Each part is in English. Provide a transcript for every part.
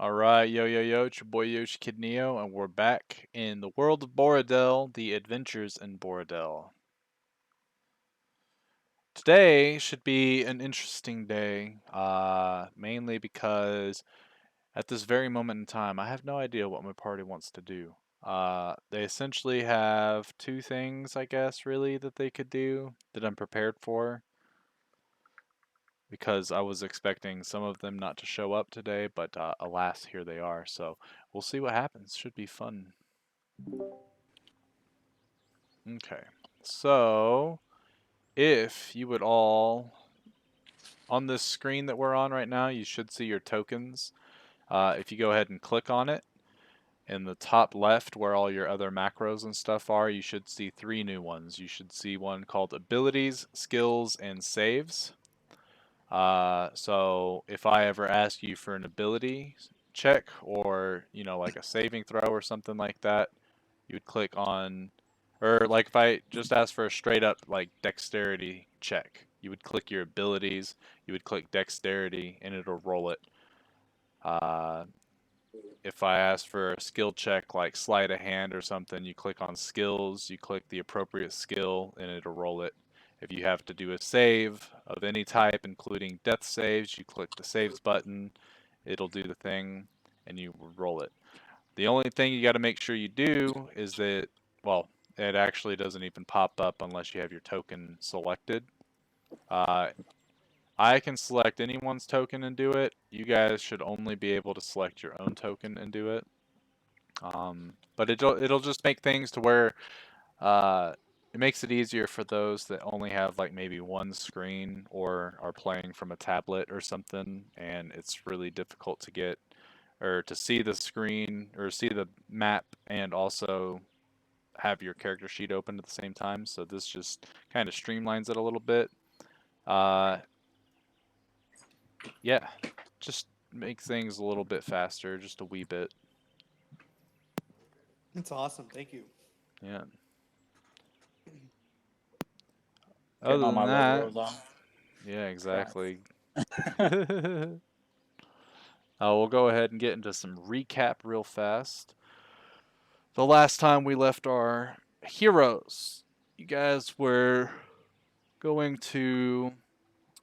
All right, yo, yo, yo, it's your boy Yoshikidneo, and we're back in the world of Boridil, the adventures in Boridil. Today should be an interesting day, mainly because at this very moment in time, I have no idea what my party wants to do. They essentially have two things, I guess, really, that they could do that I'm prepared for, because I was expecting some of them not to show up today, but alas, here they are. So we'll see what happens. Should be fun. Okay, so if you would all, on this screen that we're on right now, you should see your tokens. If you go ahead and click on it, in the top left where all your other macros and stuff are, you should see three new ones. You should see one called Abilities, Skills, and Saves. So if I ever ask you for an ability check or, like a saving throw or something like that, you would click on, or like if I just asked for a straight up like dexterity check, you would click your abilities, you would click dexterity, and it'll roll it. Uh, if I ask for a skill check like sleight of hand or something, you click on skills, you click the appropriate skill, and it'll roll it. If you have to do a save of any type, including death saves, you click the saves button, it'll do the thing, and you roll it. The only thing you got to make sure you do is that, well, it actually doesn't even pop up unless you have your token selected. Uh, I can select anyone's token and do it. You guys should only be able to select your own token and do it. But it'll just make things to where uh, it makes it easier for those that only have like maybe one screen or are playing from a tablet or something, and it's really difficult to get or to see the screen or see the map and also have your character sheet open at the same time. So this just kind of streamlines it a little bit. Uh, yeah, just makes things a little bit faster, just a wee bit. That's awesome. Thank you. Yeah. Getting Other all than my that, logos on. yeah, Congrats. exactly. We'll go ahead and get into some recap real fast. The last time we left our heroes, you guys were going to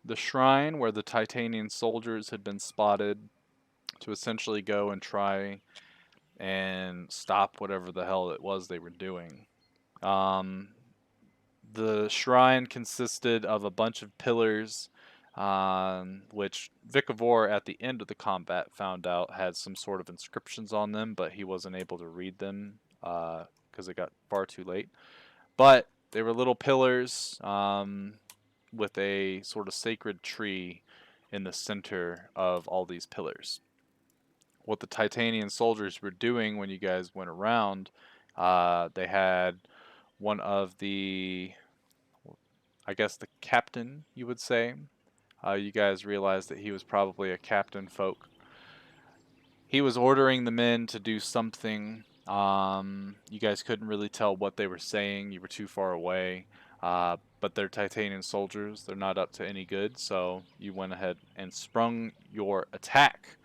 the shrine where the Titanian soldiers had been spotted to essentially go and try and stop whatever the hell it was they were doing. Um, the shrine consisted of a bunch of pillars, which Vikavor at the end of the combat found out had some sort of inscriptions on them, but he wasn't able to read them because it got far too late. But they were little pillars with a sort of sacred tree in the center of all these pillars. What the Titanian soldiers were doing when you guys went around, they had one of the, I guess the captain, you would say. You guys realized that he was probably a captain folk. He was ordering the men to do something. You guys couldn't really tell what they were saying. You were too far away. But they're Titanian soldiers. They're not up to any good. So you went ahead and sprung your attack.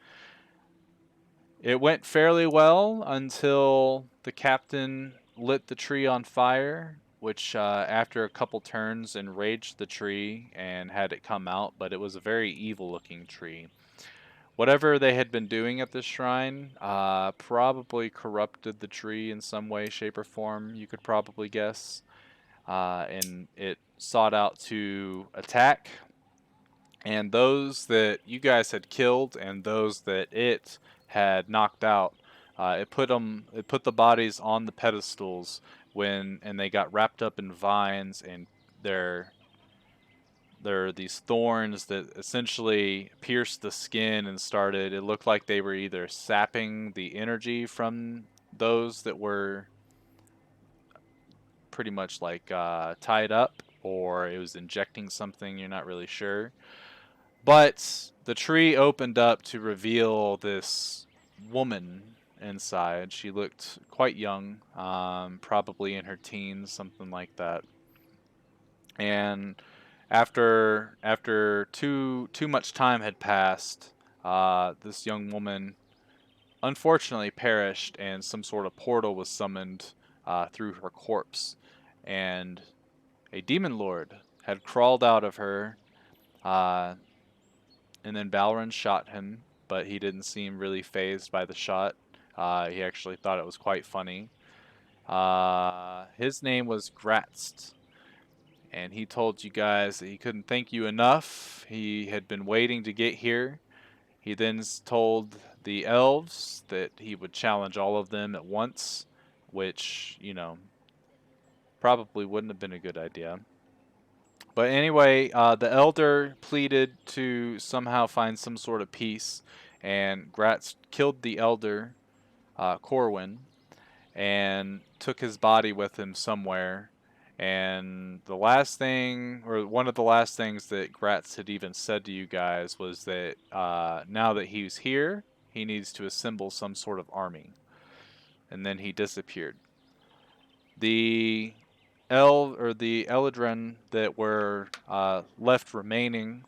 It went fairly well until the captain lit the tree on fire, which, after a couple turns, enraged the tree and had it come out, but it was a very evil looking tree. Whatever they had been doing at this shrine probably corrupted the tree in some way, shape, or form, you could probably guess. And it sought out to attack. And those that you guys had killed and those that it had knocked out, it put the bodies on the pedestals and they got wrapped up in vines, and they're there are these thorns that essentially pierced the skin and started. It looked like they were either sapping the energy from those that were pretty much like tied up, or it was injecting something. You're not really sure. But the tree opened up to reveal this woman inside. She looked quite young, probably in her teens, something like that. And after too much time had passed, this young woman unfortunately perished, and some sort of portal was summoned through her corpse. And a demon lord had crawled out of her, uh, and then Balron shot him, but he didn't seem really phased by the shot. He actually thought it was quite funny. His name was graz'zet, and he told you guys that he couldn't thank you enough. He had been waiting to get here. He then told the elves that he would challenge all of them at once, which, probably wouldn't have been a good idea. But anyway, the elder pleaded to somehow find some sort of peace, and Gratz killed the elder, Corwin, and took his body with him somewhere. And the last thing, or one of the last things that Gratz had even said to you guys was that now that he's here, he needs to assemble some sort of army. And then he disappeared. The the Eladrin that were left remaining,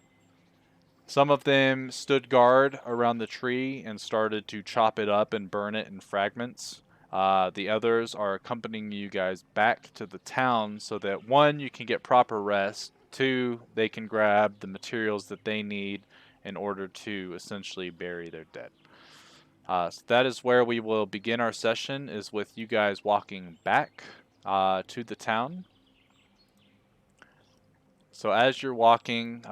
some of them stood guard around the tree and started to chop it up and burn it in fragments. The others are accompanying you guys back to the town so that, one, you can get proper rest, two, they can grab the materials that they need in order to essentially bury their dead. So that is where we will begin our session, is with you guys walking back to the town. So as you're walking,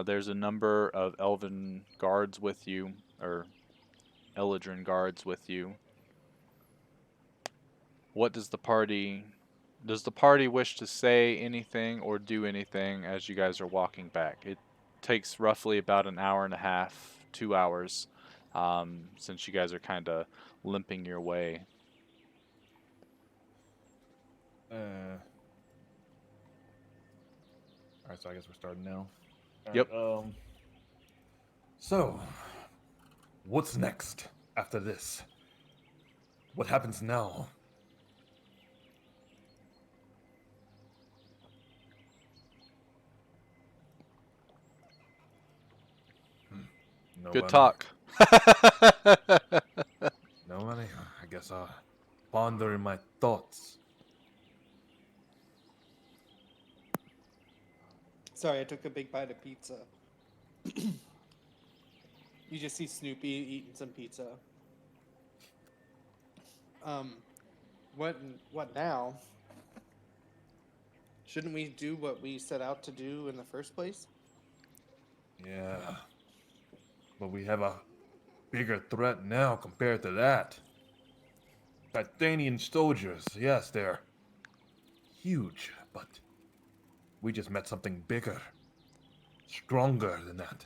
there's a number of elven guards with you, or Eladrin guards with you. What does the party wish to say anything or do anything as you guys are walking back? It takes roughly about an hour and a half, 2 hours, since you guys are kind of limping your way. All right, so I guess we're starting now. All Yep. right. So, what's next after this? What happens now? Good Nobody. talk. Nobody. I guess I'll ponder in my thoughts. Sorry, I took a big bite of pizza. You just see Snoopy eating some pizza. What now? Shouldn't we do what we set out to do in the first place? Yeah. But we have a bigger threat now compared to that. Titanian soldiers, yes, they're huge, but we just met something bigger, stronger than that.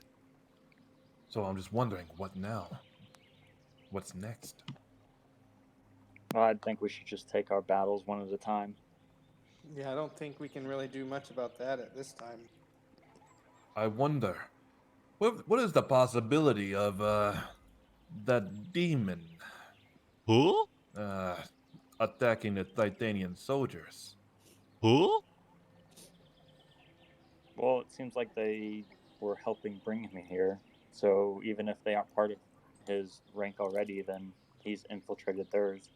So I'm just wondering, what now? What's next? I think we should just take our battles one at a time. Yeah, I don't think we can really do much about that at this time. I wonder, what is the possibility of, that demon, Huh? uh, attacking the Titanian soldiers? Huh? Well, it seems like they were helping bring him here. So even if they aren't part of his rank already, then he's infiltrated theirs.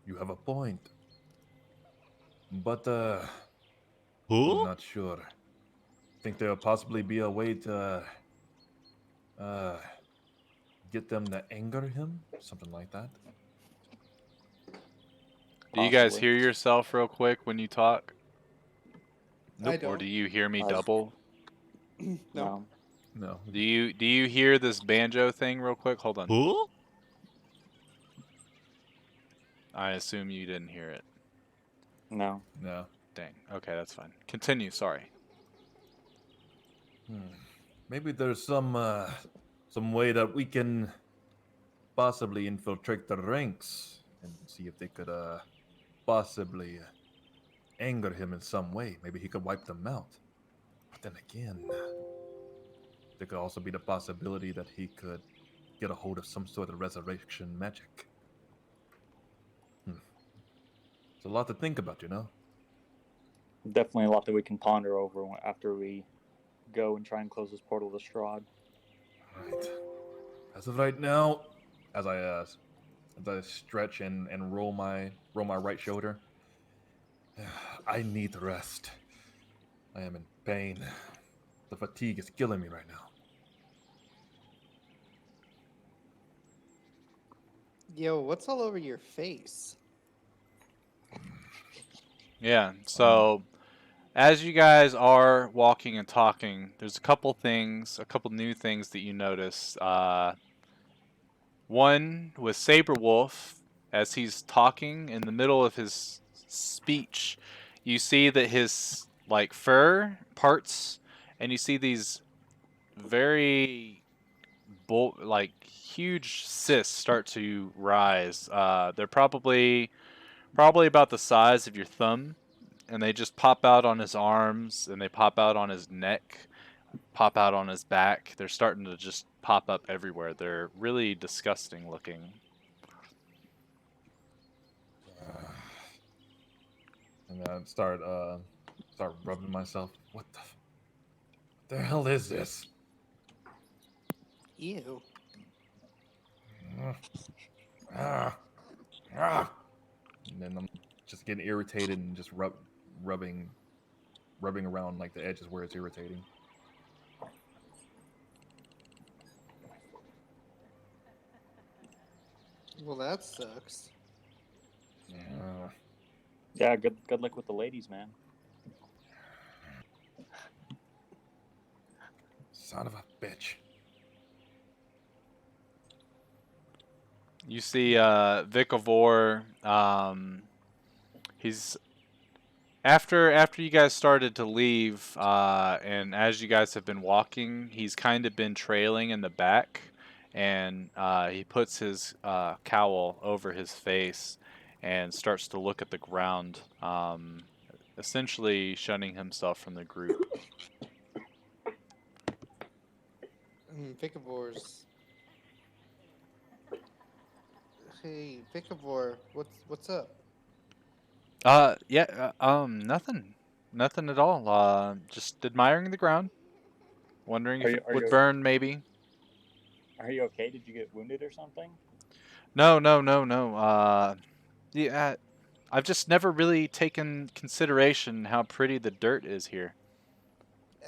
You have a point. But, I'm Huh? not sure. Think there'll possibly be a way to, get them to anger him? Something like that? Do you guys Possibly. hear yourself real quick when you talk? I Nope. Or don't. do you hear me I- double? No. No. No. Do you hear this banjo thing real quick? Hold on. Huh? I assume you didn't hear it. No. No. Dang. Okay, that's fine. Continue, sorry. Maybe there's some way that we can possibly infiltrate the ranks and see if they could possibly anger him in some way. Maybe he could wipe them out. But then again, there could also be the possibility that he could get a hold of some sort of resurrection magic. It's a lot to think about, you know? Definitely a lot that we can ponder over after we go and try and close this portal to Strahd. Right. As of right now, as I stretch and roll my right shoulder, I need rest. I am in pain. The fatigue is killing me right now. Yo, what's all over your face? Yeah. So as you guys are walking and talking, there's a couple new things that you notice. One with Saberwolf, as he's talking in the middle of his speech, you see that his like fur parts, and you see these very like huge cysts start to rise. They're probably about the size of your thumb, and they just pop out on his arms, and they pop out on his neck, pop out on his back. They're starting to just pop up everywhere. They're really disgusting looking. And I start rubbing myself. What the hell is this? Ew. Ah, ah. And then I'm just getting irritated and just rubbing around like the edges where it's irritating. Well, that sucks. Yeah, good luck with the ladies, man. Son of a bitch. You see Vikavor, he's after you guys started to leave, and as you guys have been walking, he's kind of been trailing in the back, and he puts his cowl over his face and starts to look at the ground, essentially shunning himself from the group. Picavor's. Hey, Picavor, what's up? Yeah, nothing at all. Just admiring the ground, wondering if it would burn, maybe. Are you okay? Did you get wounded or something? No. Yeah, I've just never really taken consideration how pretty the dirt is here.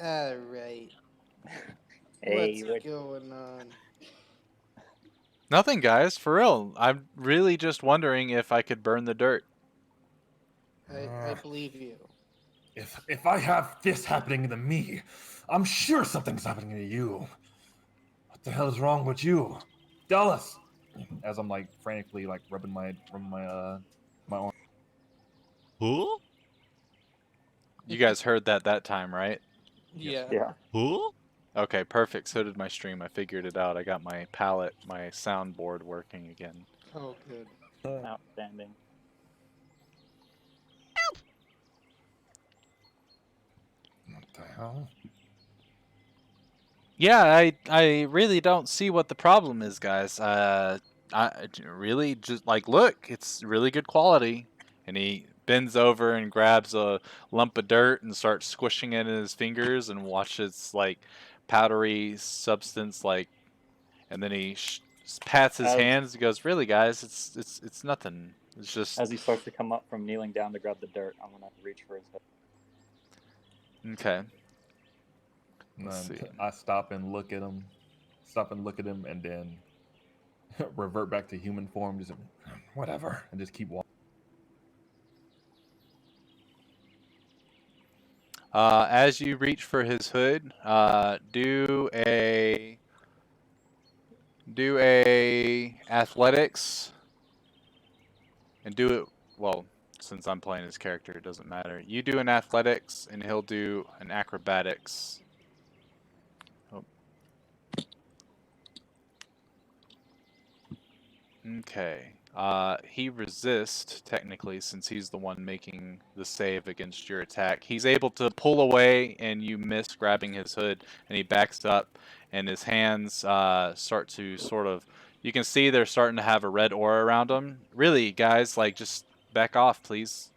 Alright. Hey, What's going on? Nothing, guys, for real. I'm really just wondering if I could burn the dirt. I believe you. If I have this happening to me, I'm sure something's happening to you. What the hell is wrong with you? Tell us. As I'm like frantically like rubbing my arm. Who? You guys heard that time, right? Yeah. Yeah. Who? Okay, perfect. So did my stream. I figured it out. I got my palette, my soundboard working again. Oh, good. Outstanding. What the hell? Yeah, I really don't see what the problem is, guys. I really just like look, it's really good quality. And he bends over and grabs a lump of dirt and starts squishing it in his fingers and watches like powdery substance like, and then he pats his hands and goes, "Really, guys, it's nothing. It's just." As he starts to come up from kneeling down to grab the dirt, I'm gonna reach for his head. Okay. And Let's then see. I stop and look at him, and then revert back to human form. Just whatever, and just keep walking. As you reach for his hood, do a athletics, and do it well. Since I'm playing his character, it doesn't matter. You do an athletics, and he'll do an acrobatics. Oh. Okay. He resists, technically, since he's the one making the save against your attack. He's able to pull away, and you miss grabbing his hood, and he backs up, and his hands start to sort of... You can see they're starting to have a red aura around them. Really, guys, like, just back off, please.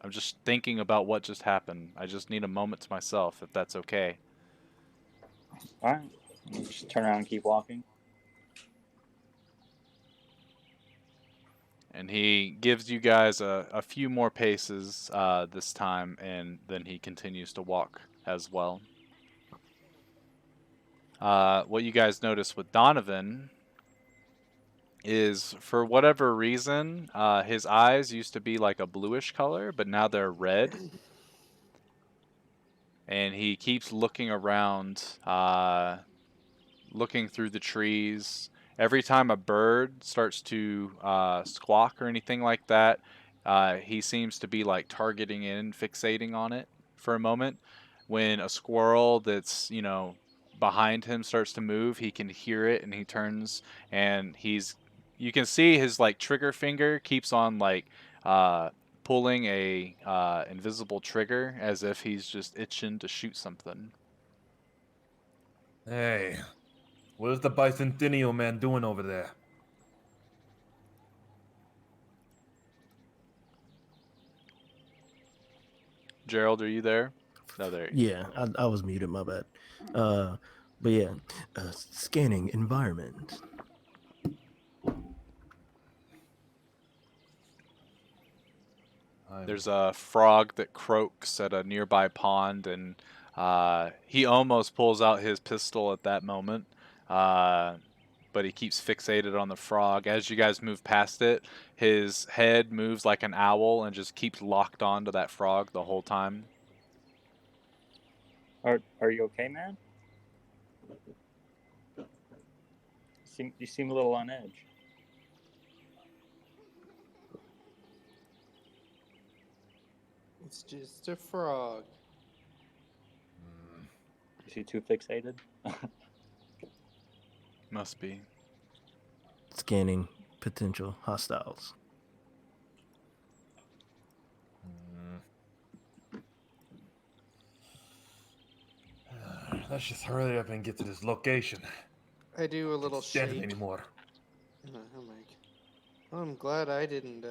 I'm just thinking about what just happened. I just need a moment to myself, if that's okay. Alright. Just turn around and keep walking. And he gives you guys a few more paces this time, and then he continues to walk as well. What you guys notice with Donovan is, for whatever reason, his eyes used to be like a bluish color, but now they're red. And he keeps looking around, looking through the trees. Every time a bird starts to squawk or anything like that, he seems to be like targeting in, fixating on it for a moment. When a squirrel that's, behind him starts to move, he can hear it and he turns, and you can see his like trigger finger keeps on like pulling a invisible trigger as if he's just itching to shoot something. Hey, what is the Bicentennial man doing over there? Gerald, are you there? No, there. Yeah, I was muted, my bad. But yeah, scanning environment. There's a frog that croaks at a nearby pond, and he almost pulls out his pistol at that moment, but he keeps fixated on the frog. As you guys move past it, his head moves like an owl and just keeps locked onto that frog the whole time. Are you okay, man? You seem a little on edge. It's just a frog. Is he too fixated? Must be. Scanning potential hostiles. Let's just hurry up and get to this location. I do a little Can't stand it shake. anymore. I'm like, well, I'm glad I didn't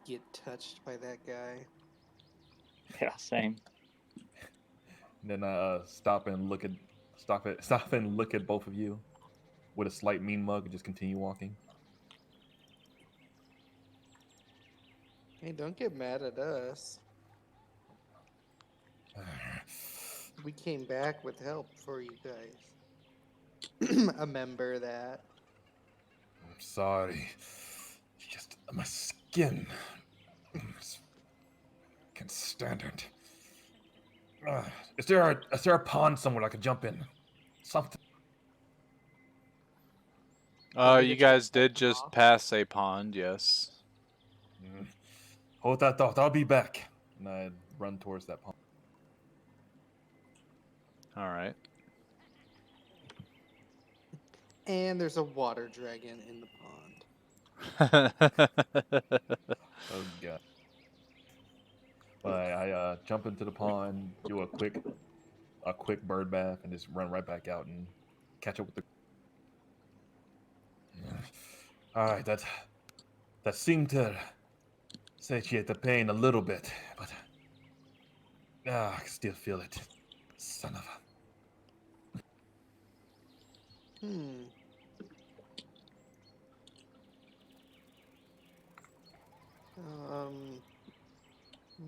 get touched by that guy. Yeah, same. And then I stop and look at both of you with a slight mean mug and just continue walking. Hey, don't get mad at us. We came back with help for you guys. Remember that. I'm sorry. It's just my skin. Can't stand it. Is there a pond somewhere I could jump in? Something. You guys did just pass a pond, yes. Hold that thought. I'll be back. And I run towards that pond. All right. And there's a water dragon in the pond. Oh god. But I jump into the pond, do a quick bird bath, and just run right back out and catch up with the. All right, that seemed to satiate the pain a little bit, but I can still feel it. Son of a.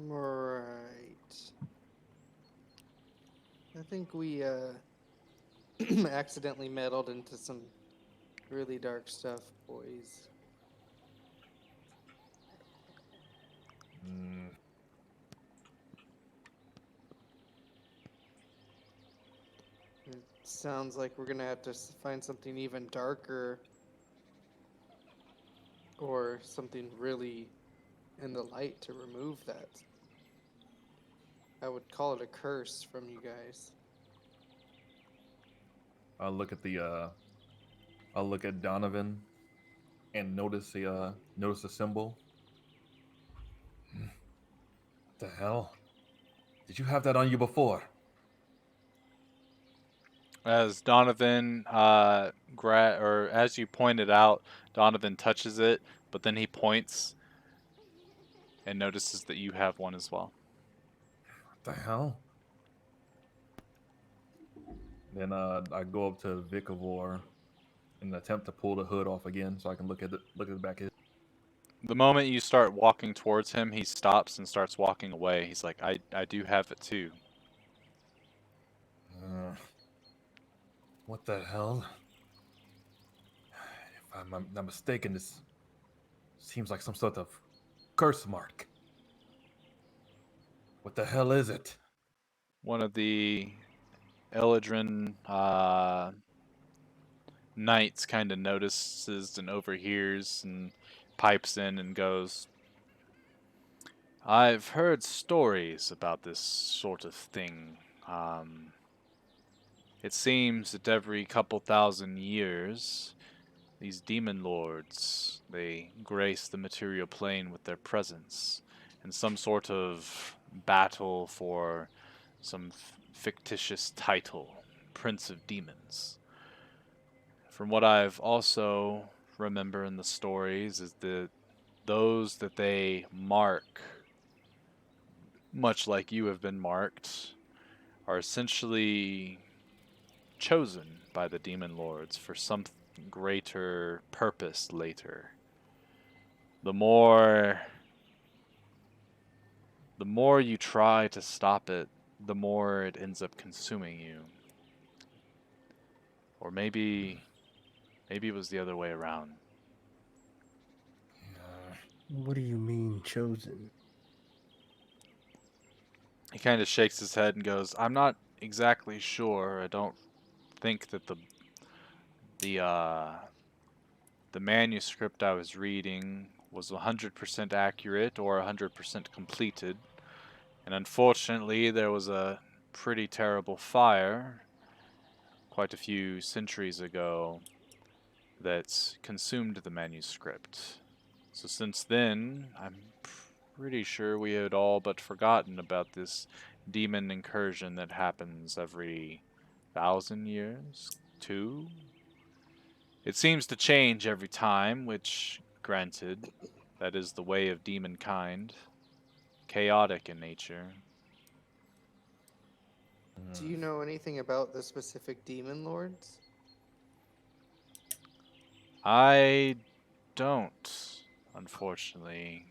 Right. I think we accidentally meddled into some really dark stuff, boys. It sounds like we're gonna have to find something even darker, or something really in the light to remove that. I would call it a curse from you guys. I'll look at Donovan and notice the symbol. What the hell? Did you have that on you before? As Donovan, or as you pointed out, Donovan touches it, but then he points and notices that you have one as well. What the hell? Then I go up to Vicavor in an attempt to pull the hood off again so I can look at the back of it. The moment you start walking towards him, he stops and starts walking away. He's like, I do have it too. What the hell? If I'm not mistaken, this seems like some sort of curse mark. What the hell is it? One of the Eladrin knights kind of notices and overhears and pipes in and goes, I've heard stories about this sort of thing. It seems that every couple thousand years, these demon lords, they grace the material plane with their presence in some sort of battle for some fictitious title, Prince of Demons. From what I've also remember in the stories is that those that they mark, much like you have been marked, are essentially chosen by the demon lords for some greater purpose later. The more you try to stop it, the more it ends up consuming you. Or maybe it was the other way around. What do you mean chosen? He kind of shakes his head and goes, I'm not exactly sure. I don't think that the uh the manuscript I was reading was 100% accurate or 100% completed. And unfortunately, there was a pretty terrible fire quite a few centuries ago that consumed the manuscript. So since then, I'm pretty sure we had all but forgotten about this demon incursion that happens every 1,000 years, too. It seems to change every time, which, granted, that is the way of demon kind. Chaotic in nature. Do you know anything about the specific demon lords? I don't, unfortunately.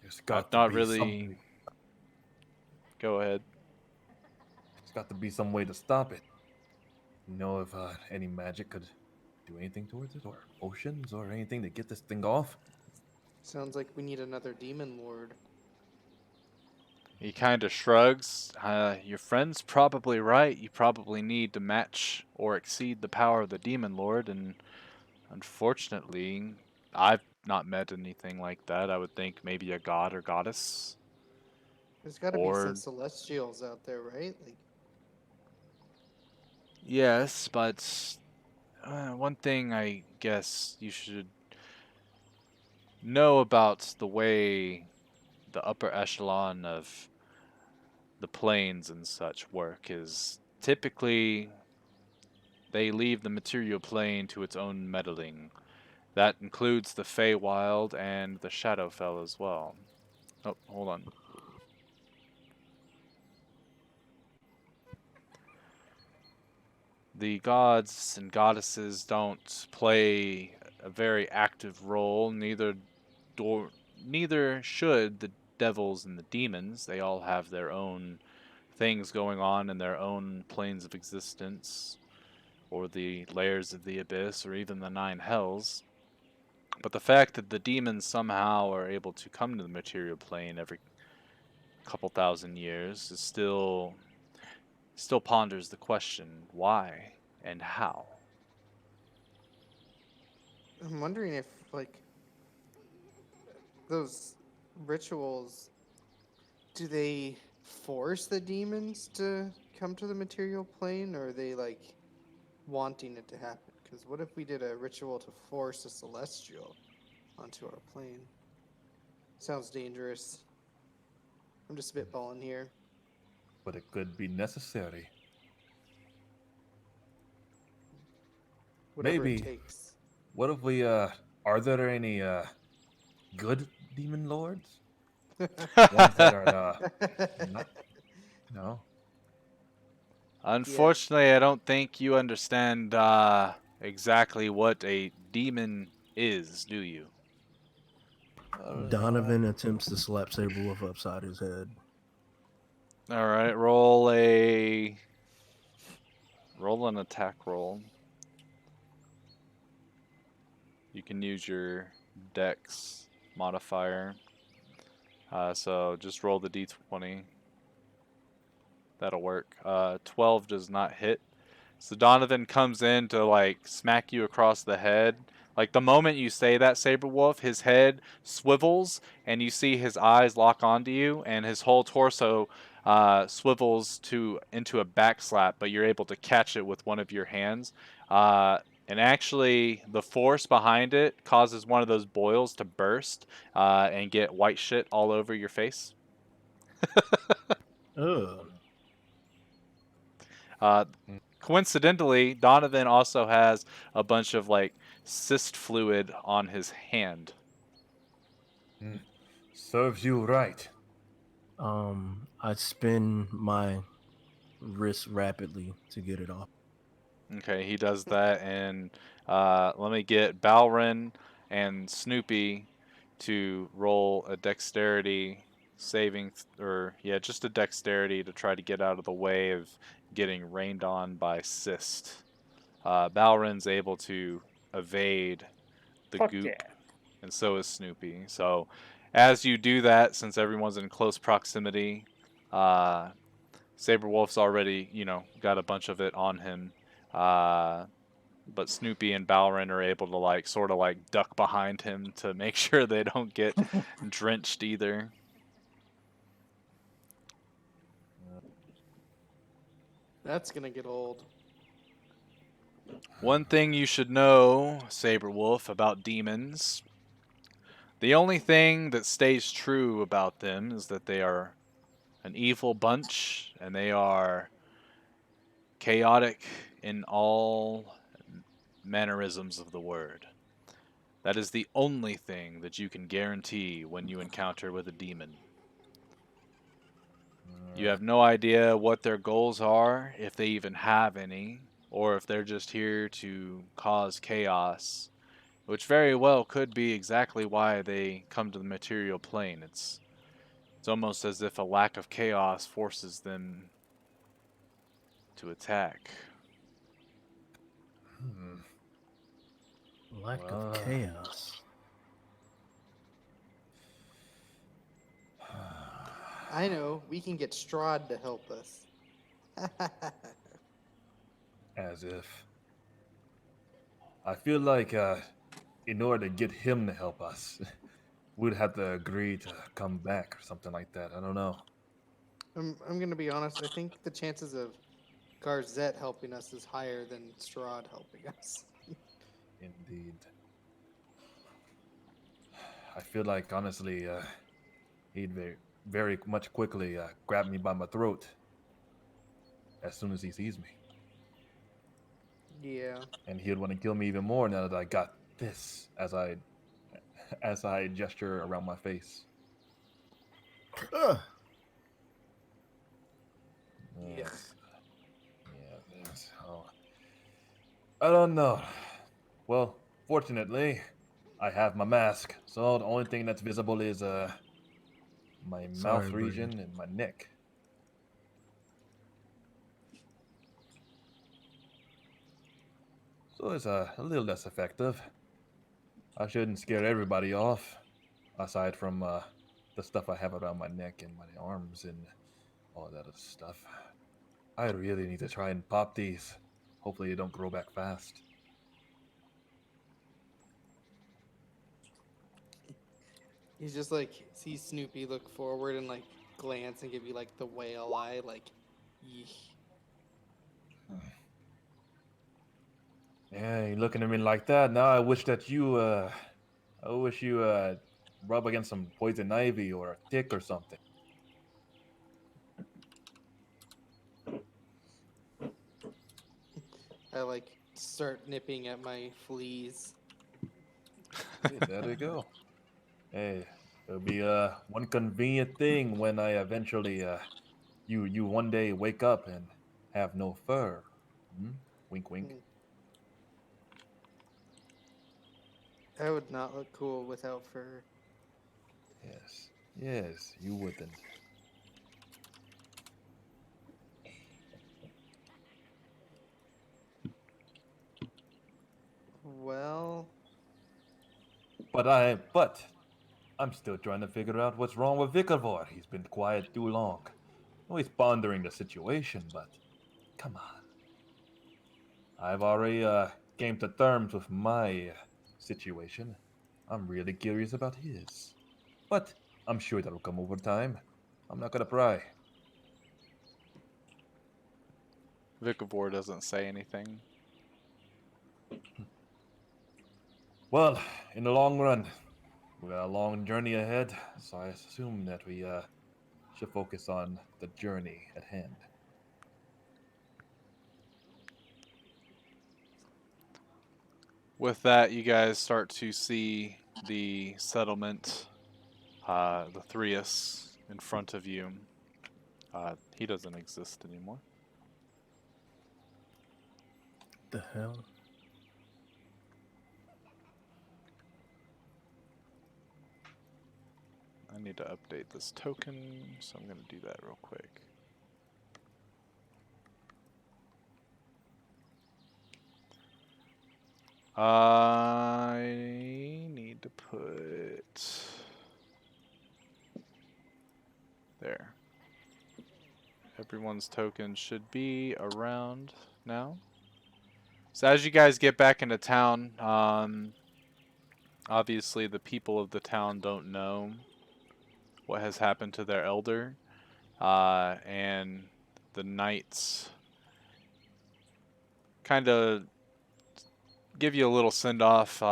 There's I've got to not be really. some. Go ahead. There's got to be some way to stop it. You know if any magic could do anything towards it, or potions, or anything to get this thing off? Sounds like we need another demon lord. He kind of shrugs. Your friend's probably right. You probably need to match or exceed the power of the demon lord, and unfortunately, I've not met anything like that. I would think maybe a god or goddess. There's got to be some Or, celestials out there, right? Like, yes, but one thing I guess you should know about the way the upper echelon of the planes and such work is typically they leave the material plane to its own meddling. That includes the Feywild and the Shadowfell as well. Oh, hold on. The gods and goddesses don't play a very active role, neither should the devils and the demons. They all have their own things going on in their own planes of existence, or the layers of the abyss, or even the nine hells. But the fact that the demons somehow are able to come to the material plane every couple thousand years is still ponders the question why and how. I'm wondering if, like, those rituals, do they force the demons to come to the material plane, or are they, like, wanting it to happen? Because what if we did a ritual to force a celestial onto our plane? Sounds dangerous. I'm just spitballing here. But it could be necessary. Whatever it Maybe. takes. What if we are there any good demon lords? Ones that are not, no. Unfortunately, I don't think you understand exactly what a demon is, do you? Donovan attempts to slap Saberwolf upside his head. All right, roll an attack roll. You can use your Dex modifier. So just roll the d20. That'll work. 12 does not hit. So Donovan comes in to like smack you across the head. Like the moment you say that, Saberwolf, his head swivels and you see his eyes lock onto you, and his whole torso swivels into a backslap, but you're able to catch it with one of your hands. And actually, the force behind it causes one of those boils to burst and get white shit all over your face. Ugh. Uh, Coincidentally, Donovan also has a bunch of like cyst fluid on his hand. Serves you right. I spin my wrist rapidly to get it off. Okay, he does that, and let me get Balrin and Snoopy to roll a dexterity saving, or yeah, just a dexterity to try to get out of the way of getting rained on by cyst. Balrin's able to evade the Fuck goop, yeah. and so is Snoopy. So, as you do that, since everyone's in close proximity, uh, Saberwolf's already, got a bunch of it on him. Uh, but Snoopy and Balrin are able to like sort of like duck behind him to make sure they don't get drenched either. That's gonna get old. One thing you should know, Saberwolf, about demons. The only thing that stays true about them is that they are an evil bunch, and they are chaotic in all mannerisms of the word. That is the only thing that you can guarantee when you encounter with a demon. You have no idea what their goals are, if they even have any, or if they're just here to cause chaos, which very well could be exactly why they come to the material plane. It's almost as if a lack of chaos forces them to attack. Lack of chaos. I know. We can get Strahd to help us. As if. I feel like in order to get him to help us, we'd have to agree to come back or something like that. I don't know. I'm gonna be honest. I think the chances of graz'zet helping us is higher than Strahd helping us. Indeed. I feel like, honestly, he'd very much quickly grab me by my throat as soon as he sees me. Yeah. And he'd want to kill me even more now that I got this as I gesture around my face. Ugh. Yes. Yes. Oh. I don't know. Well, fortunately, I have my mask, so the only thing that's visible is my Sorry, mouth Brandon. region and my neck. So it's a little less effective. I shouldn't scare everybody off, aside from the stuff I have around my neck and my arms and all that other stuff. I really need to try and pop these. Hopefully, they don't grow back fast. He's just like see Snoopy look forward and like glance and give you like the whale eye, like, yeesh. Yeah, you're looking at me like that. Now I wish that you rub against some poison ivy or a tick or something. I like start nipping at my fleas. Yeah, there we go. Hey, it'll be one convenient thing when I eventually you one day wake up and have no fur. Hmm? Wink, wink. Hmm. I would not look cool without fur. Yes. Yes, you wouldn't. Well, But I'm still trying to figure out what's wrong with Vikavor. He's been quiet too long. Oh, he's pondering the situation, but come on. I've already came to terms with my situation. I'm really curious about his. But I'm sure that'll come over time. I'm not gonna pry. Vikavor doesn't say anything. Well, in the long run, we got a long journey ahead, so I assume that we should focus on the journey at hand. With that, you guys start to see the settlement, the Threus, in front of you. He doesn't exist anymore. The hell? I need to update this token, so I'm going to do that real quick. I need to put there. Everyone's token should be around now. So as you guys get back into town, obviously the people of the town don't know what has happened to their elder, and the knights kind of give you a little send off.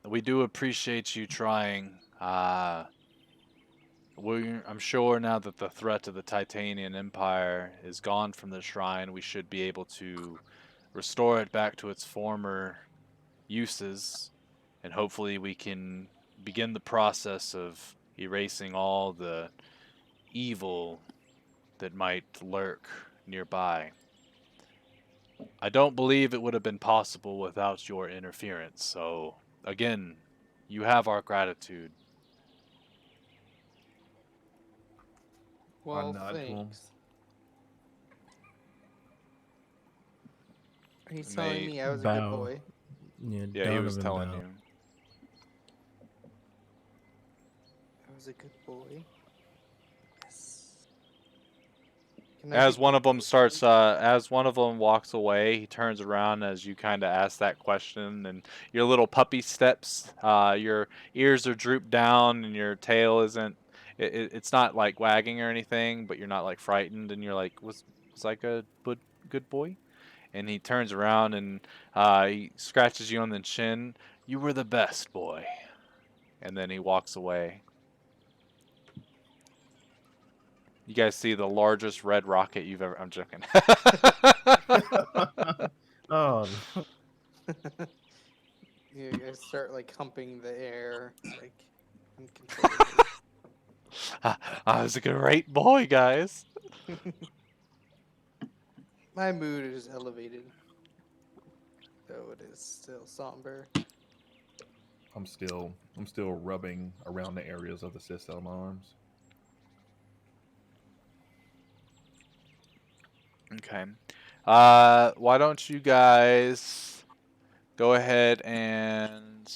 We do appreciate you trying. I'm sure now that the threat to the Titanian Empire is gone from the shrine, we should be able to restore it back to its former uses, and hopefully we can begin the process of erasing all the evil that might lurk nearby. I don't believe it would have been possible without your interference, so again, you have our gratitude. I well, nod to him. thanks. Are you And telling they, me I was a good Bow. boy? Yeah, yeah, he was Donovan telling bow. you. I was a good boy. Yes. Can I As be one good of them boy, starts, buddy? as one of them walks away, he turns around as you kind of ask that question, and your little puppy steps. Your ears are drooped down, and your tail isn't. It's not like wagging or anything, but you're not like frightened, and you're like, was I good boy? And he turns around and he scratches you on the chin. You were the best boy, and then he walks away. You guys see the largest red rocket you've ever. I'm joking. Oh, You guys start like humping the air like uncontrollably. I was a great boy, guys. My mood is elevated, though it is still somber. I'm still rubbing around the areas of the cyst on my arms. Okay. Why don't you guys go ahead and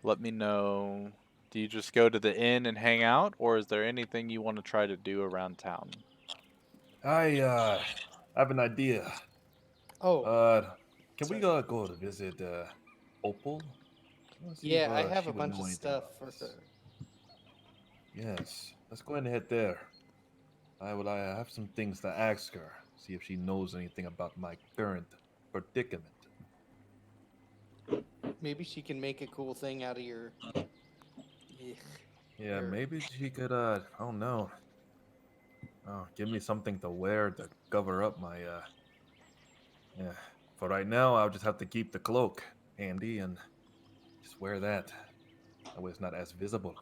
let me know. Do you just go to the inn and hang out, or is there anything you want to try to do around town? I have an idea. Oh, Uh, can we sorry. go to visit Opal? Let's see if Yeah, I have she a would bunch know of anything stuff about for this. her. Yes, let's go ahead and head there. I have some things to ask her. See if she knows anything about my current predicament. Maybe she can make a cool thing out of your. Ugh, Yeah, hair. maybe she could. I don't know. Oh, give me something to wear to cover up my. Yeah. For right now, I'll just have to keep the cloak handy and just wear that. That way, it's not as visible.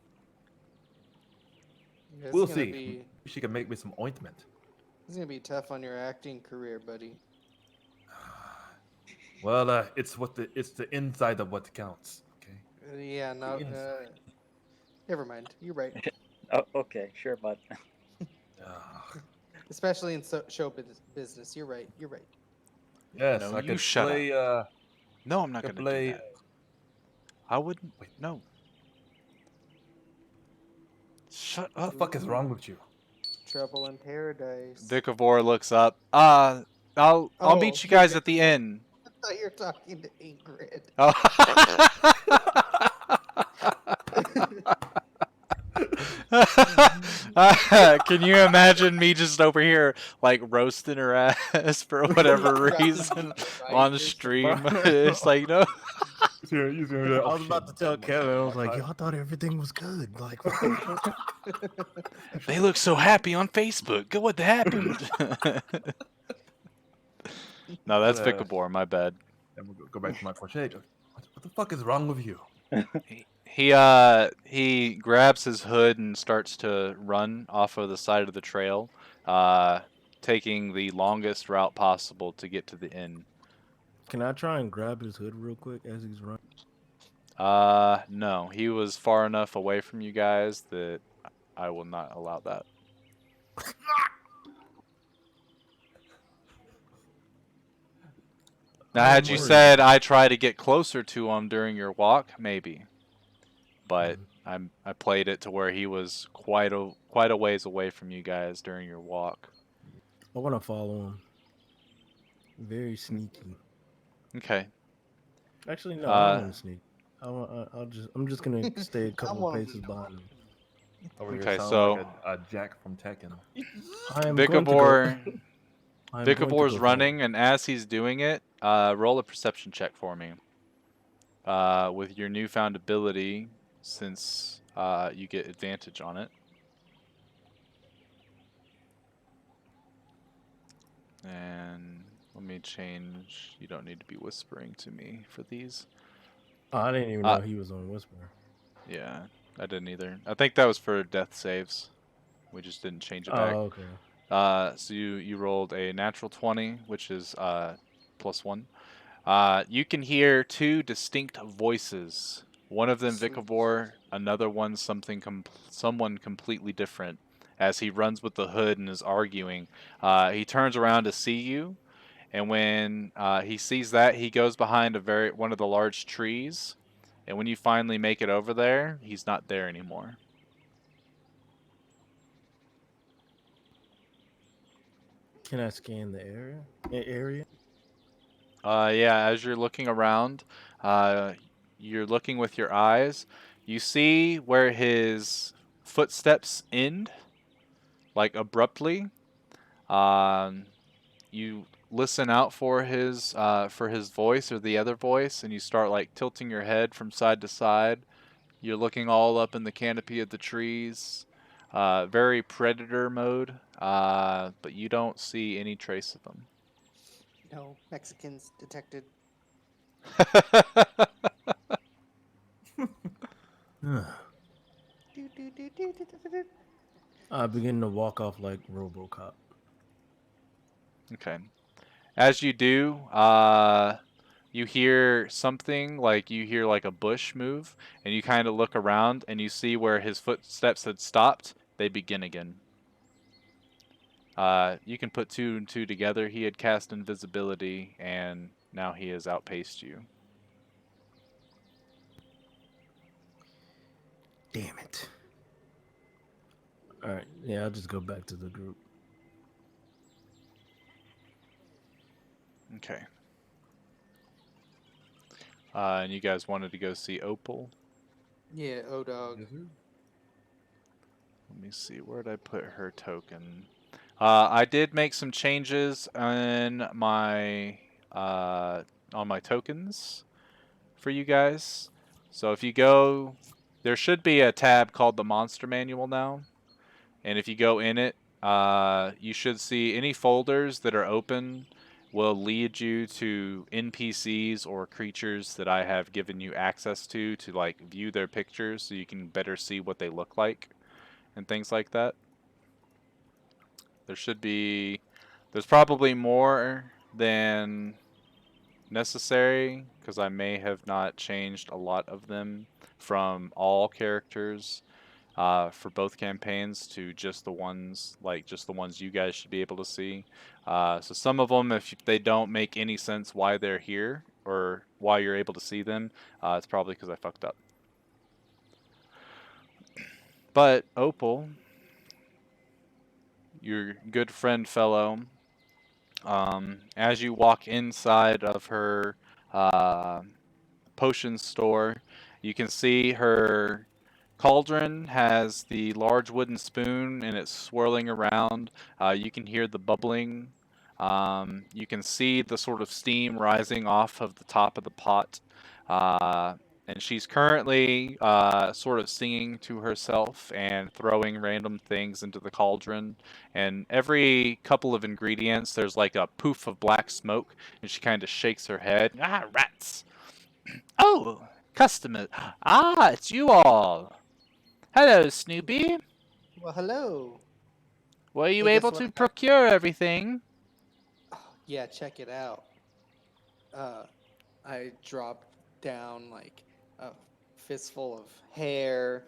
This is We'll gonna see. be Maybe she can make me some ointment. this is gonna be tough on your acting career, buddy. Well, it's the inside of what counts. Okay. Yeah, no. inside. Never mind. You're right. Oh, okay, sure, bud. Ah, Especially in show business. You're right. You're right. yes, No, I you could shut up. play. No, I'm not Could gonna do play. that. I wouldn't. Wait. No. Shut What the up. fuck is wrong with you? Trouble in paradise. Vikavor looks up. I'll Oh, meet you you're guys at the Vikavor. inn. I thought you were talking to Ingrid. Oh. Can you imagine me just over here like roasting her ass for whatever reason on stream? It's like no. I was about to tell Kevin, I was like, yo, I thought everything was good. Like, They look so happy on Facebook. What happened? No, that's Vikabor. My bad. And we'll go back to my crochet. What the fuck is wrong with you? He grabs his hood and starts to run off of the side of the trail, taking the longest route possible to get to the inn. can I try and grab his hood real quick as he's running? No, he was far enough away from you guys that I will not allow that. Now, had you said I try to get closer to him during your walk, maybe, but I played it to where he was quite a ways away from you guys during your walk. I want to follow him. Very sneaky. Okay. Actually, no, I don't want to sneak. I'm just gonna stay a couple wanna paces be behind him. Over here Okay, sound so like a Jack from Tekken. I am going to go. Vikabor's running, and as he's doing it, roll a perception check for me. With your newfound ability, since you get advantage on it. And let me change. You don't need to be whispering to me for these. Oh, I didn't even know he was on Whisper. Yeah, I didn't either. I think that was for death saves. We just didn't change it back. Oh, okay. So you rolled a natural 20, which is +1. You can hear two distinct voices. One of them Sweet. Vikavor, another one someone completely different. As he runs with the hood and is arguing, he turns around to see you, and when he sees that, he goes behind one of the large trees. And when you finally make it over there, he's not there anymore. Can I scan the area? Yeah, as you're looking around, you're looking with your eyes. You see where his footsteps end, like abruptly. You listen out for his voice or the other voice, and you start like tilting your head from side to side. You're looking all up in the canopy of the trees, very predator mode, but you don't see any trace of him. No, Mexicans detected. I begin to walk off like RoboCop. Okay. As you do, you hear something like a bush move, and you kind of look around and you see where his footsteps had stopped. They begin again. You can put two and two together. He had cast invisibility, and now he has outpaced you. Damn it. All right, yeah, I'll just go back to the group. Okay. And you guys wanted to go see Opal? Yeah, O-Dog. Let me see, where did I put her token? I did make some changes on my tokens for you guys. So if you go, there should be a tab called the Monster Manual now, and if you go in it, you should see any folders that are open will lead you to NPCs or creatures that I have given you access to like view their pictures so you can better see what they look like and things like that. There's probably more than necessary because I may have not changed a lot of them from all characters for both campaigns to just the ones you guys should be able to see. So some of them, if they don't make any sense why they're here or why you're able to see them, it's probably because I fucked up. But Opal, your good friend fellow, as you walk inside of her uh, potion store, you can see her cauldron has the large wooden spoon and it's swirling around. You can hear the bubbling. You can see the sort of steam rising off of the top of the pot. And she's currently sort of singing to herself and throwing random things into the cauldron. And every couple of ingredients, there's like a poof of black smoke, and she kind of shakes her head. Ah, rats! Oh, customer. Ah, it's you all. Hello, Snoopy. Well, hello. Were you Hey, guess able what I to got? procure everything? Oh, yeah, check it out. I dropped down like a fistful of hair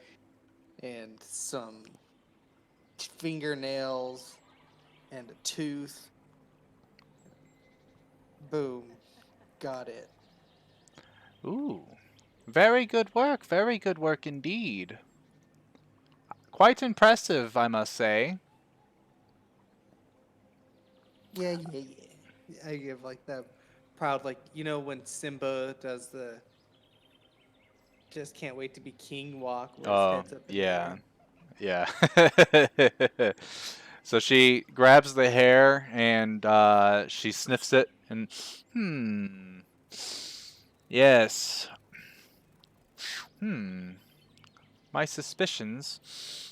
and some fingernails and a tooth. Boom. Got it. Ooh. Very good work. Very good work indeed. Quite impressive, I must say. Yeah. I give like that proud, like, when Simba does the just can't wait to be king walk where his Oh, head's up in the yeah. air. Yeah. So she grabs the hair and she sniffs it and, hmm. Yes. Hmm. My suspicions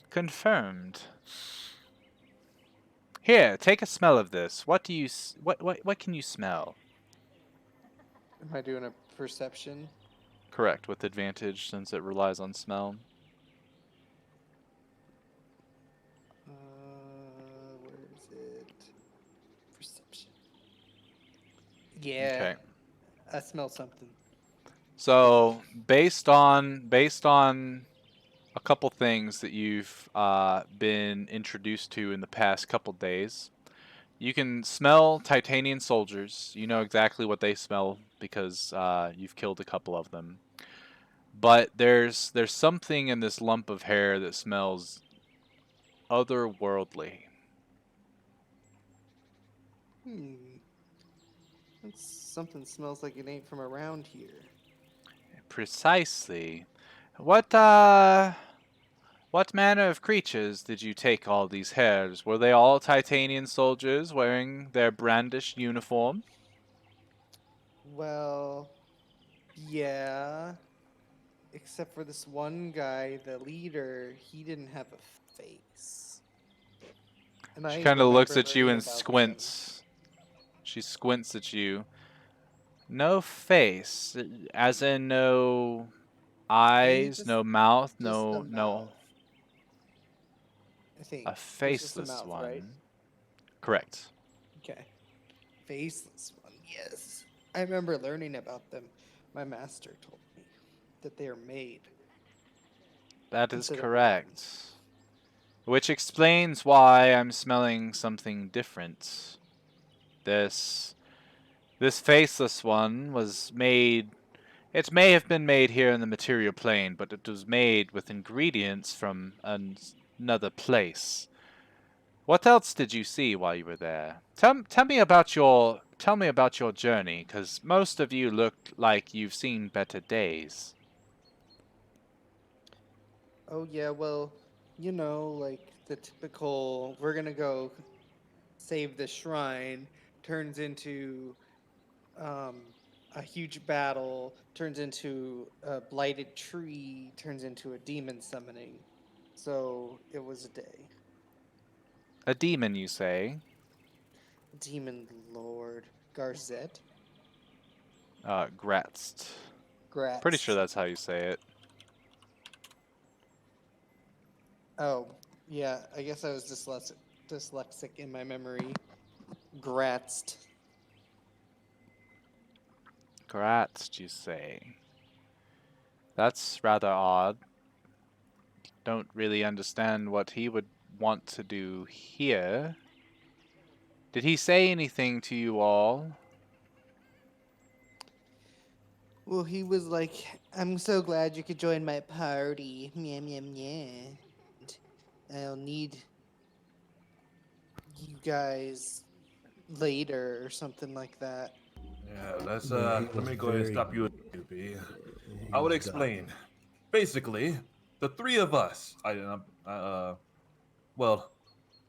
confirmed. Here, take a smell of this. What do you what can you smell? Am I doing a perception? Correct, with advantage since it relies on smell. Where is it? Perception. Yeah, Okay. I smell something. So, based on a couple things that you've been introduced to in the past couple days, you can smell Titanian soldiers. You know exactly what they smell because you've killed a couple of them. But there's something in this lump of hair that smells otherworldly. Hmm. That's something smells like it ain't from around here. Precisely. What what manner of creatures did you take all these hairs? Were they all Titanian soldiers wearing their brandished uniform? Well, yeah. Except for this one guy, the leader, he didn't have a face. And She I kind of looks remember at you learning and about them. squints. She squints at you. No face, as in no He eyes, just no mouth, just the no mouth, I think. a It was just the faceless mouth, right? one. Correct. Okay. Faceless one, yes. I remember learning about them. My master told me that they are made That is instead of born. correct. Which explains why I'm smelling something different. This this faceless one was made. It may have been made here in the material plane, but it was made with ingredients from another place. What else did you see while you were there? Tell me about your journey, because most of you looked like you've seen better days. Oh yeah, well, like the typical we're gonna go save the shrine turns into um a huge battle, turns into a blighted tree, turns into a demon summoning. So it was a day. A demon, you say? Demon Lord Garzet. Gratzt. Pretty sure Gratz. that's how you say it. Oh, yeah, I guess I was dyslexic in my memory. Gratzt. Graz'zet, you say? That's rather odd. Don't really understand what he would want to do here. Did he say anything to you all? Well, he was like, "I'm so glad you could join my party. Meow meow meow. I'll need you guys later or something like that." Yeah, let's Yeah, he let was me go ahead and very. stop you, B. He I would was explain. Basically, the three of us. Well,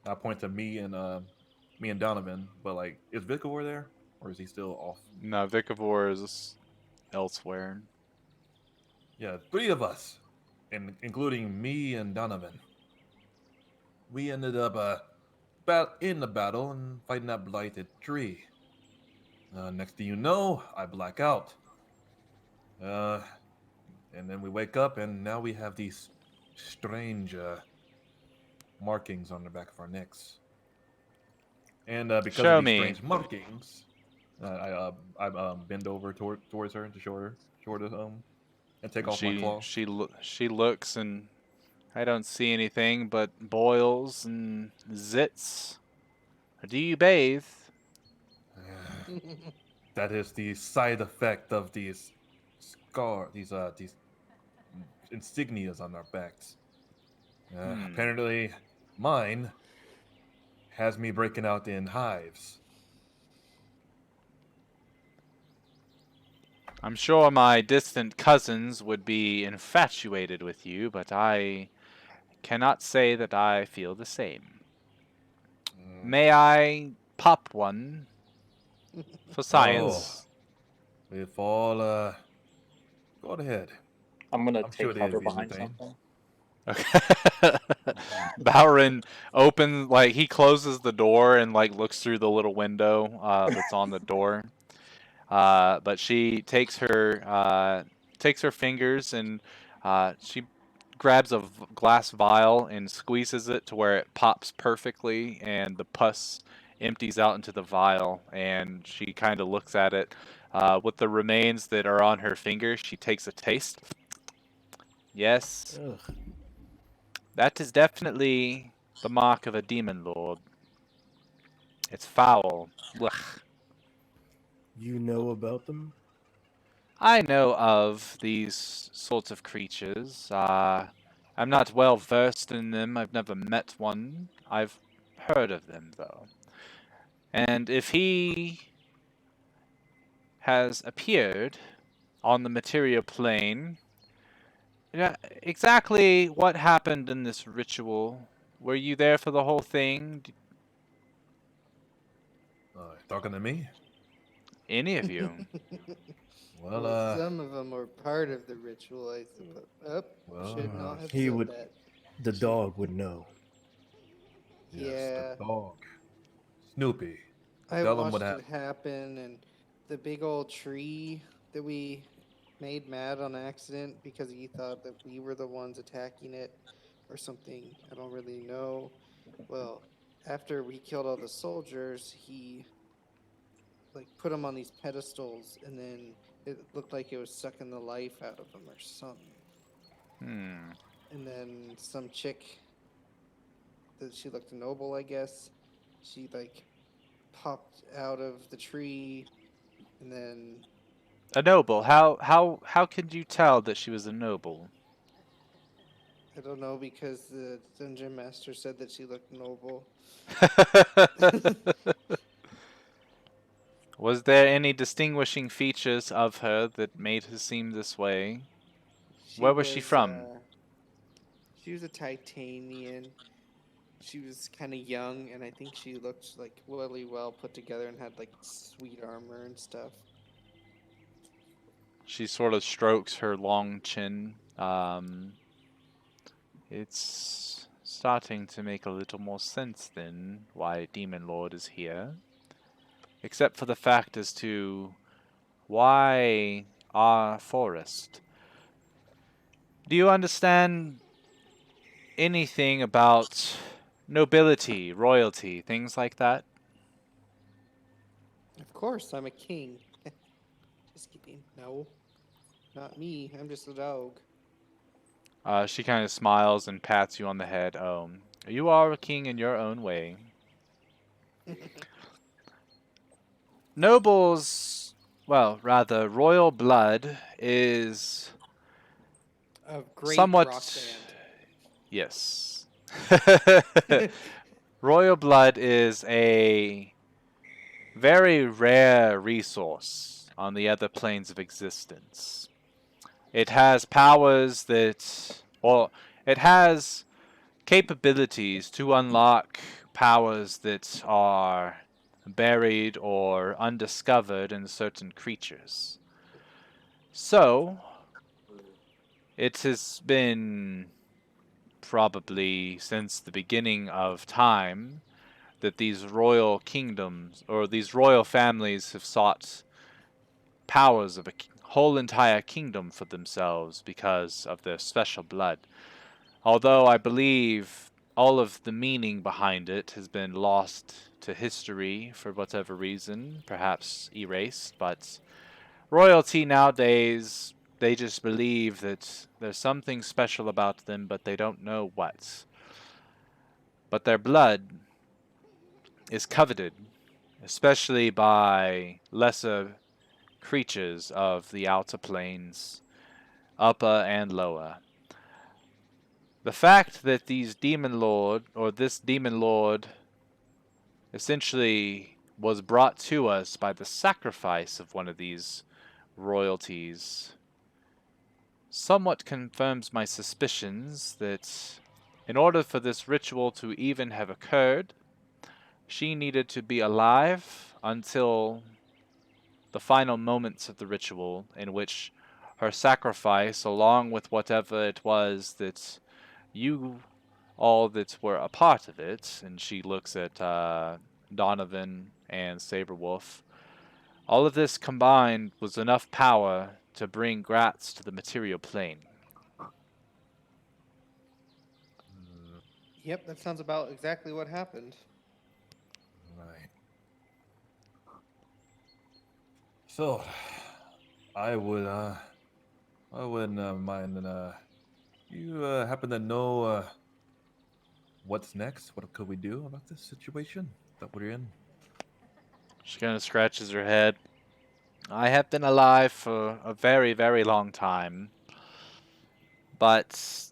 I point to me and Donovan. But like, is Vic over there, or is he still off? No, Vikavor is elsewhere. Yeah, three of us, and including me and Donovan. We ended up in the battle and fighting that blighted tree. Next thing you know, I black out. Uh, and then we wake up, and now we have these strange markings on the back of our necks. And because of Show these me. strange markings, I bend over towards her to show her the and take off my claws. She looks and I don't see anything but boils and zits. Do you bathe? That is the side effect of these insignias on our backs. Apparently, mine has me breaking out in hives. I'm sure my distant cousins would be infatuated with you, but I cannot say that I feel the same. May I pop one for Oh, science? if all go ahead. I'm gonna I'm sure take they'd cover be behind entertained. something. Okay. Bowrin he closes the door and like looks through the little window that's on the door. But she takes her fingers and she grabs a glass vial and squeezes it to where it pops perfectly, and the pus empties out into the vial. And she kind of looks at it with the remains that are on her fingers. She takes a taste. Yes, Ugh. that is definitely the mark of a demon lord. It's foul. Blech. You know about them? I know of these sorts of creatures. I'm not well versed in them. I've never met one. I've heard of them, though. And if he has appeared on the material plane, yeah, exactly what happened in this ritual? Were you there for the whole thing? Talking to me? Any of you? Well, Well, some of them were part of the ritual, I suppose. Should well, not have He said would. that. The dog would know. yes, the Yeah, dog, Snoopy. I Tell him what watched it happened. happen, and the big old tree that we made mad on accident because he thought that we were the ones attacking it or something. I don't really know. Well, after we killed all the soldiers, he like put them on these pedestals, and then it looked like it was sucking the life out of them or something. Hmm. And then some chick that she looked noble, I guess. She like popped out of the tree, and then A noble. How could you tell that she was a noble? I don't know because the dungeon master said that she looked noble. Was there any distinguishing features of her that made her seem this way? She Where was she was from? she was a Titanian. She was kind of young, and I think she looked like really well put together and had like sweet armor and stuff. She sort of strokes her long chin. It's starting to make a little more sense then why Demon Lord is here. Except for the fact as to why our forest. Do you understand anything about nobility, royalty, things like that? Of course, I'm a king. Just kidding. No, not me. I'm just a dog. She kind of smiles and pats you on the head. You are a king in your own way. Nobles, well, rather, royal blood is A great rock somewhat. band. Yes. Royal blood is a very rare resource on the other planes of existence. It has powers that, or it has capabilities to unlock powers that are buried or undiscovered in certain creatures. So, it has been probably since the beginning of time that these royal kingdoms or these royal families have sought powers of a whole entire kingdom for themselves because of their special blood. Although I believe all of the meaning behind it has been lost to history for whatever reason, perhaps erased, but royalty nowadays, they just believe that there's something special about them, but they don't know what. But their blood is coveted, especially by lesser creatures of the outer planes, upper and lower. The fact that these demon lord, or this demon lord, essentially was brought to us by the sacrifice of one of these royalties somewhat confirms my suspicions that in order for this ritual to even have occurred, she needed to be alive until the final moments of the ritual, in which her sacrifice, along with whatever it was that you all that were a part of it, and she looks at Donovan and Saberwolf, all of this combined was enough power to bring Gratz to the material plane. Yep, that sounds about exactly what happened. Right. So, I would, I wouldn't mind. You happen to know what's next? What could we do about this situation that we're in? She kind of scratches her head. I have been alive for a very, very long time, but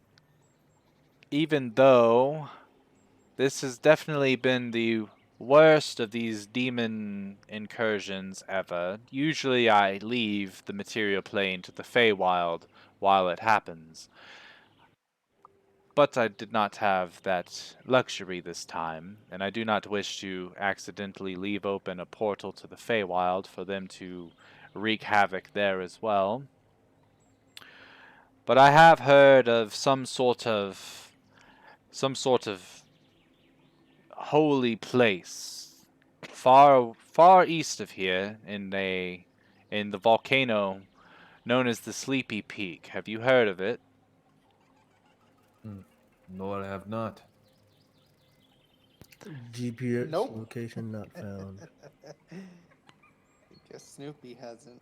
even though this has definitely been the worst of these demon incursions ever, usually I leave the material plane to the Feywild while it happens. But I did not have that luxury this time, and I do not wish to accidentally leave open a portal to the Feywild for them to wreak havoc there as well. But I have heard of some sort of holy place far east of here in the volcano known as the Sleepy Peak. Have you heard of it? Hmm. No, I have not. GPS Nope. location not found. I guess Snoopy hasn't.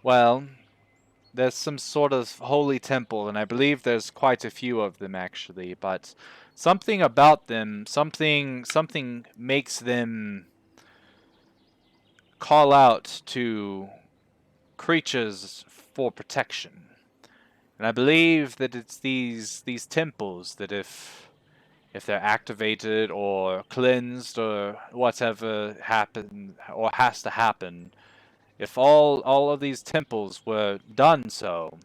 Well, there's some sort of holy temple, and I believe there's quite a few of them actually, but something about them, something makes them call out to creatures for protection. And I believe that it's these temples that if they're activated or cleansed or whatever happen or has to happen, if all of these temples were done so,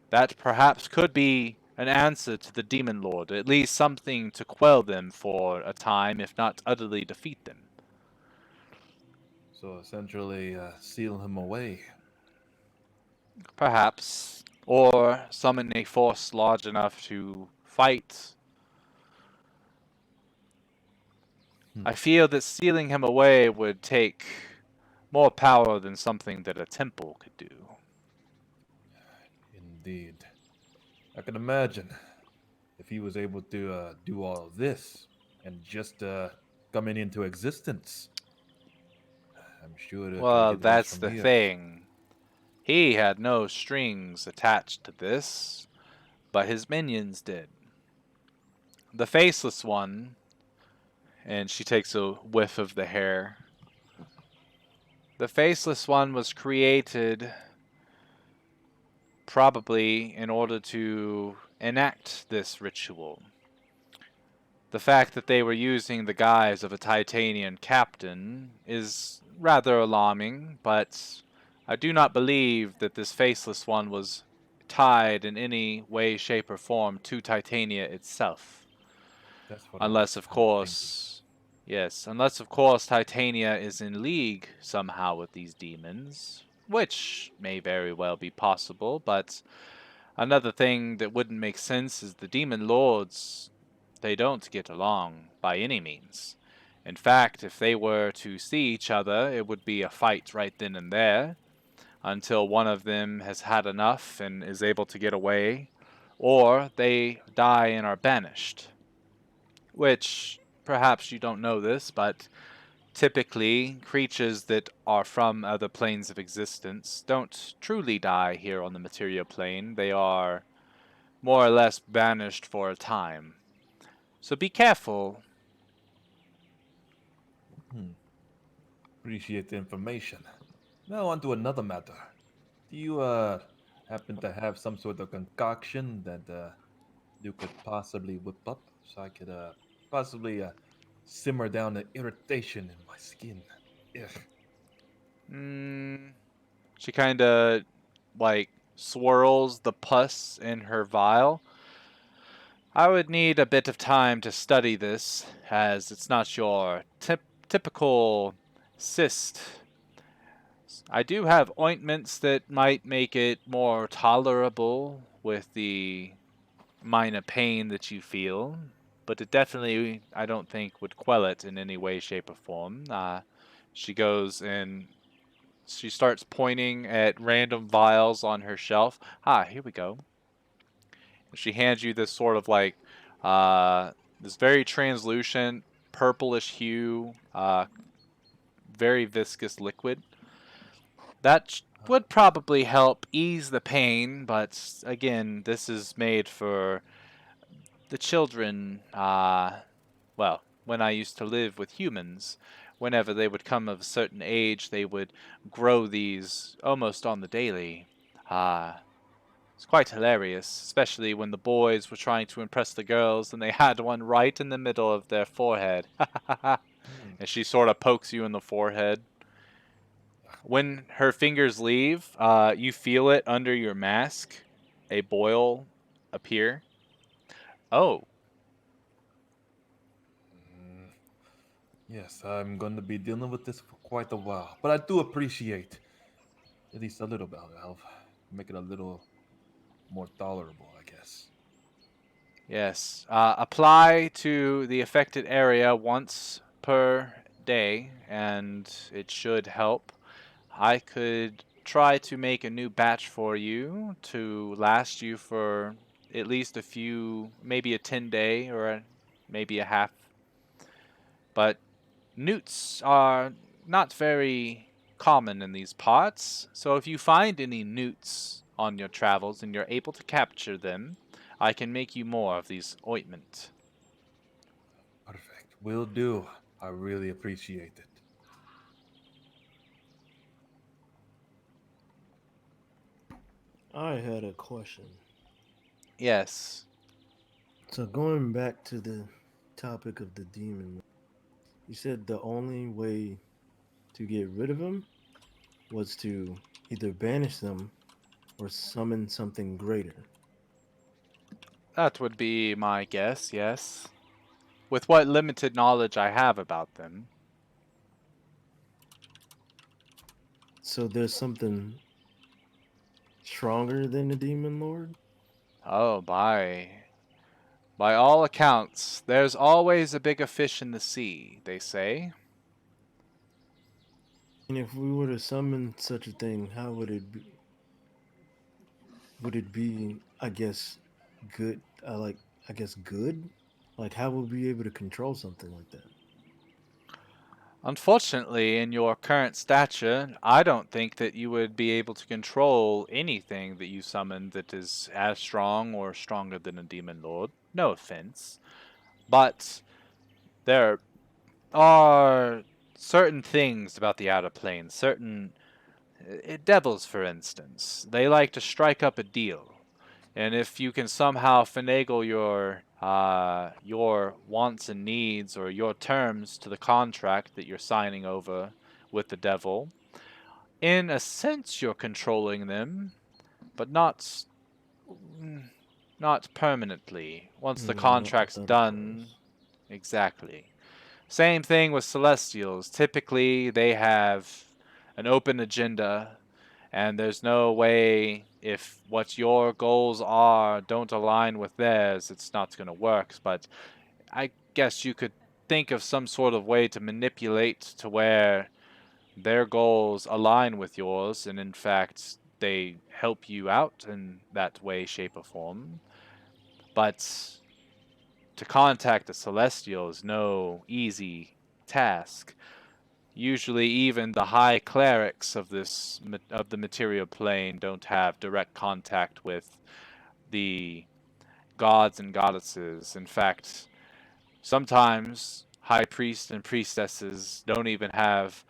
that perhaps could be an answer to the demon lord, at least something to quell them for a time, if not utterly defeat them. So essentially, seal him away. Perhaps. Or summon a force large enough to fight. Hmm. I feel that sealing him away would take more power than something that a temple could do. Indeed. I can imagine if he was able to do all of this and just coming into existence. I'm sure they could Well, get rest that's from the here. thing. He had no strings attached to this, but his minions did. The faceless one, and she takes a whiff of the hair. The faceless one was created probably in order to enact this ritual. The fact that they were using the guise of a Titanian captain is rather alarming, but I do not believe that this faceless one was tied in any way, shape, or form to Titania itself. That's what I Unless, was of kind of thinking. course, yes, unless, of course, Titania is in league somehow with these demons, which may very well be possible, but another thing that wouldn't make sense is the demon lords, they don't get along by any means. In fact, if they were to see each other, it would be a fight right then and there, until one of them has had enough and is able to get away, or they die and are banished. Which, perhaps you don't know this, but typically, creatures that are from other planes of existence don't truly die here on the material plane. They are more or less banished for a time. So be careful. Hmm. Appreciate the information. Now on to another matter. Do you happen to have some sort of concoction that you could possibly whip up so I could possibly simmer down the irritation in my skin? Ugh. Mm, she kind of like swirls the pus in her vial. I would need a bit of time to study this, as it's not your typical cyst. I do have ointments that might make it more tolerable with the minor pain that you feel, but it definitely, I don't think, would quell it in any way, shape, or form. She goes and she starts pointing at random vials on her shelf. Here we go. She hands you this sort of like, this very translucent, purplish hue, very viscous liquid. That would probably help ease the pain, but again, this is made for the children, well, when I used to live with humans, whenever they would come of a certain age, they would grow these almost on the daily. It's quite hilarious, especially when the boys were trying to impress the girls and they had one right in the middle of their forehead. Hmm. And she sort of pokes you in the forehead. When her fingers leave, you feel it under your mask, a boil appear. Oh, Mm, yes, I'm going to be dealing with this for quite a while, but I do appreciate at least a little bit of help. Make it a little more tolerable, I guess. yes. Apply to the affected area once per day, and it should help. I could try to make a new batch for you to last you for at least a few, maybe a 10-day or maybe a half. But newts are not very common in these parts, so if you find any newts on your travels and you're able to capture them, I can make you more of these ointment. Perfect. Will do. I really appreciate it. I had a question. Yes. So going back to the topic of the demon, you said the only way to get rid of them was to either banish them or summon something greater. That would be my guess, yes. With what limited knowledge I have about them. So there's something stronger than the demon lord? Oh, by all accounts, there's always a bigger fish in the sea, they say. And if we were to summon such a thing, how would it be? Would it be, I guess, good? I guess, good? Like, how would we be able to control something like that? Unfortunately, in your current stature, I don't think that you would be able to control anything that you summon that is as strong or stronger than a demon lord. No offense. But there are certain things about the outer planes, certain devils, for instance. They like to strike up a deal. And if you can somehow finagle your wants and needs or your terms to the contract that you're signing over with the devil, in a sense you're controlling them, but not permanently. Once the Not contract's without a done, cause. exactly. Same thing with Celestials. Typically, they have an open agenda, and there's no way if what your goals are don't align with theirs, it's not going to work. But I guess you could think of some sort of way to manipulate to where their goals align with yours, and in fact, they help you out in that way, shape, or form. But to contact the Celestial is no easy task. Usually, even the high clerics of the material plane don't have direct contact with the gods and goddesses. In fact, sometimes high priests and priestesses don't even have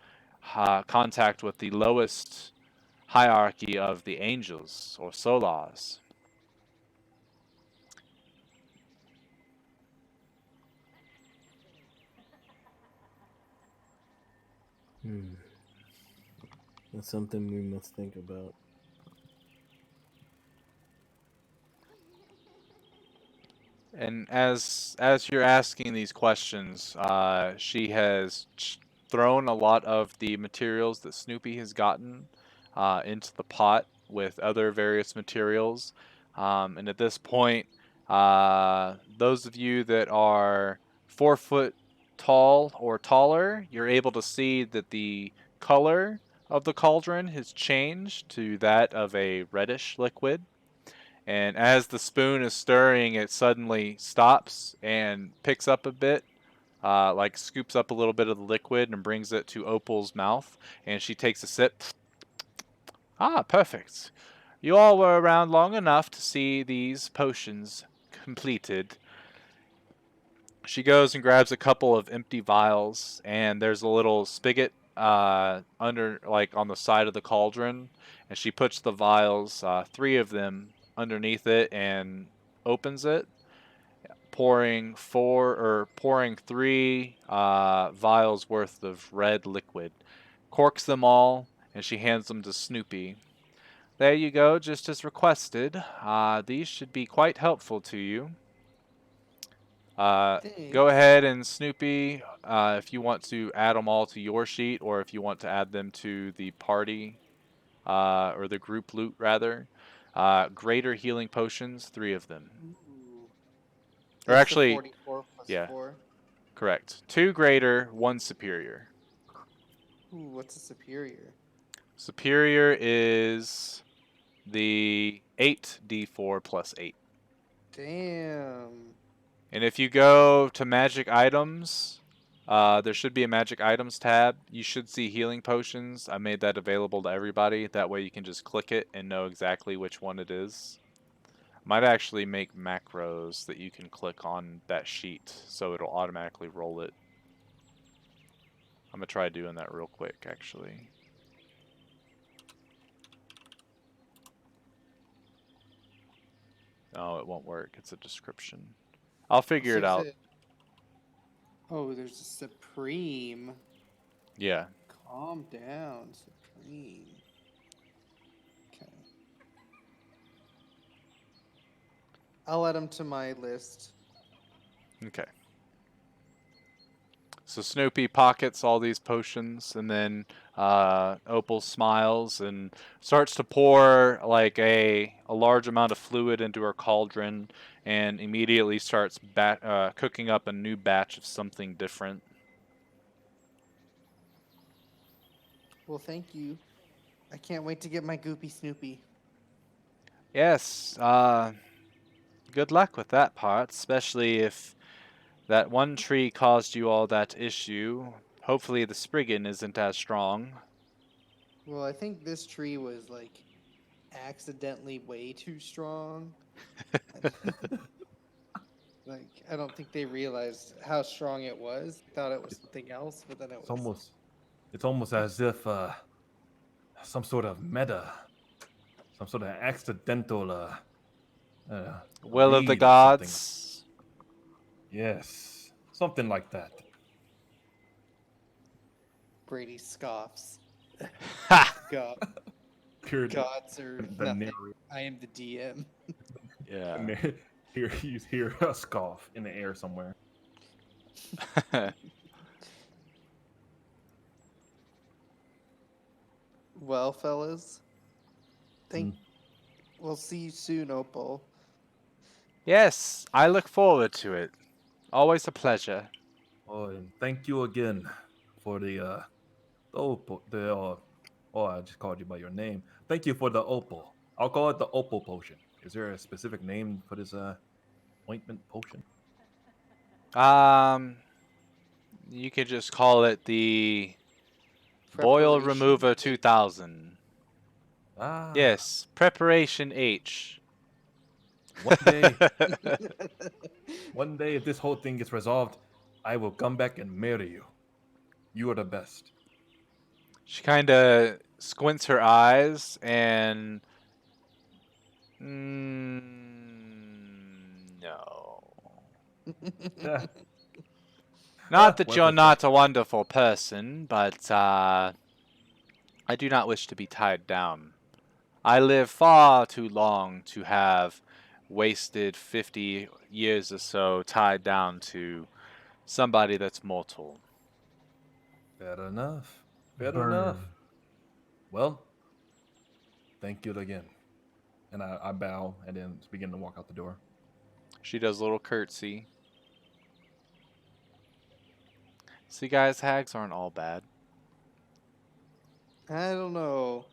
contact with the lowest hierarchy of the angels or solars. Hmm. That's something we must think about. And as you're asking these questions, she has thrown a lot of the materials that Snoopy has gotten into the pot with other various materials. And at this point, those of you that are 4 foot tall or taller, you're able to see that the color of the cauldron has changed to that of a reddish liquid. And as the spoon is stirring, it suddenly stops and picks up a bit, like scoops up a little bit of the liquid and brings it to Opal's mouth. And she takes a sip. Ah, perfect. You all were around long enough to see these potions completed. She goes and grabs a couple of empty vials, and there's a little spigot under, like on the side of the cauldron, and she puts the vials, 3 of them, underneath it and opens it, pouring 3 vials worth of red liquid, corks them all, and she hands them to Snoopy. There you go, just as requested. These should be quite helpful to you. Go Thanks. ahead and Snoopy, if you want to add them all to your sheet, or if you want to add them to the party, or the group loot rather. Greater healing potions, 3 of them. Ooh. Or That's the actually, 44 plus yeah, 4. correct. 2 greater, 1 superior. Ooh, what's a superior? Superior is the 8d4 plus 8. Damn. And if you go to magic items, there should be a magic items tab. You should see healing potions. I made that available to everybody. That way you can just click it and know exactly which one it is. Might actually make macros that you can click on that sheet so it'll automatically roll it. I'm going to try doing that real quick, actually. Oh, it won't work. It's a description. I'll figure So it you out. said, oh, there's a supreme. Yeah. Calm down, supreme. Okay. I'll add them to my list. Okay. So Snoopy pockets all these potions, and then Opal smiles and starts to pour like a large amount of fluid into her cauldron, and immediately starts cooking up a new batch of something different. Well, thank you. I can't wait to get my goopy Snoopy. Yes, good luck with that part, especially if that one tree caused you all that issue. Hopefully the Spriggan isn't as strong. Well, I think this tree was like accidentally way too strong. Like, I don't think they realized how strong it was. They thought it was something else, but then it was. It's almost as if some sort of some sort of accidental Will of the read of something. gods. Yes, something like that. Brady scoffs. Ha! God, Pure gods are the nothing. narrator. I am the DM. Yeah. Here you hear a scoff in the air somewhere. Well, fellas, think Mm. we'll see you soon, Opal. Yes, I look forward to it. Always a pleasure. Oh, and thank you again for the opal. Oh, I just called you by your name. Thank you for the opal. I'll call it the opal potion. Is there a specific name for this ointment potion? Um, you could just call it the Boil Preparation. Remover 2000. Ah, Yes, Preparation H. one day, one day, if this whole thing gets resolved, I will come back and marry you. You are the best. She kind of squints her eyes and. No. Yeah. Not that Worth you're a try. not a wonderful person, but I do not wish to be tied down. I live far too long to have wasted 50 years or so tied down to somebody that's mortal. Fair enough. Fair Burn. enough. Well, thank you again. And I bow and then begin to walk out the door. She does a little curtsy. See, guys, hags aren't all bad. I don't know.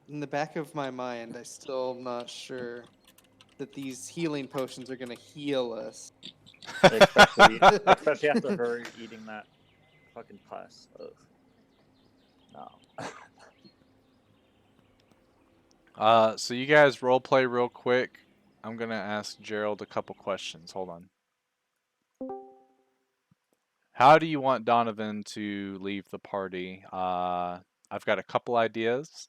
In the back of my mind, I still not sure that these healing potions are gonna heal us. Especially after her eating that fucking pus. Ugh. No. So you guys role play real quick. I'm gonna ask Gerald a couple questions. Hold on. How do you want Donovan to leave the party? I've got a couple ideas.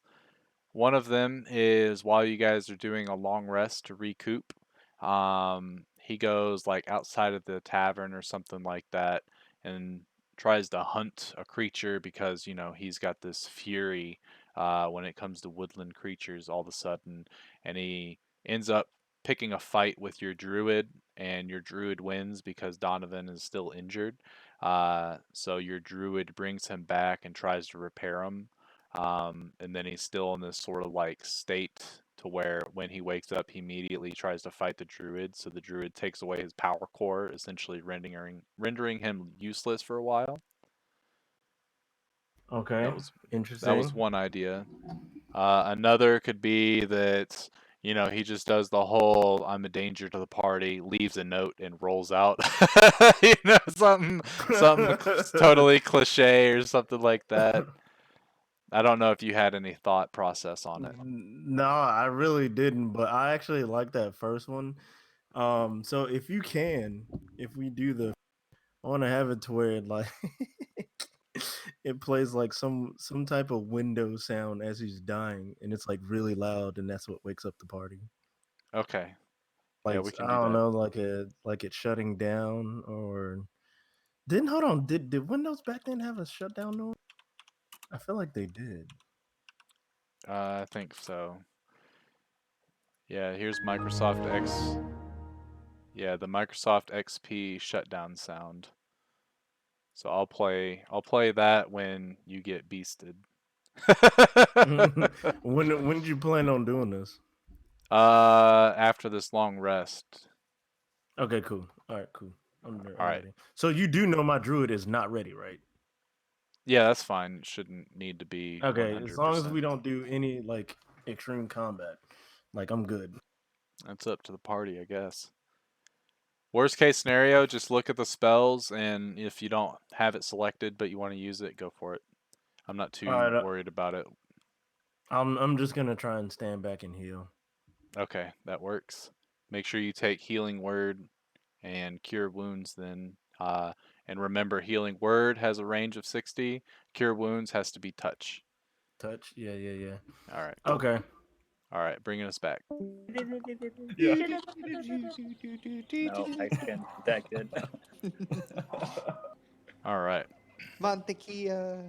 One of them is while you guys are doing a long rest to recoup, he goes like outside of the tavern or something like that and tries to hunt a creature because, you know, he's got this fury when it comes to woodland creatures all of a sudden. And he ends up picking a fight with your druid, and your druid wins because Donovan is still injured. So your druid brings him back and tries to repair him, and then he's still in this sort of like state to where when he wakes up, he immediately tries to fight the druid. So the druid takes away his power core, essentially rendering him useless for a while. Okay. That was that was Interesting. one idea. Another could be that, you know, he just does the whole "I'm a danger to the party," leaves a note and rolls out. You know, something totally cliche or something like that. I don't know if you had any thought process on it. No, I really didn't, but I actually like that first one. So if you can, if we do I want to have it to where it like it plays like some type of window sound as he's dying, and it's like really loud, and that's what wakes up the party. Okay. Yeah, Like we can I do don't that. know, like it's shutting down or didn't hold on. Did Windows back then have a shutdown noise? I feel like they did. I think so. Yeah, here's Microsoft X. Yeah, the Microsoft XP shutdown sound. So I'll play that when you get beasted. When did you plan on doing this? After this long rest. Okay, cool. All right, cool. All I'm right. ready. So you do know my druid is not ready, right? Yeah, that's fine. It shouldn't need to be Okay, as long as 100%. we don't do any like extreme combat, like I'm good. That's up to the party, I guess. Worst case scenario, just look at the spells, and if you don't have it selected but you want to use it, go for it. I'm not too Alright, worried about it. I'm just gonna try and stand back and heal. Okay, that works. Make sure you take Healing Word and Cure Wounds then. And remember, Healing Word has a range of 60. Cure Wounds has to be touch. Touch? Yeah. All right. Okay. All right, bringing us back. Yeah. No, I can that good. All right. Mantequilla.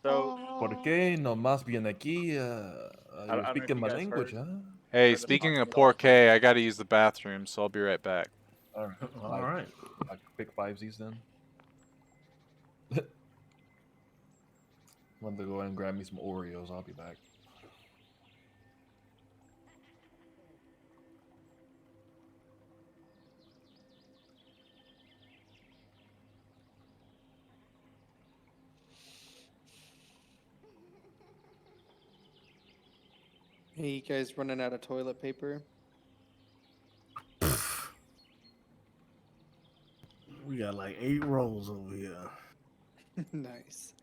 So ¿Por qué no más bien aquí? I You're don't know if speaking you my guys language, heard huh? Hey, heard the speaking song of at all. Porky, I got to use the bathroom, so I'll be right back. All right. All right. Like quick fivesies then. Want to go ahead and grab me some Oreos. I'll be back. Hey, you guys running out of toilet paper? We got like 8 rolls over here. Nice.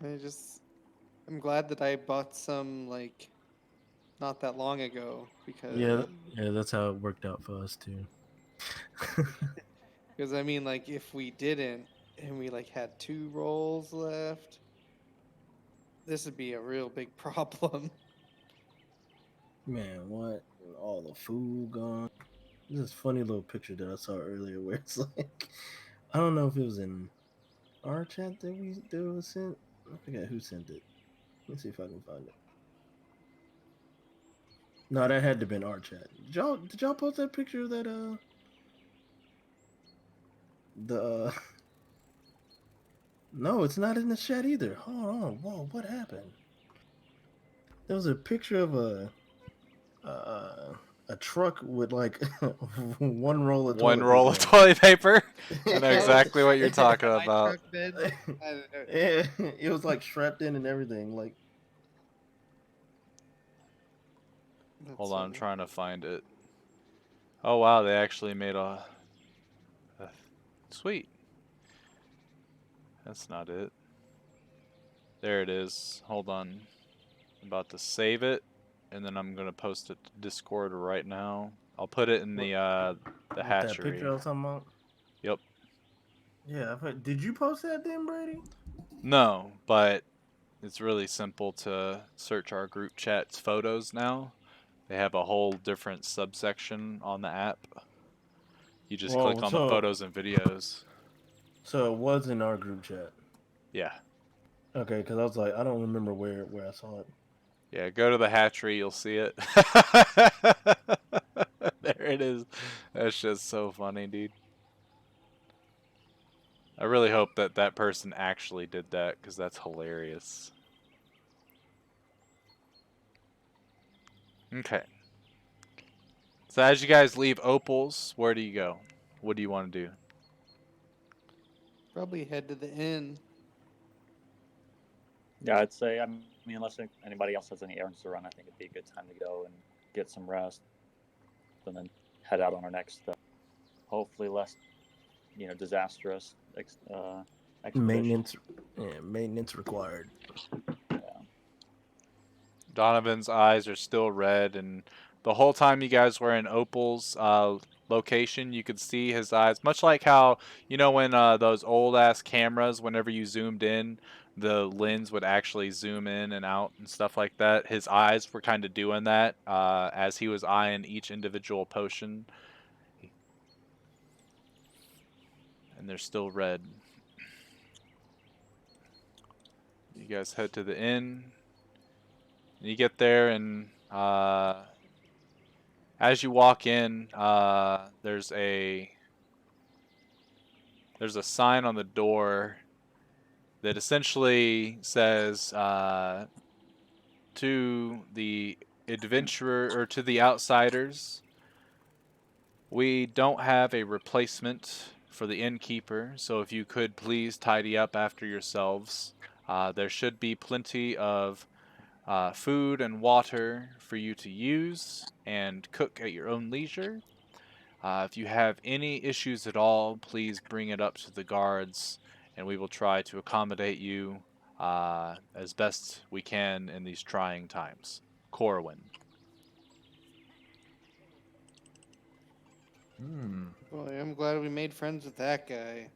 I'm glad that I bought some like not that long ago Yeah, that's how it worked out for us too. because I mean like if we didn't and we like had 2 rolls left, this would be a real big problem. Man, what? All the food gone. There's this funny little picture that I saw earlier where it's like, I don't know if it was in our chat that was sent. I forget who sent it. Let me see if I can find it. No, that had to have been our chat. Did y'all post that picture of that the No, it's not in the chat either. Hold on. Whoa, what happened? There was a picture of a truck with like one roll of One toilet roll paper of on toilet paper. I it. know exactly what you're talking My about. truck bed. It was like strapped in and everything. Like, Hold on, I'm funny. trying to find it. Oh wow, they actually made a sweet. That's not it. There it is. Hold on. I'm about to save it, and then I'm gonna post it to Discord right now. I'll put it in the with that hatchery. picture I was talking about. Yep. Yeah, did you post that then, Brady? No, but it's really simple to search our group chat's photos now. They have a whole different subsection on the app. You just click Well, on the photos and videos. so it was in our group chat. Yeah. Okay, because I was like, I don't remember where I saw it. Yeah, go to the hatchery, you'll see it. There it is. That's just so funny, dude. I really hope that that person actually did that, because that's hilarious. Okay. So as you guys leave Opals, where do you go? What do you want to do? Probably head to the inn. Yeah, I'd say. I mean, unless anybody else has any errands to run, I think it'd be a good time to go and get some rest, and then head out on our next, hopefully less, disastrous expedition. Maintenance required. Yeah. Donovan's eyes are still red, and the whole time you guys were in Opal's location, you could see his eyes, much like how, when those old ass cameras, whenever you zoomed in, the lens would actually zoom in and out and stuff like that. His eyes were kind of doing that as he was eyeing each individual potion, and they're still red. You guys head to the inn. You get there, and as you walk in, there's a sign on the door that essentially says to the adventurer, or to the outsiders, we don't have a replacement for the innkeeper, so if you could please tidy up after yourselves. There should be plenty of food and water for you to use and cook at your own leisure. If you have any issues at all, please bring it up to the guards, and we will try to accommodate you as best we can in these trying times. Corwin. Hmm. Boy, I'm glad we made friends with that guy.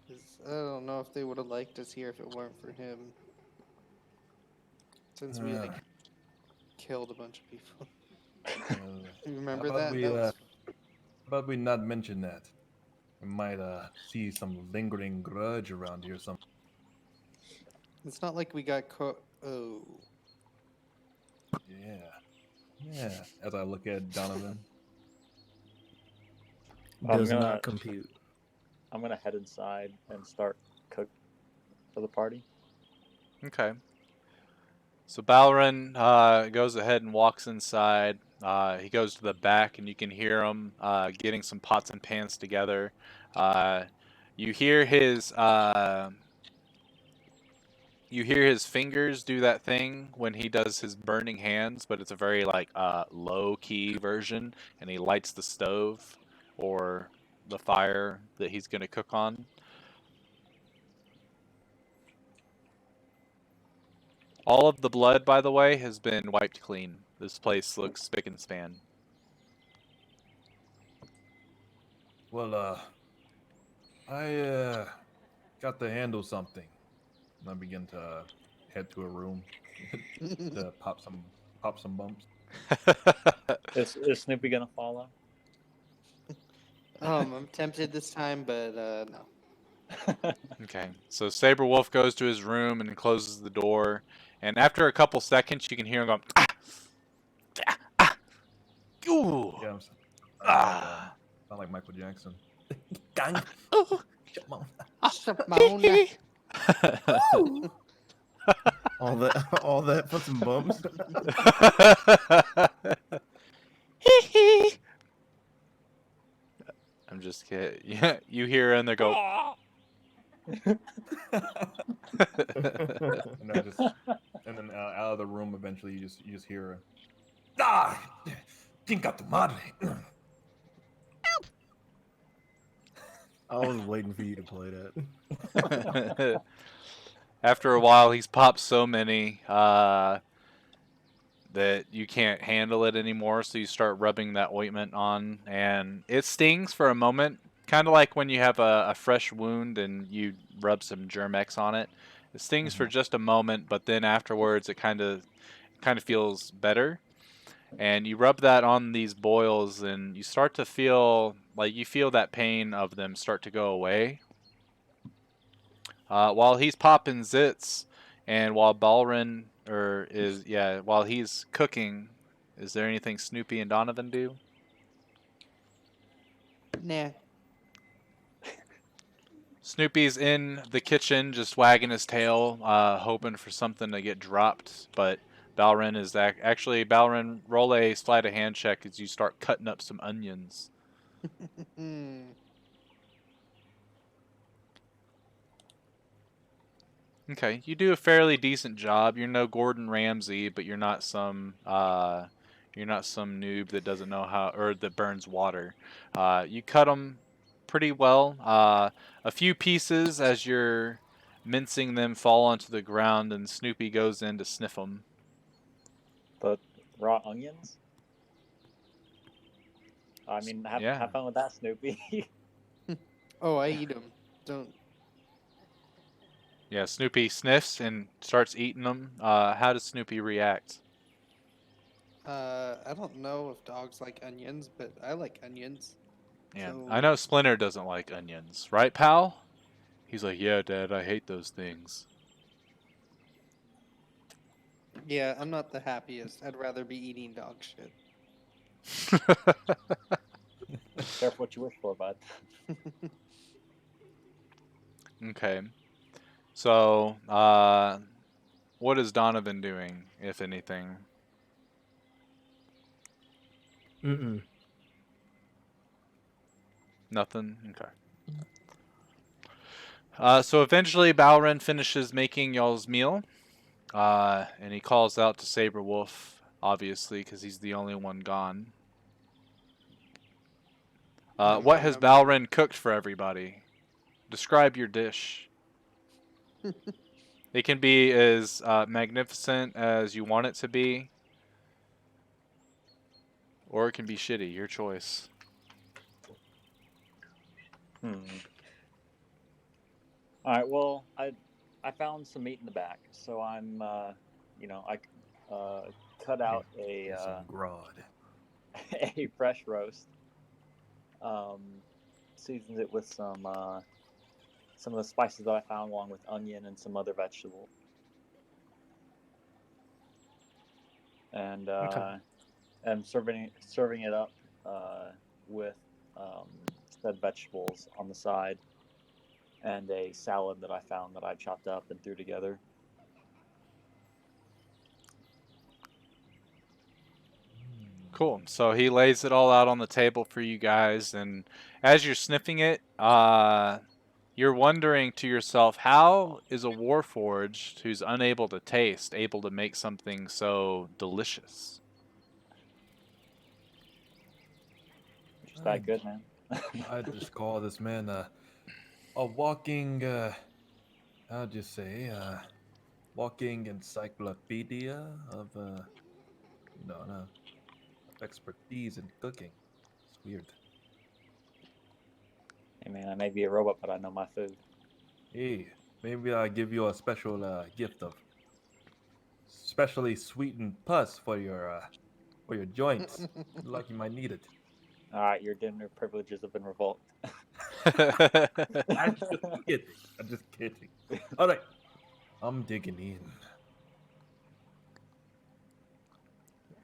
'Cause I don't know if they would have liked us here if it weren't for him. Since we like killed a bunch of people. You remember that? That was How about we not mention that? We might see some lingering grudge around here. Some. It's not like we got caught. Oh. Yeah. Yeah. As I look at Donovan. I'm Does gonna not compute. I'm gonna head inside and start cook for the party. Okay. So Balrin goes ahead and walks inside. He goes to the back, and you can hear him getting some pots and pans together. You hear his fingers do that thing when he does his burning hands, but it's a very like low key version, and he lights the stove or the fire that he's going to cook on. All of the blood, by the way, has been wiped clean. This place looks spick and span. Well, I got to handle something. And I begin to head to a room to pop some bumps. Is Snoopy gonna follow? I'm tempted this time, but no. Okay, so Saberwolf goes to his room and closes the door, and after a couple seconds, you can hear him go, ah, ah, ah, ooh, Yeah, ah, sound like Michael Jackson. Gang. ooh, Shimona. All that for some bumps. I'm just kidding. Yeah, you hear and they go. And then out of the room, eventually you just hear, ah, chinga tu madre. I was waiting for you to play that. After a while, he's popped so many that you can't handle it anymore, so you start rubbing that ointment on, and it stings for a moment, kind of like when you have a fresh wound and you rub some Germ-X on it. It stings for just a moment, but then afterwards it kind of feels better. And you rub that on these boils, and you start to feel like you feel that pain of them start to go away. While he's popping zits, and while while he's cooking, is there anything Snoopy and Donovan do? Nah. Snoopy's in the kitchen, just wagging his tail, hoping for something to get dropped. But Balrin is actually Balrin. Roll a sleight of hand check as you start cutting up some onions. Okay, you do a fairly decent job. You're no Gordon Ramsay, but you're not some noob that doesn't know how or that burns water. You cut them pretty well. A few pieces as you're mincing them fall onto the ground, and Snoopy goes in to sniff them. But raw onions? I mean, have fun with that, Snoopy. Oh, I eat them. Don't. Yeah, Snoopy sniffs and starts eating them. How does Snoopy react? I don't know if dogs like onions, but I like onions. Yeah, So, I know Splinter doesn't like onions, right, pal? He's like, yeah, Dad, I hate those things. yeah, I'm not the happiest. I'd rather be eating dog shit. Careful what you wish for, bud. Okay. So, what is Donovan doing, if anything? Mm-mm. Nothing? Okay. So eventually, Balrin finishes making y'all's meal, and he calls out to Saberwolf, obviously, because he's the only one gone. I'm What has remembering. Balrin cooked for everybody? Describe your dish. It can be as magnificent as you want it to be, or it can be shitty. Your choice. Hmm. All right. Well, I found some meat in the back, so I'm I cut out Some grod. a fresh roast. Um, seasoned it with some of the spices that I found, along with onion and some other vegetables. And Okay. I'm serving it up with um, said vegetables on the side, and a salad that I found that I chopped up and threw together. Cool. So he lays it all out on the table for you guys, and as you're sniffing it, you're wondering to yourself, how is a warforged who's unable to taste able to make something so delicious? Just that good, man. I just call this man a walking, how'd you say, walking encyclopedia of, no, of expertise in cooking. It's weird. Hey, man, I may be a robot, but I know my food. Hey, maybe I give you a special gift of specially sweetened pus for your joints. Look like you might need it. All right, your dinner privileges have been revoked. I'm just kidding. I'm just kidding. All right, I'm digging in.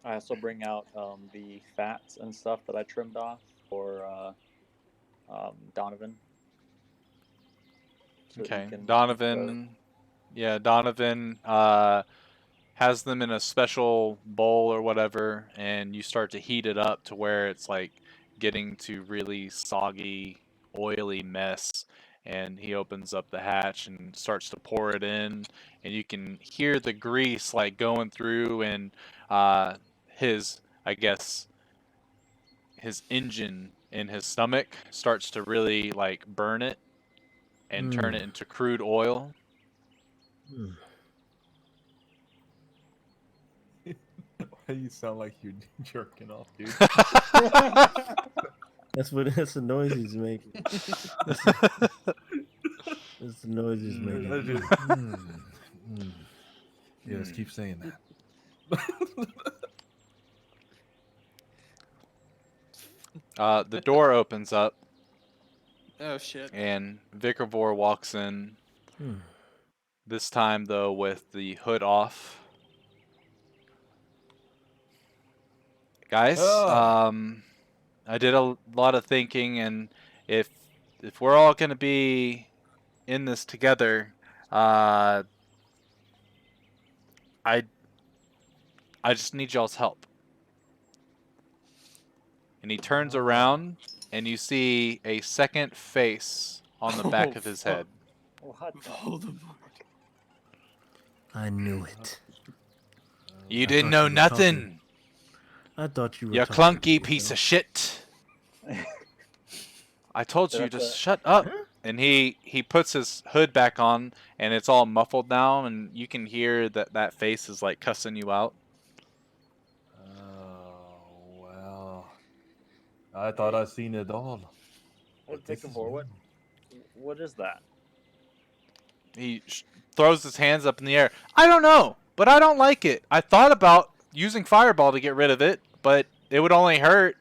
I also bring out the fats and stuff that I trimmed off for Donovan, so that he Okay, can enjoy it. Donovan. Yeah, Donovan has them in a special bowl or whatever, and you start to heat it up to where it's like getting to really soggy, oily mess. And he opens up the hatch and starts to pour it in, and you can hear the grease like going through, and his, I guess, his engine in his stomach starts to really like burn it and turn it Mm. into crude oil. Mm. Why you sound like you're jerking off, dude? That's the noise he's making. That's the noise he's making. That's just, Yes, Mm. keep saying that. The door opens up, Oh shit. and Vickervor walks in. Mm. This time, though, with the hood off. Guys, Ah, I did a lot of thinking, and if we're all gonna be in this together, uh, I just need y'all's help. And he turns around, and you see a second face on the back of his head. What? Voldemort. I knew it. You I didn't thought know you were talking. nothing. I thought you were You talking to clunky piece of yourself. shit. I told you That's to a shut up. Huh? And he puts his hood back on, and it's all muffled now, and you can hear that face is like cussing you out. oh well. I thought I seen it all, Hey, but this is Vicavor, new. what is that? He throws his hands up in the air. I don't know, but I don't like it. I thought about using fireball to get rid of it, but it would only hurt,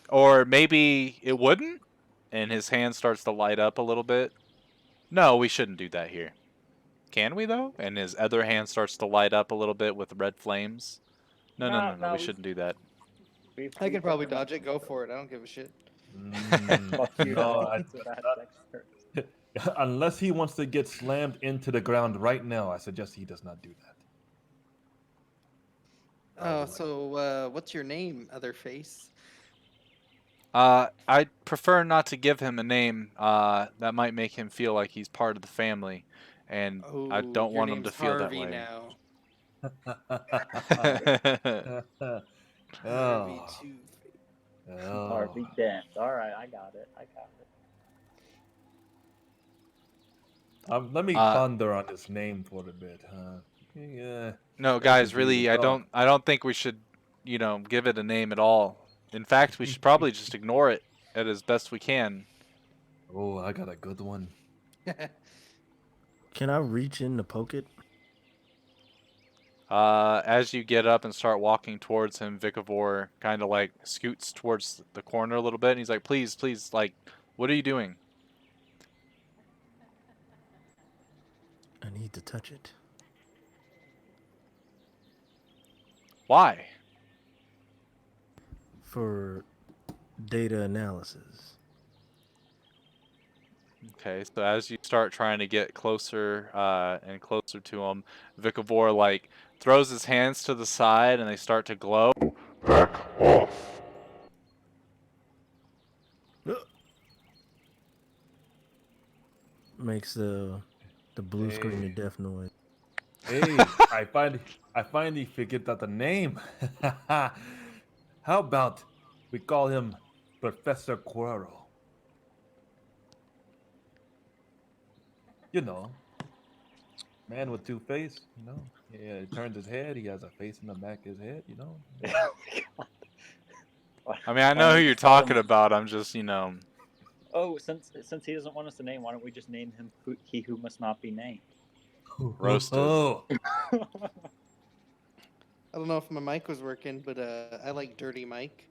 or maybe it wouldn't. And his hand starts to light up a little bit. No, we shouldn't do that here. Can we though? And his other hand starts to light up a little bit with red flames. No, no, No, no, no. no, We shouldn't do that. I can we've done probably enough. dodge it. Go for it. I don't give a shit. Fuck you, No, no. That's bad texture. unless he wants to get slammed into the ground right now, I suggest he does not do that. Oh, Alright. so what's your name, other face? I prefer not to give him a name. That might make him feel like he's part of the family, and I Oh, don't your want him to name's feel that Harvey way. now. Harvey Oh, Two-Face. oh. Harvey Dent. All right, I got it. I got it. Let me uh, ponder on this name for a bit, huh? Yeah, no, let me guys, give you a really, I thought. don't. I don't think we should, give it a name at all. In fact, we should probably just ignore it at as best we can. Oh, I got a good one. Can I reach in to poke it? As you get up and start walking towards him, Vikavor kind of like scoots towards the corner a little bit, and he's like, "Please, please, like, what are you doing? I need to touch it. Why?" For data analysis. Okay, so as you start trying to get closer and closer to him, Vikavor like throws his hands to the side and they start to glow. Back off. Makes the blue screen of Hey, death noise. hey, I finally figured out the name. How about we call him Professor Quirrell? You know, man with two face, you know. Yeah, he turns his head, he has a face in the back of his head, you know. I mean, I Why know don't who we you're just call him? talking about. I'm just, Oh, since he doesn't want us to name, why don't we just name him He Who Must Not Be Named? roasted. I don't know if my mic was working, but I like Dirty Mike.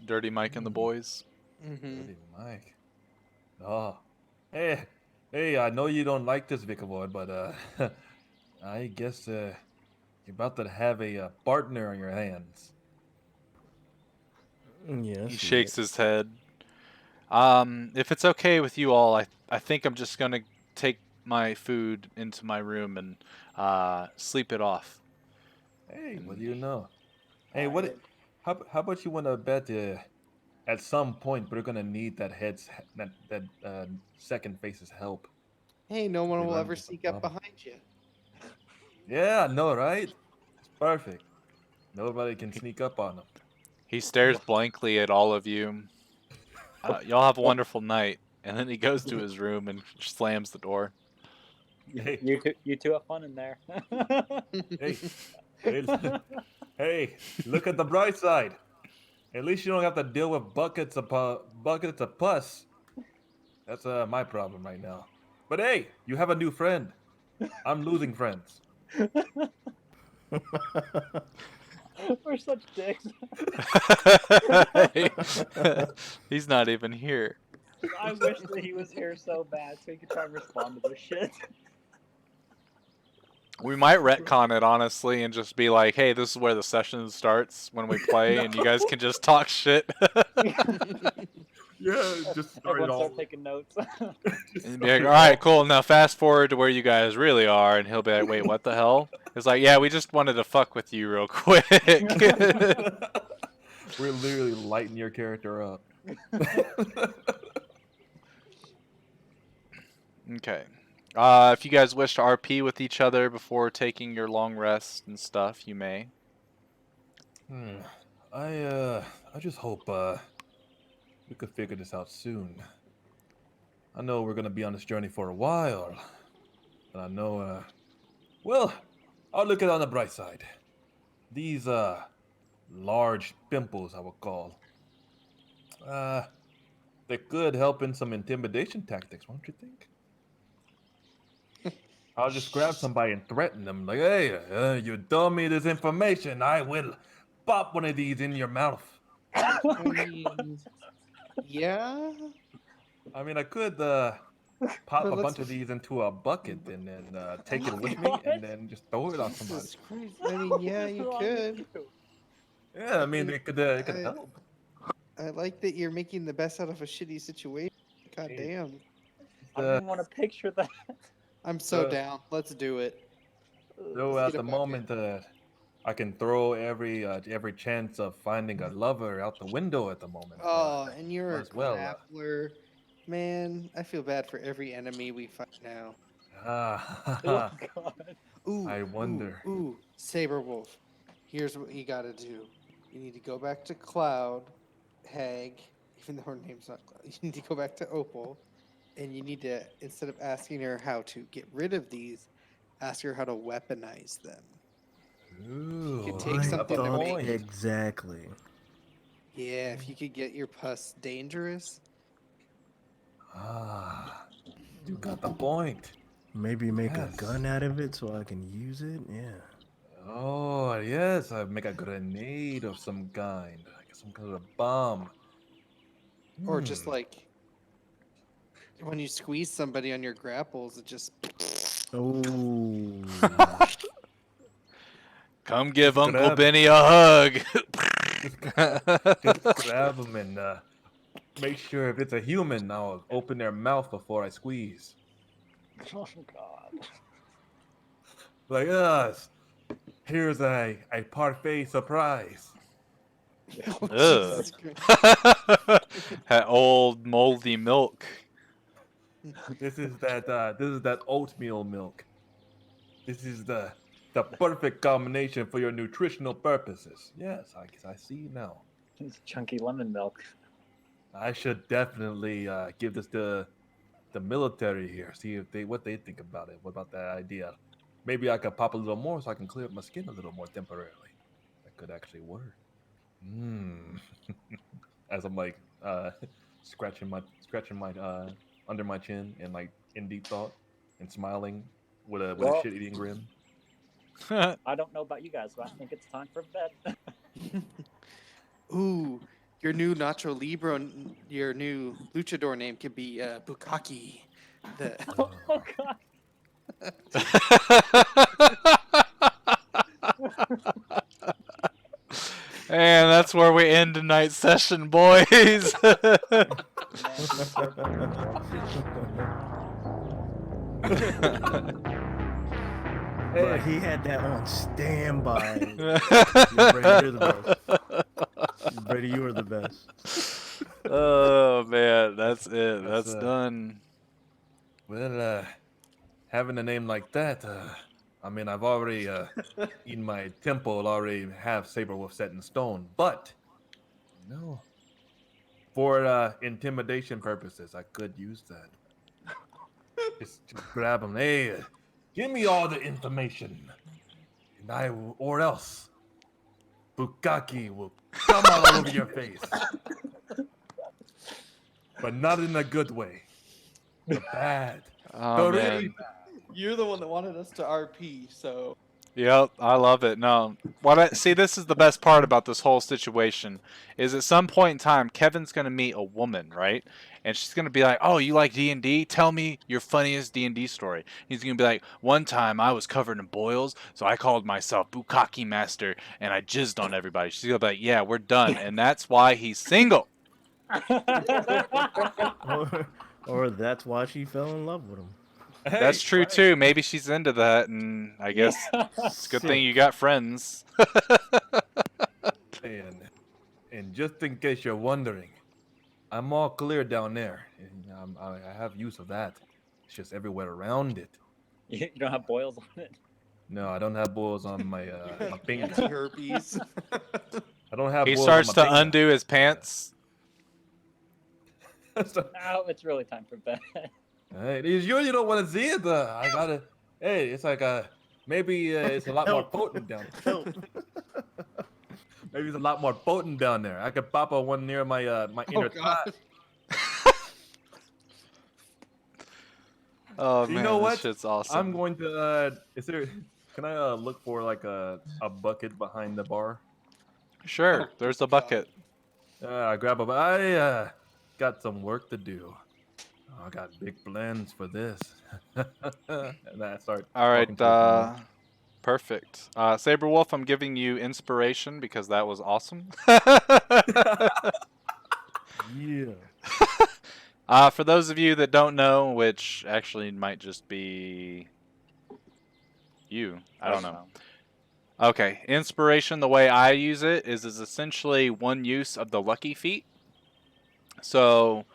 Dirty Mike and the boys. Mm-hmm. Dirty Mike. Oh, hey, hey! I know you don't like this, Vicavoid, but I guess you're about to have a partner on your hands. Yeah, I He see that. shakes his head. If it's okay with you all, I think I'm just gonna take my food into my room and sleep it off. Hey, what And do you know? Hey, All what? right. How about you want to bet at some point we're gonna need that second face's help Hey, no if one we will run ever into some sneak up trouble. behind you. Yeah, no, right? It's perfect. Nobody can sneak up on them. he stares blankly at all of you. Y'all have a wonderful night. And then he goes to his room and slams the door. Hey, You two have fun in there. hey, hey, hey! Look at the bright side. At least you don't have to deal with buckets of pus. That's my problem right now. But hey, you have a new friend. I'm losing friends. We're such dicks. He's not even here. I wish that he was here so bad so he could try and respond to this shit. We might retcon it honestly and just be like, "Hey, this is where the session starts when we play, No. and you guys can just talk shit." Yeah, just start it Everyone all. start taking notes. Just And be start like, it "All right, all. cool. Now fast forward to where you guys really are," and he'll be like, "Wait, what the hell?" It's like, "Yeah, we just wanted to fuck with you real quick." We're literally lighting your character up. Okay. If you guys wish to RP with each other before taking your long rest and stuff, you may. Hmm. I just hope we could figure this out soon. I know we're gonna be on this journey for a while, but I know well, I'll look at it on the bright side. These large pimples I will call. Uh they could help in some intimidation tactics, won't you think? I'll just grab somebody and threaten them, like, "Hey, you told me this information. I will pop one of these in your mouth." I mean, yeah, I mean, I could pop but a let's. bunch of these into a bucket and then take it with me, and What? then just throw it on somebody. Jesus Christ! I mean, yeah, What is you wrong with could. you? Yeah, I I mean, mean, it could I help. I like that you're making the best out of a shitty situation. God Hey, damn. I don't even want to picture that. I'm so so down. Let's do it. so Let's at get a the bucket. moment, I can throw every chance of finding a lover out the window at the moment. Oh, and you're might a as well, grappler. Man, I feel bad for every enemy we fight now. Oh ah, God. Ooh, I wonder. ooh, Saberwolf. Here's what you gotta do. You need to go back to Cloud, Hag, even though her name's not Cloud. You need to go back to Opal, and you need to, instead of asking her how to get rid of these, ask her how to weaponize them. Ooh, could you take I have a something to thought make- point. exactly. Yeah, if you could get your pus dangerous. Ah, you got the point. Maybe make Yes. a gun out of it so I can use it. Yeah. Oh, yes, I make a grenade of some kind, like some kind of bomb. Or just Hmm. like when you squeeze somebody on your grapples, it just. Oh. Come give Just Uncle grab- Benny a hug. Just grab them and make sure if it's a human, I'll open their mouth before I squeeze. Oh God. Like us. Here's a parfait surprise. Oh, Ugh. Jesus Christ. That old moldy milk. This is that oatmeal milk. This is the perfect combination for your nutritional purposes. Yes, I see now. It's chunky lemon milk. I should definitely give this to the military here. See if what they think about it. What about that idea? Maybe I could pop a little more so I can clear up my skin a little more temporarily. That could actually work. Hmm. As I'm like scratching my under my chin and like in deep thought and smiling with a Well- shit eating grin. I don't know about you guys, but I think it's time for bed. Ooh, your new Nacho Libre, your new luchador name could be Bukaki. The Oh God. And that's where we end tonight's session, boys. But he had that on standby. Brady, you're the best. Brady, you are the best. Oh man, that's it. That's, That's done. Well, having a name like that, I mean, I've already in my temple already have Saberwolf set in stone, but no, for intimidation purposes, I could use that. Just grab him. Hey, give me all the information, and or else Bukaki will come all over your face, but not in a good way. The bad. Oh the man. really You're the one that wanted us to RP, so Yep, I love it. No, see, this is the best part about this whole situation. Is at some point in time, Kevin's gonna meet a woman, right? And she's gonna be like, "Oh, you like D&D? Tell me your funniest D&D story." He's gonna be like, "One time I was covered in boils, so I called myself Bukaki Master, and I jizzed on everybody." She's gonna be like, "Yeah, we're done," and that's why he's single. Or that's why she fell in love with him. That's true right. too. Maybe she's into that, and I guess it's a good thing you got friends. And just in case you're wondering, I'm all clear down there. And, I have use of that. It's just everywhere around it. You don't have boils on it. No, I don't have boils on my my fingers. anti-herpes. I don't have He boils starts on to my fingers. undo his pants. Now it's really time for bed. Hey, you sure you don't want to see it? I gotta. Hey, it's like maybe it's a lot more Help. potent down. Help. Maybe it's a lot more potent down there. I could pop a one near my my inner thigh. God. Oh You man, know this what? shit's awesome. I'm going to. Is there? Can I look for like a bucket behind the bar? Sure, there's a bucket. I grab a. I got some work to do. I got big plans for this. And I start. All walking right, towards my work. perfect. Saberwolf, I'm giving you inspiration because that was awesome. Yeah. For those of you that don't know, which actually might just be you, I don't know. Okay, inspiration, the way I use it is essentially one use of the lucky feat. So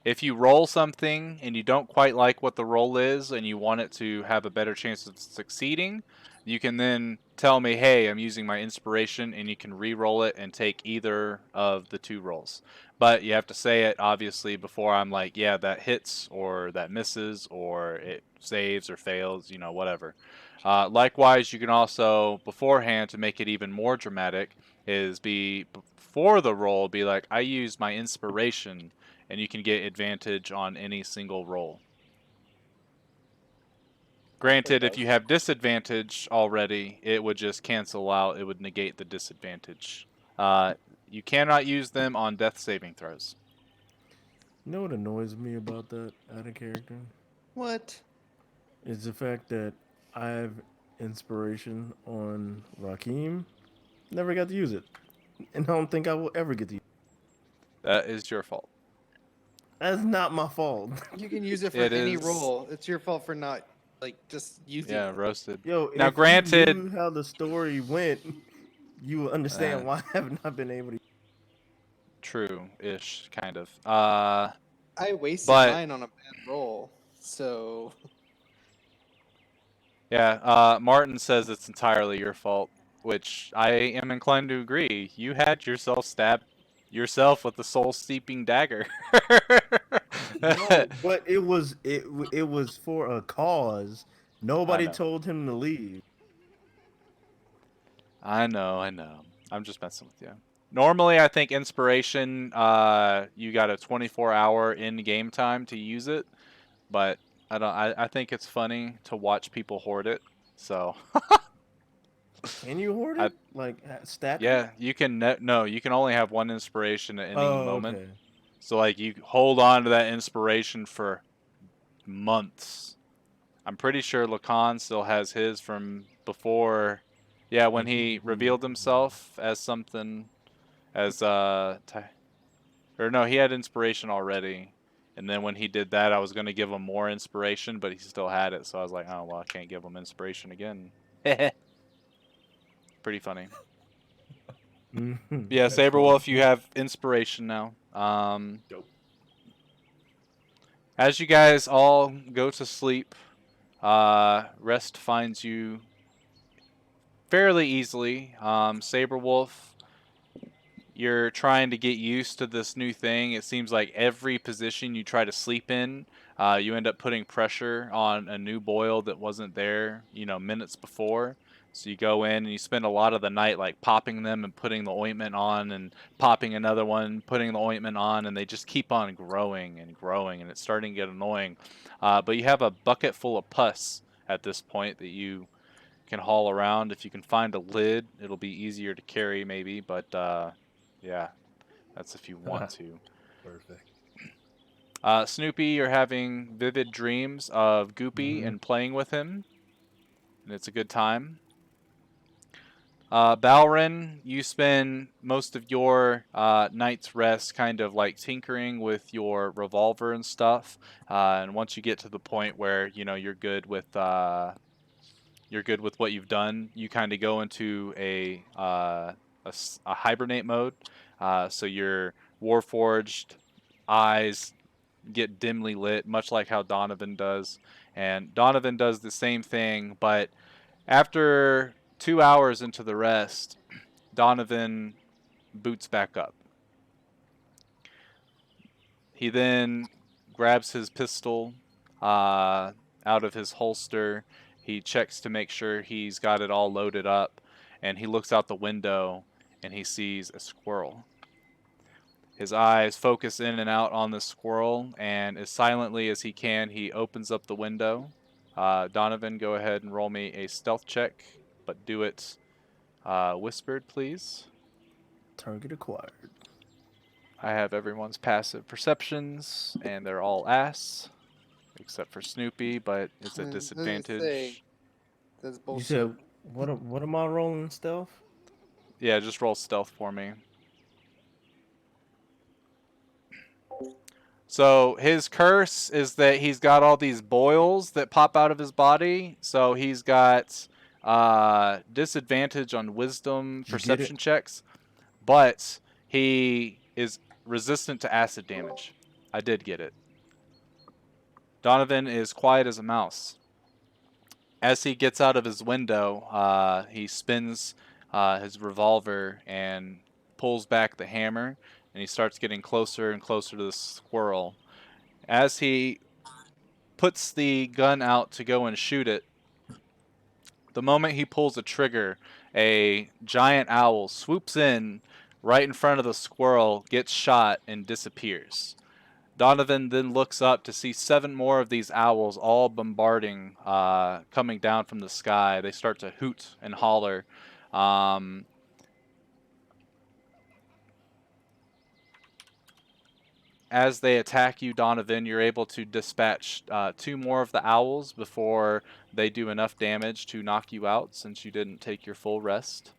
if you roll something and you don't quite like what the roll is and you want it to have a better chance of succeeding, you can then tell me, hey, I'm using my inspiration, and you can re-roll it and take either of the two rolls. But you have to say it, obviously, before I'm like, yeah, that hits, or that misses, or it saves or fails, whatever. Likewise, you can also, beforehand, to make it even more dramatic, is before the roll, be like, I use my inspiration, and you can get advantage on any single roll. Granted, if you have disadvantage already, it would just cancel out. It would negate the disadvantage. You cannot use them on death saving throws. You know what annoys me about that out of character? What? Is the fact that I have inspiration on Rakim. Never got to use it. And I don't think I will ever get to use it. That is your fault. That's not my fault. You can use it for It any is. roll. It's your fault for not just using Yeah, it. roasted. Yo, Now, if granted, you knew how the story went, you would understand why I have not been able to. true-ish, kind of. I wasted But mine on a bad roll, so yeah, Martin says it's entirely your fault, which I am inclined to agree. You had yourself stabbed yourself with the soul-steeping dagger. No, but it was for a cause. Nobody know. told him to leave. I know. I'm just messing with you. Normally, I think inspiration, you got a 24-hour in-game time to use it, but I don't. I think it's funny to watch people hoard it. So, Can you hoard I it? Like stack 'em? yeah, you can. No, you can only have one inspiration at any Oh, moment. okay. So, like, you hold on to that inspiration for months. I'm pretty sure Lacan still has his from before. Yeah, when he revealed himself as something. As or no, he had inspiration already, and then when he did that, I was gonna give him more inspiration, but he still had it, so I was like, oh well, I can't give him inspiration again. Pretty funny. Yeah, That's funny. Saberwolf, you have inspiration now. Dope. As you guys all go to sleep, rest finds you fairly easily. Saberwolf, you're trying to get used to this new thing. It seems like every position you try to sleep in, you end up putting pressure on a new boil that wasn't there, minutes before. So you go in and you spend a lot of the night like popping them and putting the ointment on, and popping another one, putting the ointment on, and they just keep on growing and growing, and it's starting to get annoying. But you have a bucket full of pus at this point that you can haul around. If you can find a lid, it'll be easier to carry maybe, but yeah, that's if you want to. Perfect. Snoopy, you're having vivid dreams of Goopy and playing with him, and it's a good time. Balrin, you spend most of your night's rest kind of like tinkering with your revolver and stuff, and once you get to the point where you're good with what you've done, you kind of go into a hibernate mode. So your Warforged eyes get dimly lit, much like how Donovan does. And Donovan does the same thing, but after 2 hours into the rest, Donovan boots back up. He then grabs his pistol out of his holster. He checks to make sure he's got it all loaded up, and he looks out the window and he sees a squirrel. His eyes focus in and out on the squirrel, and as silently as he can, he opens up the window. Donovan, go ahead and roll me a stealth check, but do it whispered, please. Target acquired. I have everyone's passive perceptions, and they're all ass, except for Snoopy, but it's a doesn't say. disadvantage. That's You bullshit. said what am I rolling stealth? Yeah, just roll stealth for me. So his curse is that he's got all these boils that pop out of his body. So he's got disadvantage on wisdom Did you get perception it? checks, but he is resistant to acid damage. I did get it. Donovan is quiet as a mouse. As he gets out of his window, he spins his revolver and pulls back the hammer, and he starts getting closer and closer to the squirrel. As he puts the gun out to go and shoot it, the moment he pulls the trigger, a giant owl swoops in right in front of the squirrel, gets shot, and disappears. Donovan then looks up to see 7 more of these owls all bombarding, coming down from the sky. They start to hoot and holler. As they attack you, Donovan, you're able to dispatch 2 more of the owls before they do enough damage to knock you out, since you didn't take your full rest.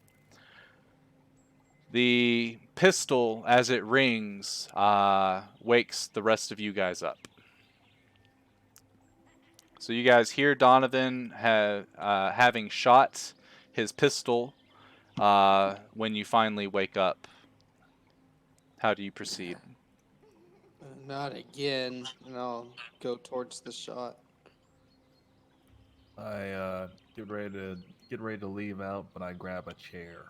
The pistol, as it rings, wakes the rest of you guys up. So you guys hear Donovan having shot his pistol when you finally wake up. How do you proceed? Not again, and I'll go towards the shot. I get ready to leave out, but I grab a chair.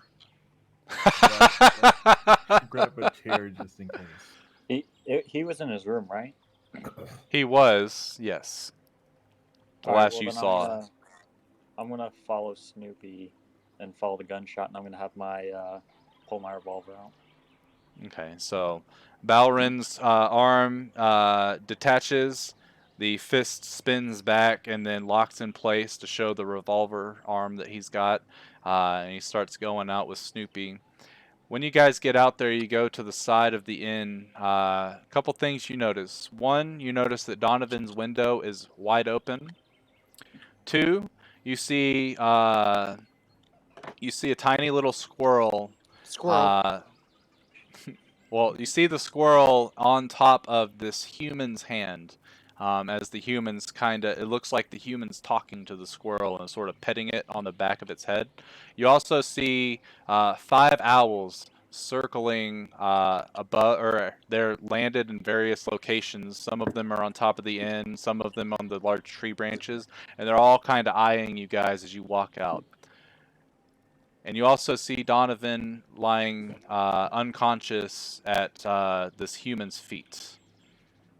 Grab a chair just in case. He was in his room, right? He was, yes. The All right. last Well, you then saw. I'm gonna follow Snoopy and follow the gunshot, and I'm gonna have my pull my revolver out. Okay, so Balrin's arm detaches, the fist spins back, and then locks in place to show the revolver arm that he's got, and he starts going out with Snoopy. When you guys get out there, you go to the side of the inn. A couple things you notice. One, you notice that Donovan's window is wide open. Two, you see a tiny little squirrel. Squirrel. Well, you see the squirrel on top of this human's hand. As the human's it looks like the human's talking to the squirrel and sort of petting it on the back of its head. You also see 5 owls circling above, or they're landed in various locations. Some of them are on top of the inn, some of them on the large tree branches, and they're all kind of eyeing you guys as you walk out. And you also see Donovan lying unconscious at this human's feet.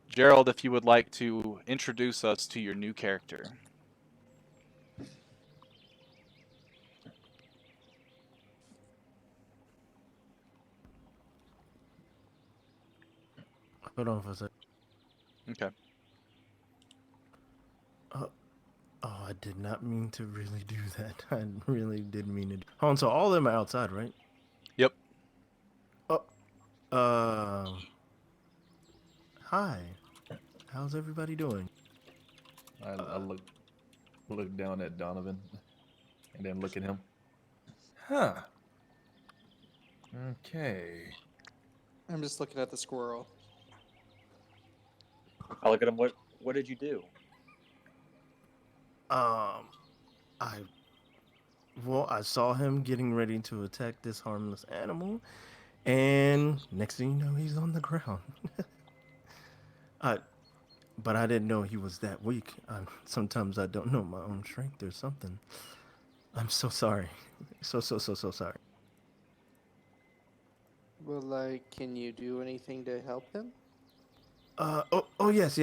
Gerald, if you would like to introduce us to your new character. Hold on for a second. Okay. Oh, I did not mean to really do that. I really didn't mean to. Hold on, so all of them are outside, right? Yep. Oh, hi. How's everybody doing? I look down at Donovan, and then look at him. Huh. Okay. I'm just looking at the squirrel. I look at him. What did you do? I saw him getting ready to attack this harmless animal, and next thing you know, he's on the ground. But I didn't know he was that weak. Sometimes I don't know my own strength or something. I'm so sorry. So sorry. Well, can you do anything to help him? Yes.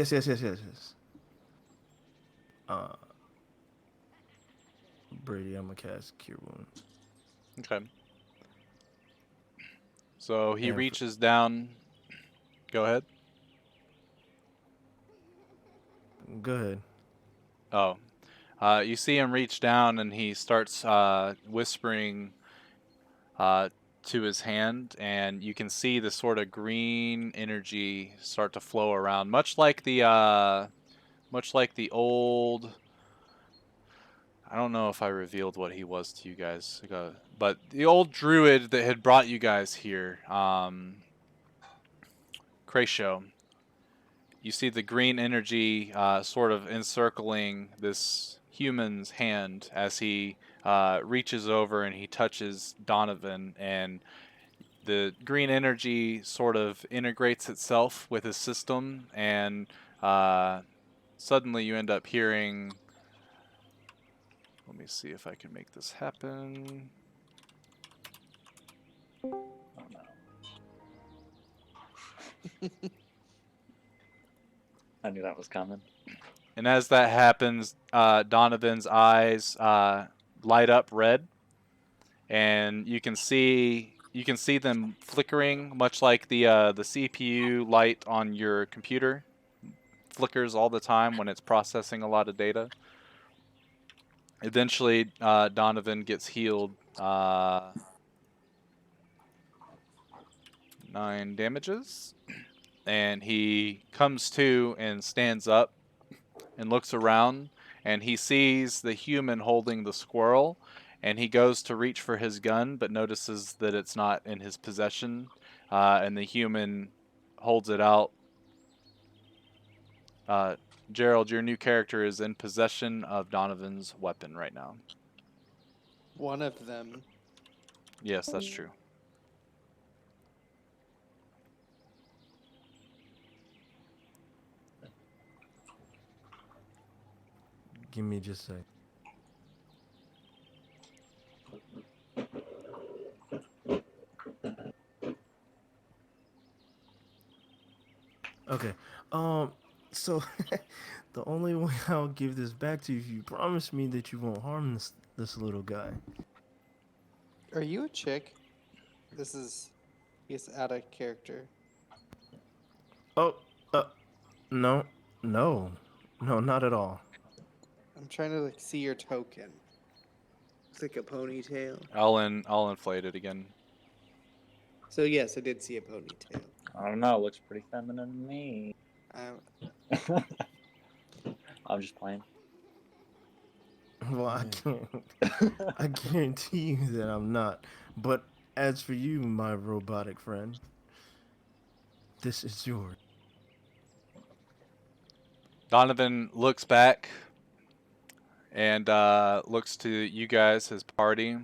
Brady, I'm gonna cast Cure Wounds. Okay. So he And reaches down. Go ahead. Go ahead. Oh. You see him reach down and he starts whispering to his hand, and you can see the sort of green energy start to flow around, much like the old. I don't know if I revealed what he was to you guys, but the old druid that had brought you guys here, Cratio. You see the green energy sort of encircling this human's hand as he reaches over and he touches Donovan, and the green energy sort of integrates itself with his system, and suddenly you end up hearing. Let me see if I can make this happen. Oh no. I knew that was coming. And as that happens, Donovan's eyes light up red, and you can see them flickering, much like the CPU light on your computer flickers all the time when it's processing a lot of data. Eventually, Donovan gets healed 9 damages, and he comes to and stands up and looks around, and he sees the human holding the squirrel, and he goes to reach for his gun but notices that it's not in his possession, and the human holds it out. Gerald, your new character is in possession of Donovan's weapon right now. One of them. Yes, that's true. Give me just a sec. Okay. So the only way I'll give this back to you if you promise me that you won't harm this little guy. Are you a chick? This is, he's out of character. Oh, no, no, no, not at all. I'm trying to like see your token. It's like a ponytail. I'll inflate it again. So yes, I did see a ponytail. I don't know. It looks pretty feminine to me. I'm just playing. Well, I can't. I guarantee you that I'm not. But as for you, my robotic friend, this is yours. Donovan looks back and looks to you guys, his party.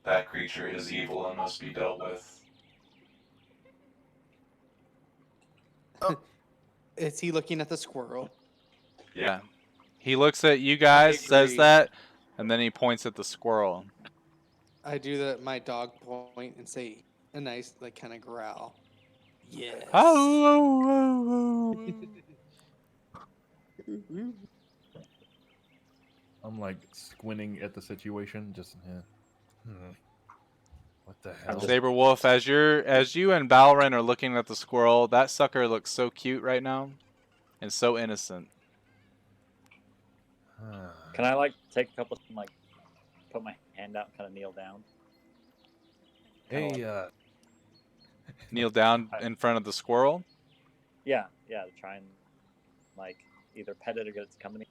That creature is evil and must be dealt with. Is he looking at the squirrel? Yeah. He looks at you guys, says agree. that, and then he points at the squirrel. I do that my dog point and say a nice like kind of growl. Yes. I'm like squinting at the situation, just what the hell? Saber Wolf, as you and Balrin are looking at the squirrel, that sucker looks so cute right now, and so innocent. Can I like take a couple, like, put my hand out and kind of kneel down? Hey, Kneel down in front of the squirrel. Yeah, to try and like either pet it or get its company.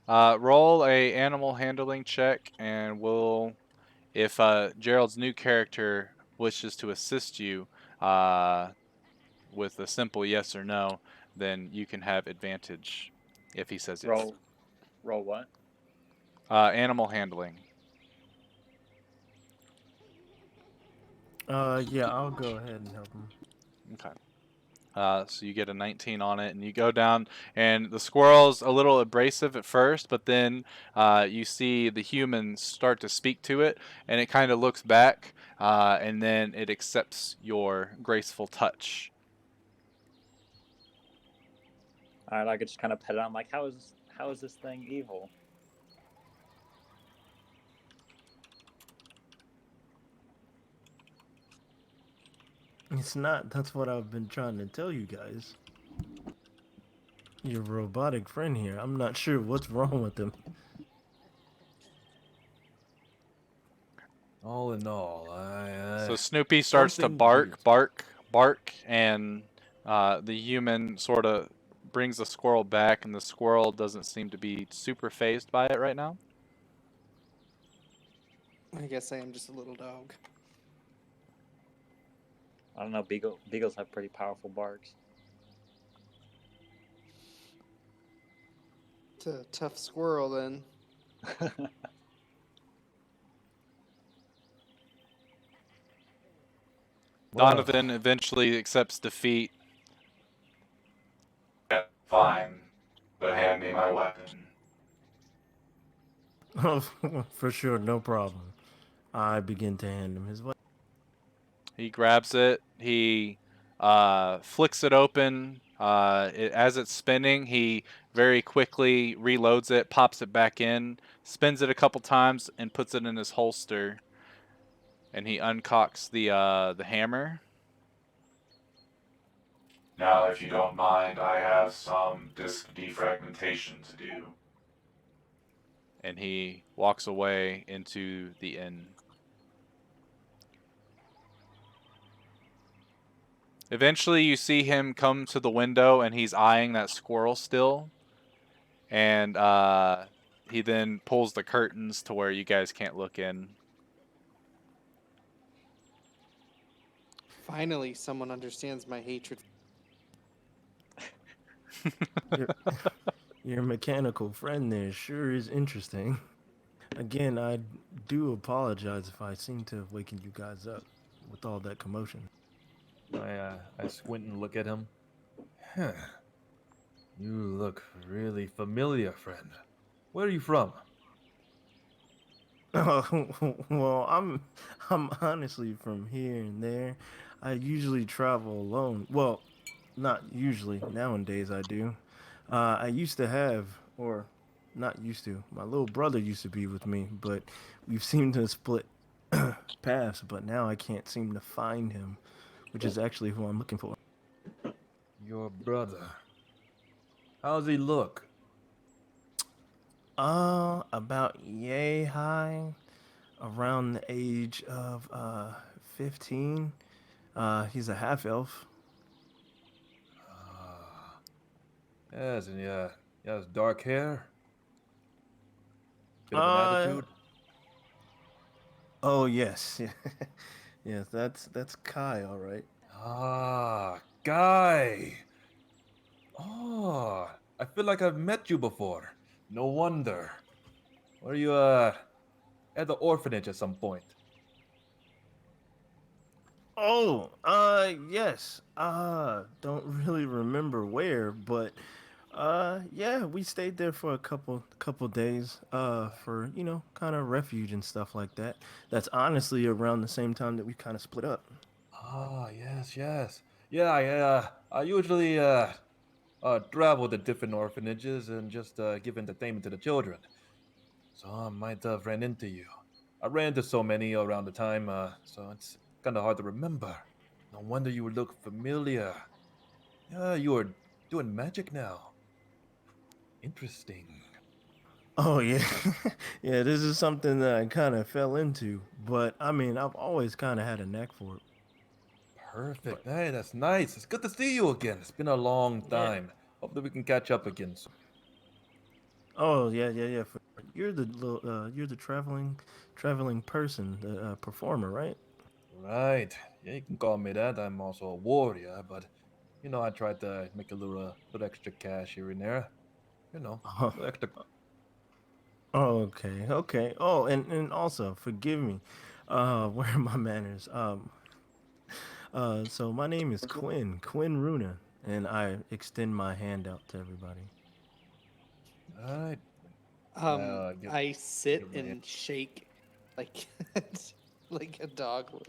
Roll a animal handling check, and if Gerald's new character wishes to assist you with a simple yes or no, then you can have advantage if he says yes. Roll what? Animal handling. Yeah, I'll go ahead and help him. Okay. So you get a 19 on it, and you go down, and the squirrel's a little abrasive at first, but then you see the humans start to speak to it, and it kind of looks back, and then it accepts your graceful touch. All right, I could just kind of pet it. I'm like, how is this thing evil? It's not. That's what I've been trying to tell you guys. Your robotic friend here. I'm not sure what's wrong with him. all in all, So Snoopy starts to something bark, weird. bark, and the human sort of brings the squirrel back, and the squirrel doesn't seem to be super phased by it right now. I guess I am just a little dog. I don't know. Beagles have pretty powerful barks. It's a tough squirrel then. Well, Donovan eventually accepts defeat. Fine, but hand me my weapon. Oh, for sure, no problem. I begin to hand him his weapon. He grabs it. He flicks it open. As it's spinning, he very quickly reloads it, pops it back in, spins it a couple times, and puts it in his holster. And he uncocks the hammer. Now, if you don't mind, I have some disk defragmentation to do. And he walks away into the inn. Eventually, you see him come to the window, and he's eyeing that squirrel still. And he then pulls the curtains to where you guys can't look in. Finally, someone understands my hatred. Your mechanical friend there sure is interesting. Again, I do apologize if I seem to have wakened you guys up with all that commotion. I squint and look at him. Huh. You look really familiar, friend. Where are you from? Oh, well, I'm honestly from here and there. I usually travel alone. Well, not usually. Nowadays I do. I used to have, or not used to. My little brother used to be with me, but we've seemed to split paths. But now I can't seem to find him, which is actually who I'm looking for. Your brother. How's he look? About yay high, around the age of 15. He's a half elf. Ah, yes, and yeah, he has dark hair. Bit of an Uh, attitude. oh yes, yes, that's Kai, all right. Ah, guy. Oh, I feel like I've met you before. No wonder. Were you at the orphanage at some point? Oh, yes. Don't really remember where, but yeah, we stayed there for a couple days, for kind of refuge and stuff like that. That's honestly around the same time that we kind of split up. Ah, yes, yes. Yeah, I usually travel to different orphanages and just give entertainment to the children. So I might have ran into you. I ran into so many around the time, so it's kind of hard to remember. No wonder you look familiar. Yeah, you are doing magic now. Interesting. Oh yeah, yeah. This is something that I kind of fell into, but I mean, I've always kind of had a knack for it. But Perfect. Hey, that's nice. It's good to see you again. It's been a long yeah. time. Hopefully we can catch up again soon. Oh yeah, yeah, yeah. You're the traveling person, the performer, right? Right. Yeah, you can call me that. I'm also a warrior, but I tried to make a little extra cash here and there. A little extra. Oh, okay, okay. Oh, and also forgive me. Where are my manners? So my name is Quinn Runa, and I extend my hand out to everybody. All right. Give I sit my hand. and shake like like a dog would.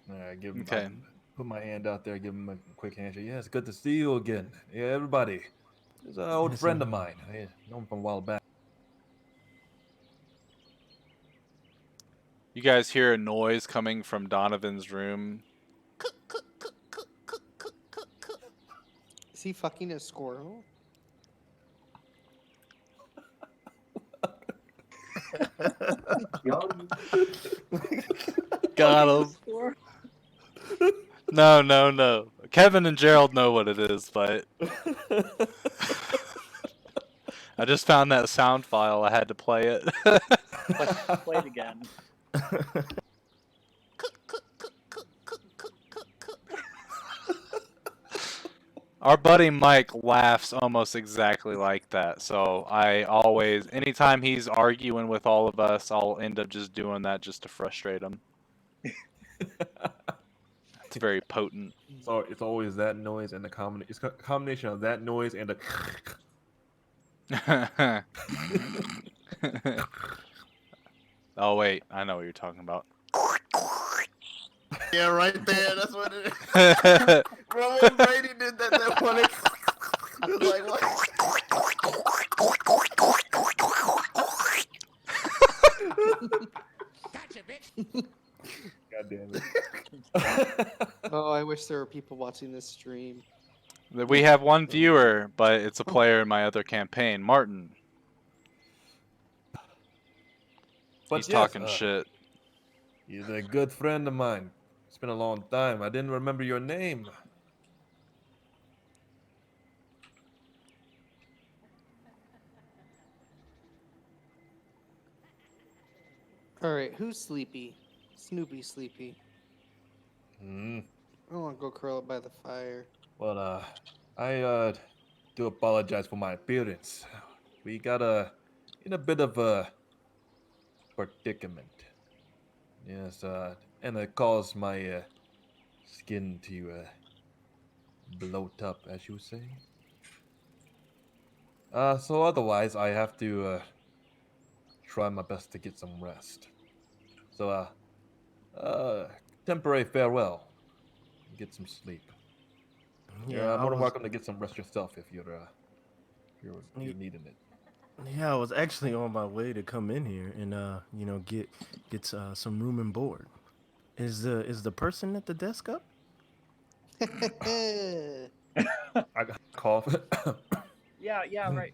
All right, give him. I Okay. put my hand out there. Give him a quick handshake. Yeah, it's good to see you again. Yeah, everybody. He's an old Yes, friend of mine. I know him from a while back. You guys hear a noise coming from Donovan's room. Is he fucking a squirrel? Got him. No, no, no. Kevin and Gerald know what it is, but I just found that sound file. I had to play it. Play it again. Our buddy Mike laughs almost exactly like that. So I always, anytime he's arguing with all of us, I'll end up just doing that just to frustrate him. It's very potent. So it's always that noise and it's a combination of that noise and the. Oh wait, I know what you're talking about. Yeah, right there. That's what it is. Bro, when Brady did that one, it was like, what? God damn it. Oh, I wish there were people watching this stream. We have one viewer, but it's a player in my other campaign, Martin. But He's yes, talking shit. he's a good friend of mine. It's been a long time. I didn't remember your name. All right, who's sleepy? Snoopy sleepy. Hmm. I want to go curl up by the fire. Well, I do apologize for my appearance. We got in a bit of a predicament. Yes, and it caused my skin to bloat up, as you say. So otherwise, I have to try my best to get some rest. So, temporary farewell. Get some sleep. You're Yeah, more than welcome to get some rest yourself if you're needing it. Yeah, I was actually on my way to come in here and get some room and board. Is the person at the desk up? I got cough. Yeah,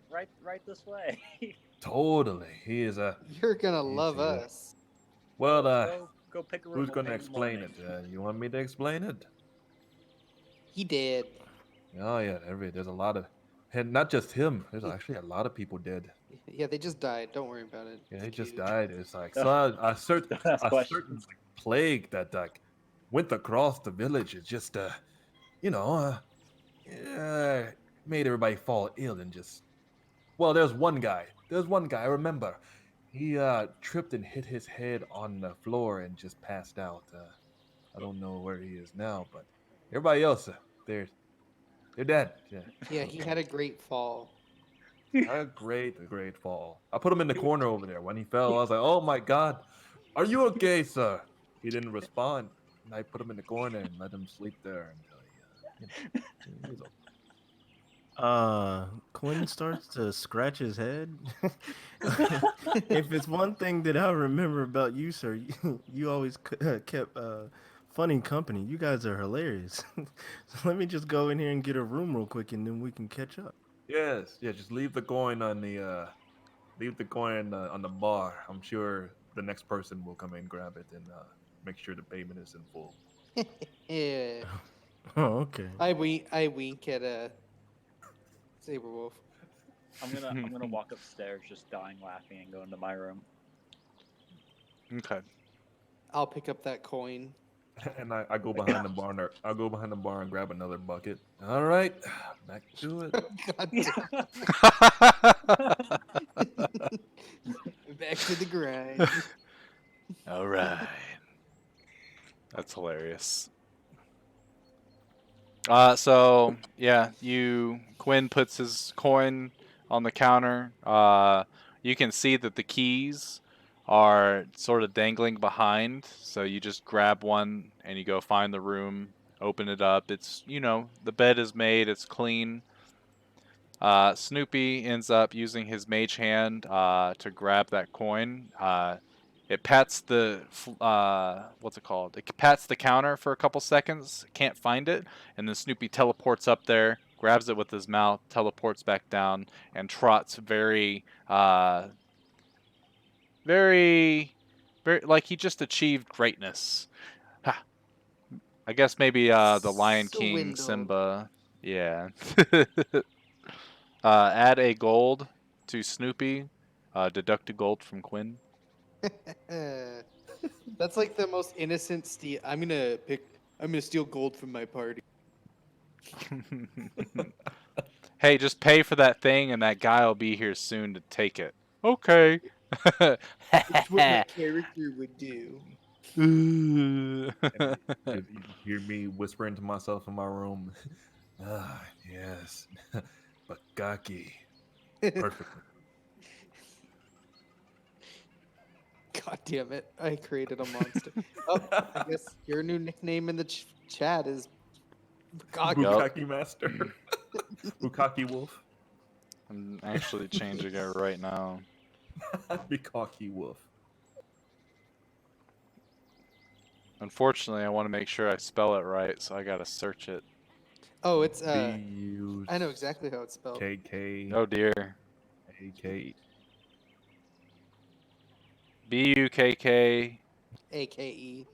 right this way. Totally, he is a. You're gonna He's love a us. well, Go pick a room. who's We'll gonna pay in the explain it? morning. You want me to explain it? He did. Oh yeah, there's a lot of, and not just him. There's actually a lot of people dead. Yeah, they just died. Don't worry about it. Yeah, It's they just cute. died. It's like Don't- so Don't ask a questions. certain like, plague that like went across the village. It's just you know made everybody fall ill and just. Well, there's one guy. There's one guy. I remember. He tripped and hit his head on the floor and just passed out. I don't know where he is now, but everybody else, they're dead. Yeah. Yeah, he had a great fall. A great fall. I put him in the corner over there. When he fell, I was like, "Oh my God, are you okay, sir?" He didn't respond, and I put him in the corner and let him sleep there until he was okay. Quinn starts to scratch his head. If it's one thing that I remember about you, sir, you always kept funny company. You guys are hilarious. So let me just go in here and get a room real quick, and then we can catch up. Yes, yeah. Just leave the coin on the bar. I'm sure the next person will come and grab it and make sure the payment is in full. Yeah. Oh, okay. I wink at Saberwolf. I'm gonna walk upstairs, just dying laughing, and go into my room. Okay. I'll pick up that coin. And I go behind the bar. I'll go behind the bar and grab another bucket. All right, back to it. God damn. Back to the grind. All right. That's hilarious. So yeah, Quinn puts his coin on the counter. You can see that the keys are sort of dangling behind. So you just grab one and you go find the room, open it up. It's the bed is made. It's clean. Snoopy ends up using his mage hand to grab that coin. It pats what's it called? It pats the counter for a couple seconds, can't find it, and then Snoopy teleports up there, grabs it with his mouth, teleports back down, and trots very, very like he just achieved greatness. Ha. I guess maybe the Lion King Swindled. Simba. Yeah. Add a gold to Snoopy. Deduct a gold from Quinn. That's like the most innocent steal. I'm gonna steal gold from my party. Hey, just pay for that thing, and that guy will be here soon to take it. Okay. It's what my character would do. And you hear me whispering to myself in my room. Ah, yes. Bakaki. Perfectly. God damn it! I created a monster. Oh, I guess your new nickname in the chat is Bukaki. Yup. Bukaki Master. Bukaki Wolf. I'm actually changing it right now. Bukaki Wolf. Unfortunately, I want to make sure I spell it right, so I gotta search it. Oh, it's B-U-K-K-A-K. I know exactly how it's spelled. Oh dear. Bukkake. AKE.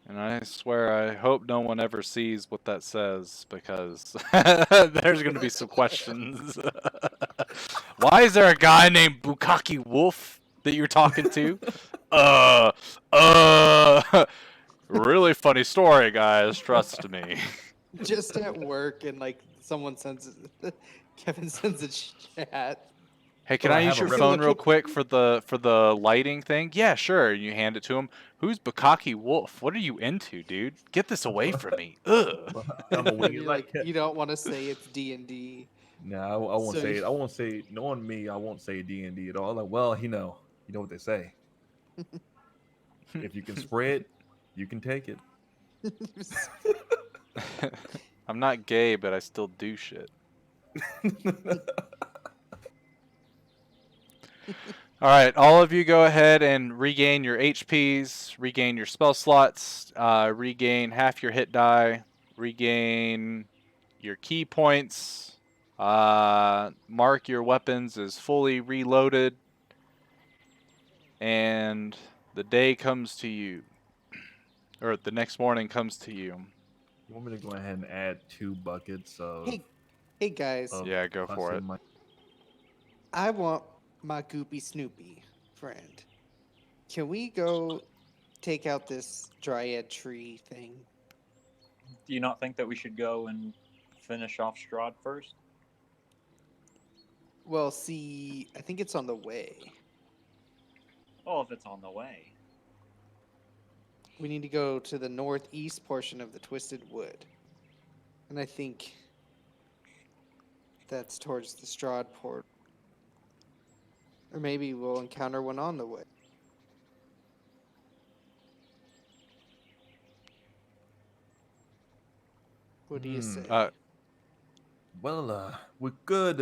And I swear, I hope no one ever sees what that says, because there's going to be some questions. Why is there a guy named Bukaki Wolf that you're talking to? Really funny story, guys. Trust me. Just at work and like someone sends Kevin sends a chat. Hey, can Well, I I use have a your rep- phone real quick for the lighting thing? Yeah, sure. You hand it to him. Who's Bukaki Wolf? What are you into, dude? Get this away from me. Ugh. I'm a And wing you're like like, you don't want to say it's D&D. No, I won't So say you- it. I won't say. Knowing me, I won't say D&D at all. Like, well, you know what they say. If you can spray it, you can take it. I'm not gay, but I still do shit. All right, all of you go ahead and regain your HPs, regain your spell slots, regain half your hit die, regain your key points, mark your weapons as fully reloaded, and the day comes to you, or the next morning comes to you. You want me to go ahead and add 2 buckets hey guys, of Yeah, go pus for in it. my? I want my Goopy Snoopy friend. Can we go take out this dryad tree thing? Do you not think that we should go and finish off Strahd first? Well, see, I think it's on the way. Oh, if it's on the way. We need to go to the northeast portion of the Twisted Wood. And I think that's towards the Strahd port. Or maybe we'll encounter one on the way. What do you say? Well, we could,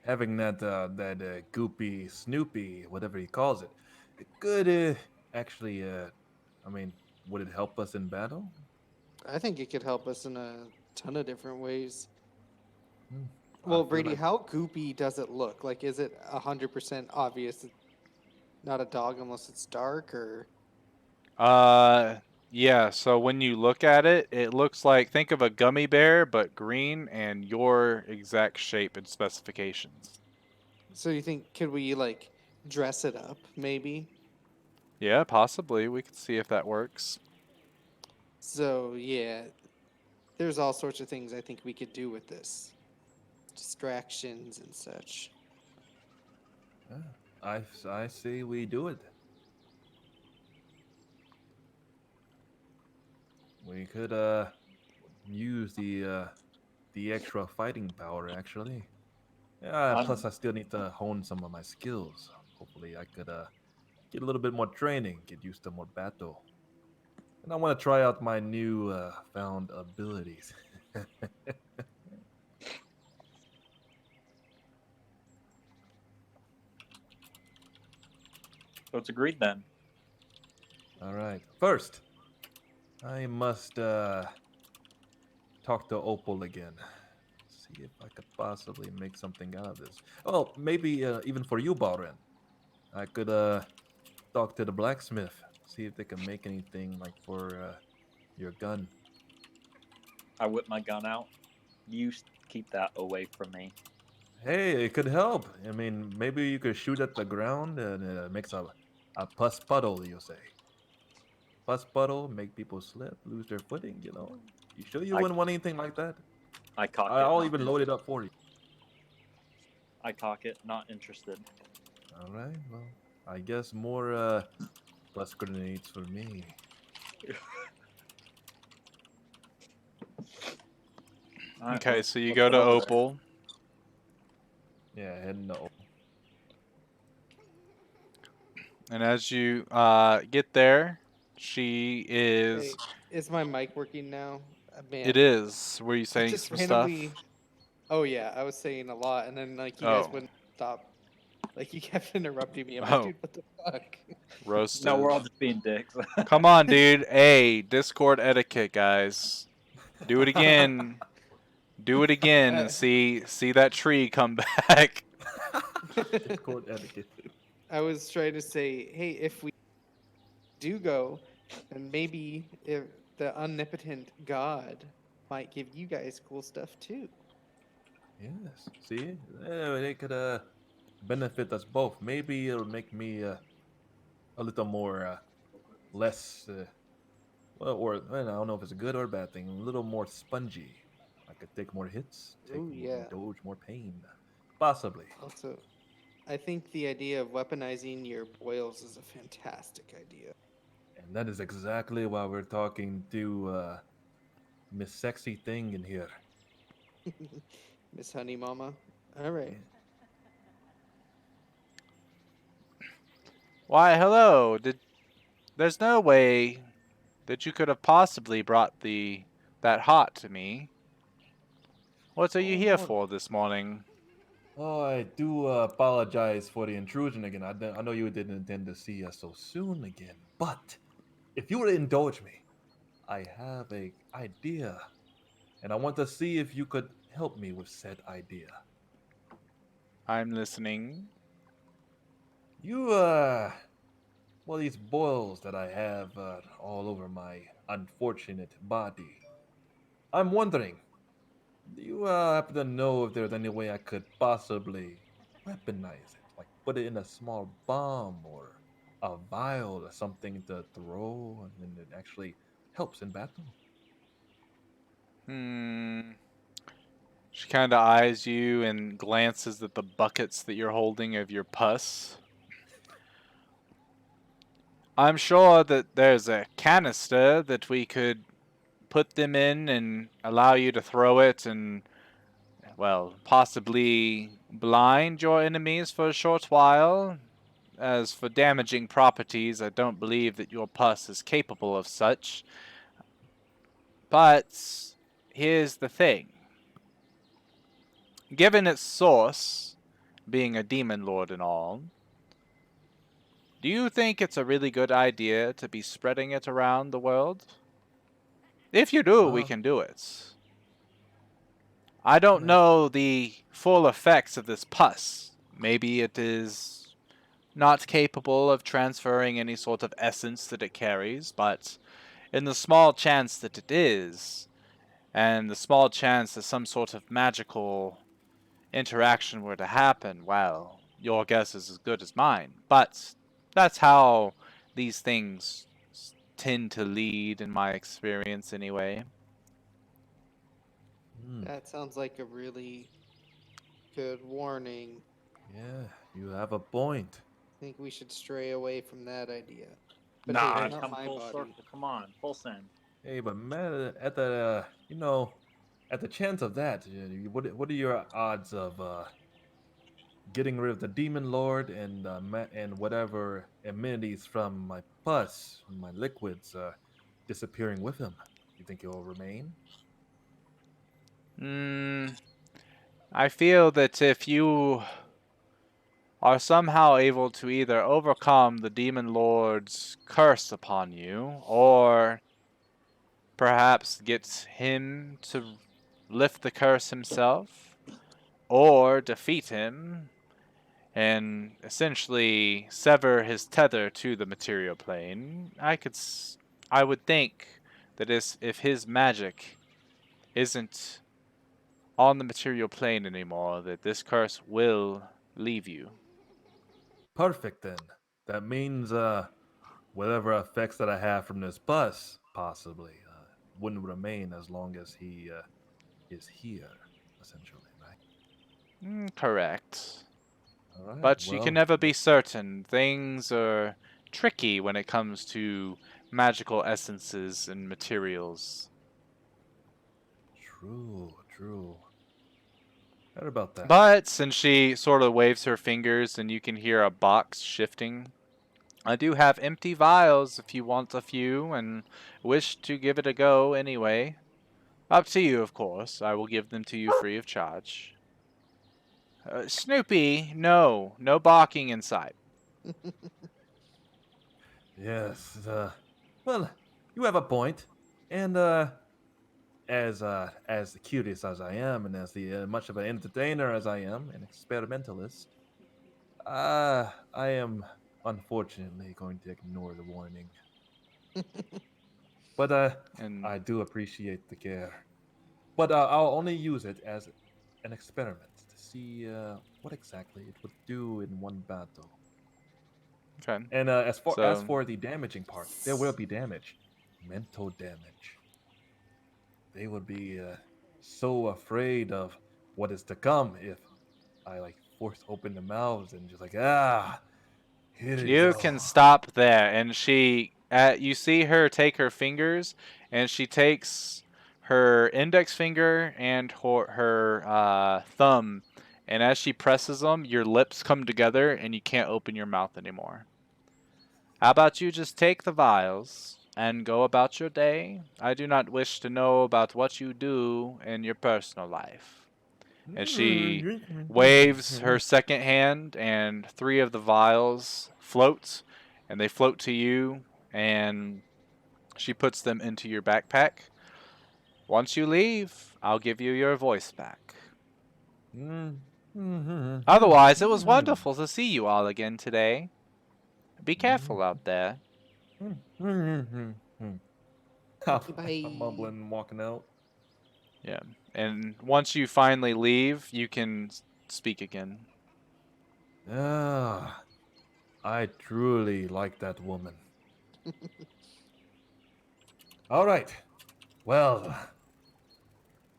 having that goopy Snoopy, whatever he calls it, it could actually. I mean, would it help us in battle? I think it could help us in a ton of different ways. I Well, feel Brady, like- how goopy does it look? Like, is it 100% obvious it's not a dog unless it's dark, or Yeah, so when you look at it, it looks like, think of a gummy bear, but green and your exact shape and specifications. so you think could we like dress it up maybe? Yeah, possibly. We could see if that works. So yeah, there's all sorts of things I think we could do with this. Distractions and such. I say we do it. We could use the extra fighting power actually. Yeah, plus I still need to hone some of my skills. Hopefully I could get a little bit more training, get used to more battle. And I want to try out my new found abilities. So it's agreed then. All right. First, I must talk to Opal again. See if I could possibly make something out of this. Well, maybe even for you, Balrin. I could talk to the blacksmith, see if they can make anything like for your gun. I whip my gun out. You keep that away from me. Hey, it could help. I mean, maybe you could shoot at the ground and it makes a A pus puddle, you say? Pus puddle, make people slip, lose their footing, you know? You sure you I- wouldn't want anything like that? I cock it. I'll Not even load it up for you. I cock it. Not interested. Alright, well, I guess more pus grenades for me. All right, Okay, so you let's go head to over there. Opal. Yeah, heading to And as you get there, she Hey, is. is my mic working now? Man, It is. Were you I saying just some stuff? randomly. Oh yeah, I was saying a lot, and then like you guys Oh. wouldn't stop. Like you kept interrupting me. I'm like, Oh, dude, what the fuck? roasted. No, we're all just being dicks. Come on, dude. Hey, Discord etiquette, guys. Do it again. Do it again and see that tree come back. Discord etiquette. I was trying to say, hey, if we do go, then maybe if the omnipotent God might give you guys cool stuff too. Yes, see? They could benefit us both. Maybe it'll make me a little more less well, or well, I don't know if it's a good or a bad thing. A little more spongy. I could take more hits, Oh yeah. indulge more pain, possibly. Also, I think the idea of weaponizing your boils is a fantastic idea. And that is exactly why we're talking to Miss Sexy Thing in here. Miss Honey Mama. All right. Yeah. Why, hello. There's no way that you could have possibly brought that hot to me. What are you Oh here no! for this morning? Oh, I do apologize for the intrusion again. I know you didn't intend to see us so soon again, but if you would indulge me, I have a idea, and I want to see if you could help me with said idea. I'm listening. You well, these boils that I have all over my unfortunate body. I'm wondering, do you happen to know if there's any way I could possibly weaponize it? Like put it in a small bomb or a vial or something to throw and then it actually helps in battle? Hmm. She kind of eyes you and glances at the buckets that you're holding of your pus. I'm sure that there's a canister that we could put them in and allow you to throw it and, well, possibly blind your enemies for a short while. As for damaging properties, I don't believe that your pus is capable of such. But here's the thing. Given its source, being a demon lord and all, do you think it's a really good idea to be spreading it around the world? If you do, we Well, can do it. I don't well, know the full effects of this pus. Maybe it is not capable of transferring any sort of essence that it carries, but in the small chance that it is, and the small chance that some sort of magical interaction were to happen, well, your guess is as good as mine. But that's how these things tend to lead, in my experience, anyway. That sounds like a really good warning. yeah, you have a point. I think we should stray away from that idea. But hey, nah, it's Hey, not come my full body. circle. Come on, full send. hey, but man, at the at the chance of that, what are your odds of getting rid of the demon lord and and whatever amenities from my pus, my liquids, disappearing with him? You think he'll remain? Hmm. I feel that if you are somehow able to either overcome the demon lord's curse upon you, or perhaps get him to lift the curse himself, or defeat him and essentially sever his tether to the material plane, I would think that if his magic isn't on the material plane anymore, that this curse will leave you. Perfect then. that means whatever effects that I have from this bus possibly wouldn't remain as long as he is here, essentially, right? Correct. All right. But you can Well, never be certain. Things are tricky when it comes to magical essences and materials. true, true. Heard about that. But since she sort of waves her fingers and you can hear a box shifting, I do have empty vials if you want a few and wish to give it a go anyway. Up to you, of course. I will give them to you free of charge. Snoopy, no. No barking inside. Yes. Well, you have a point. And as the cutest as I am, and as the much of an entertainer as I am, an experimentalist, I am unfortunately going to ignore the warning. But And I do appreciate the care. But I'll only use it as an experiment to see what exactly it would do in one battle. okay. And as So for the damaging part, there will be damage, mental damage. They would be so afraid of what is to come if I like force open the mouths and just like here you you go. can stop there, and you see her take her fingers, and she takes her index finger and her thumb, and as she presses them, your lips come together, and you can't open your mouth anymore. How about you just take the vials and go about your day? I do not wish to know about what you do in your personal life. And she waves her second hand, and 3 of the vials float, and they float to you, and she puts them into your backpack. Once you leave, I'll give you your voice back. Otherwise, it was wonderful to see you all again today. Be careful out there. I'm Bye. mumbling and walking out. Yeah. And once you finally leave, you can speak again. Ah, I truly like that woman. All right. Well,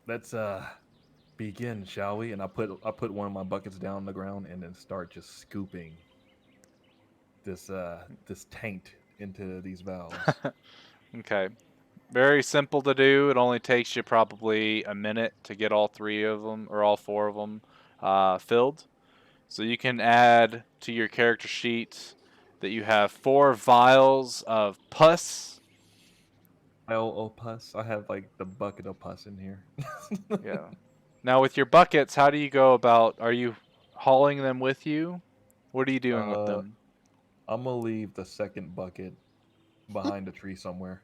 let's begin, shall we? And I put one of my buckets down on the ground and then start just scooping this taint into these valves. Okay. Very simple to do. It only takes you probably a minute to get all 3 of them, or all 4 of them, filled. So you can add to your character sheet that you have 4 vials of pus. Vial pus. I have like the bucket of pus in here. Yeah. Now with your buckets, how do you go about? Are you hauling them with you? What are you doing with uh, them? I'm gonna leave the second bucket behind a tree somewhere.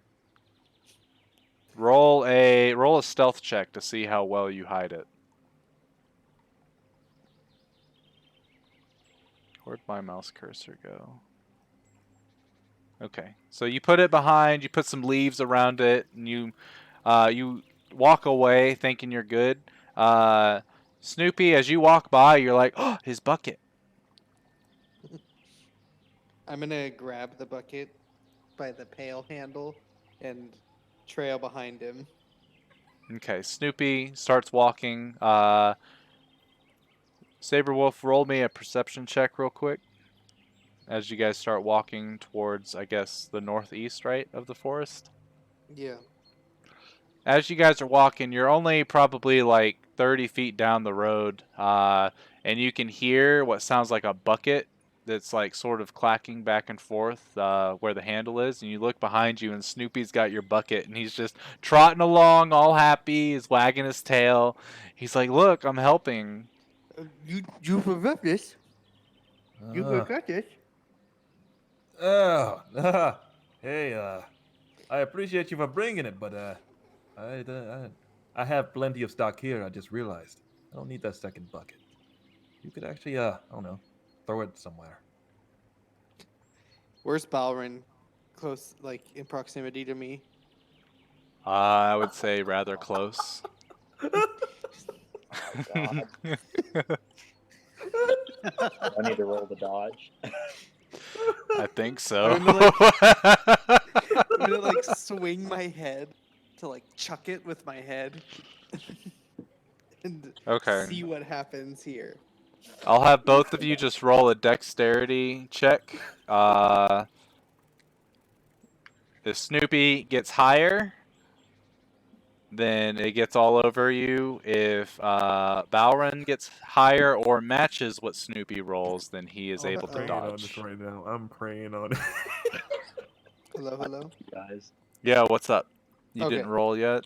Roll a stealth check to see how well you hide it. Where'd my mouse cursor go? Okay, so you put it behind. You put some leaves around it, and you walk away thinking you're good. Snoopy, as you walk by, you're like, oh, his bucket. I'm gonna grab the bucket by the pail handle and trail behind him. Okay, Snoopy starts walking. Saberwolf, roll me a perception check real quick as you guys start walking towards, I guess, the northeast, right, of the forest. Yeah. As you guys are walking, you're only probably like 30 feet down the road, and you can hear what sounds like a bucket that's like sort of clacking back and forth where the handle is. And you look behind you, and Snoopy's got your bucket, and he's just trotting along, all happy. He's wagging his tail. He's like, "Look, I'm helping." You forgot this. You Uh, forgot this. oh, hey, I appreciate you for bringing it, but I, uh, I have plenty of stock here. I just realized I don't need that second bucket. You could actually, I don't know, throw it somewhere. Where's Balrin? Close, like in proximity to me. I would say rather close. Oh God. I need to roll the dodge. I think so. I'm gonna like swing my head to like chuck it with my head and Okay. see what happens here. I'll have both of you just roll a dexterity check. If Snoopy gets higher, then it gets all over you. If Balron gets higher or matches what Snoopy rolls, then he is I'm able to praying on this dodge. right now. I'm praying on it. Hello, hello. Guys. Yeah, what's up? You Okay. didn't roll yet?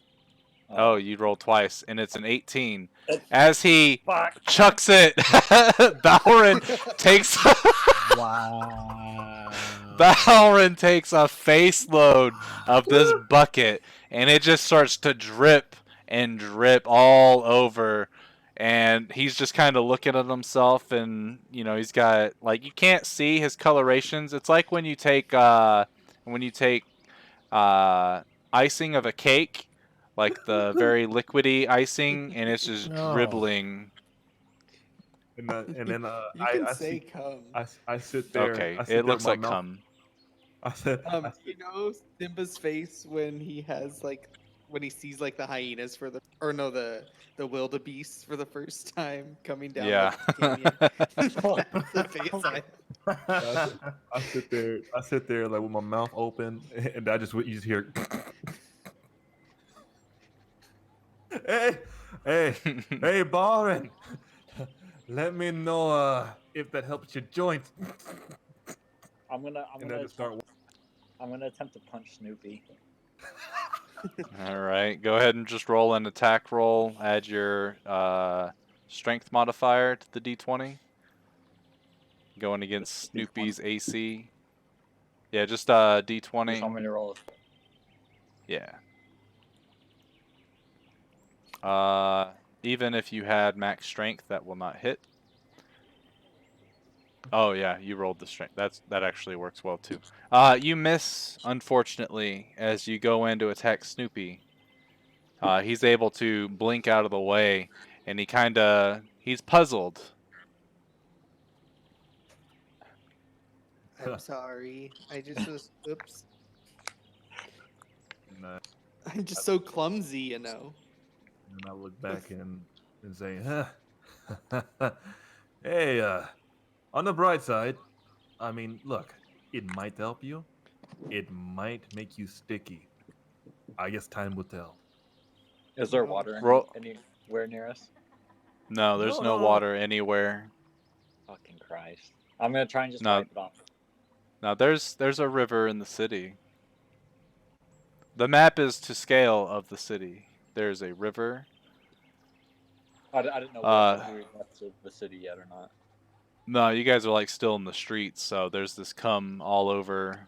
Oh, Oh, you rolled twice, and it's an 18. It's- As he fuck. chucks it, Balron takes Wow. Balron takes a face load of this bucket, and it just starts to drip and drip all over. And he's just kind of looking at himself, and he's got like you can't see his colorations. It's like when you take icing of a cake, like the very liquidy icing, and it's just No. dribbling. And then You can I say see come. I sit there. Okay, I sit it there with looks my like mouth. cum. I said, You know Simba's face when he has like when he sees like the hyenas for the or no the wildebeest for the first time coming down Yeah. like the canyon. That's the face I sit there. I sit there like with my mouth open, and you just hear, hey, hey, hey, Baron, let me know if that helps your joint. I'm gonna And I just start. attempt to punch Snoopy. All right, go ahead and just roll an attack roll. Add your strength modifier to the d20. Going against Snoopy's AC. Yeah, just Just want d20. me to roll. Yeah. Even if you had max strength, that will not hit. Oh yeah, you rolled the strength. That actually works well too. You miss, unfortunately, as you go in to attack Snoopy. He's able to blink out of the way, and he's puzzled. I'm sorry. I just was oops. And I'm just so clumsy, you know. I look back and say, huh. Hey, on the bright side, I mean, look, it might help you. It might make you sticky. I guess time will tell. Is there Well, water Roll. anywhere near us? No, there's no No. water anywhere. Fucking Christ! I'm gonna try and just No. wipe it off. Now there's a river in the city. The map is to scale of the city. There's a river. I didn't know Uh, if we were left of the city yet or not. No, you guys are like still in the streets, so there's this cum all over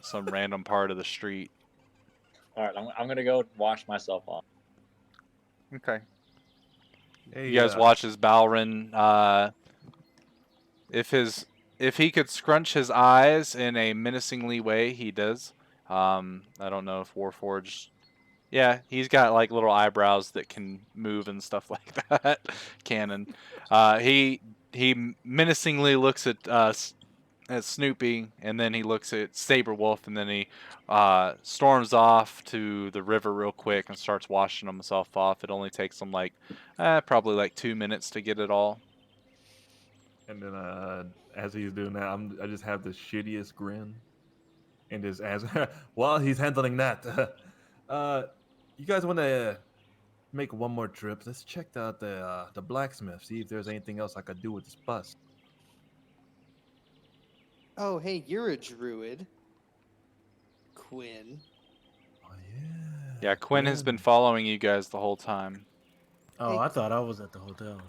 some random part of the street. All right, I'm gonna go wash myself off. Okay. Hey, You guys watch as Balron, if he could scrunch his eyes in a menacingly way, he does. I don't know if Warforged. Yeah, he's got like little eyebrows that can move and stuff like that. Cannon. He menacingly looks at Snoopy, and then he looks at Saberwolf, and then he storms off to the river real quick and starts washing himself off. It only takes him like probably like 2 minutes to get it all. And then as he's doing that, I just have the shittiest grin, and just as while he's handling that, you guys want to make one more trip? Let's check out the blacksmith, see if there's anything else I could do with this bus. Oh, hey, you're a druid. Quinn. Oh yeah. Yeah, Quinn has been following you guys the whole time. Oh, Hey. I thought I was at the hotel.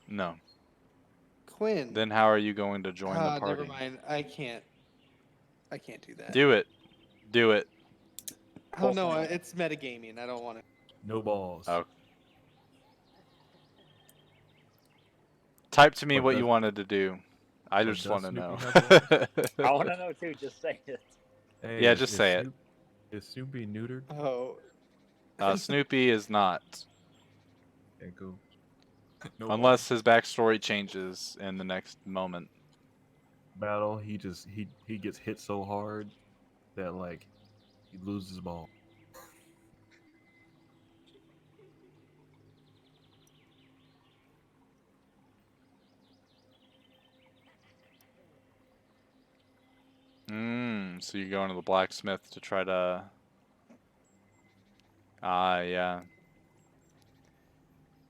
No. Quinn. Then how are you going to join the party? Never mind. I can't do that. Do it. Do it. Oh no, it's metagaming. I don't want to. No balls. Oh. Type to me But what does- you wanted to do. I but just does want to Snoopy know. have I want to know too. Just say it. Hey, Yeah, just say it. Is Snoopy neutered? Oh. Snoopy is not. Okay, cool. No Unless his backstory changes in the next moment. battle, he gets hit so hard that like he loses his ball. So you're going to the blacksmith to try to... Ah, yeah.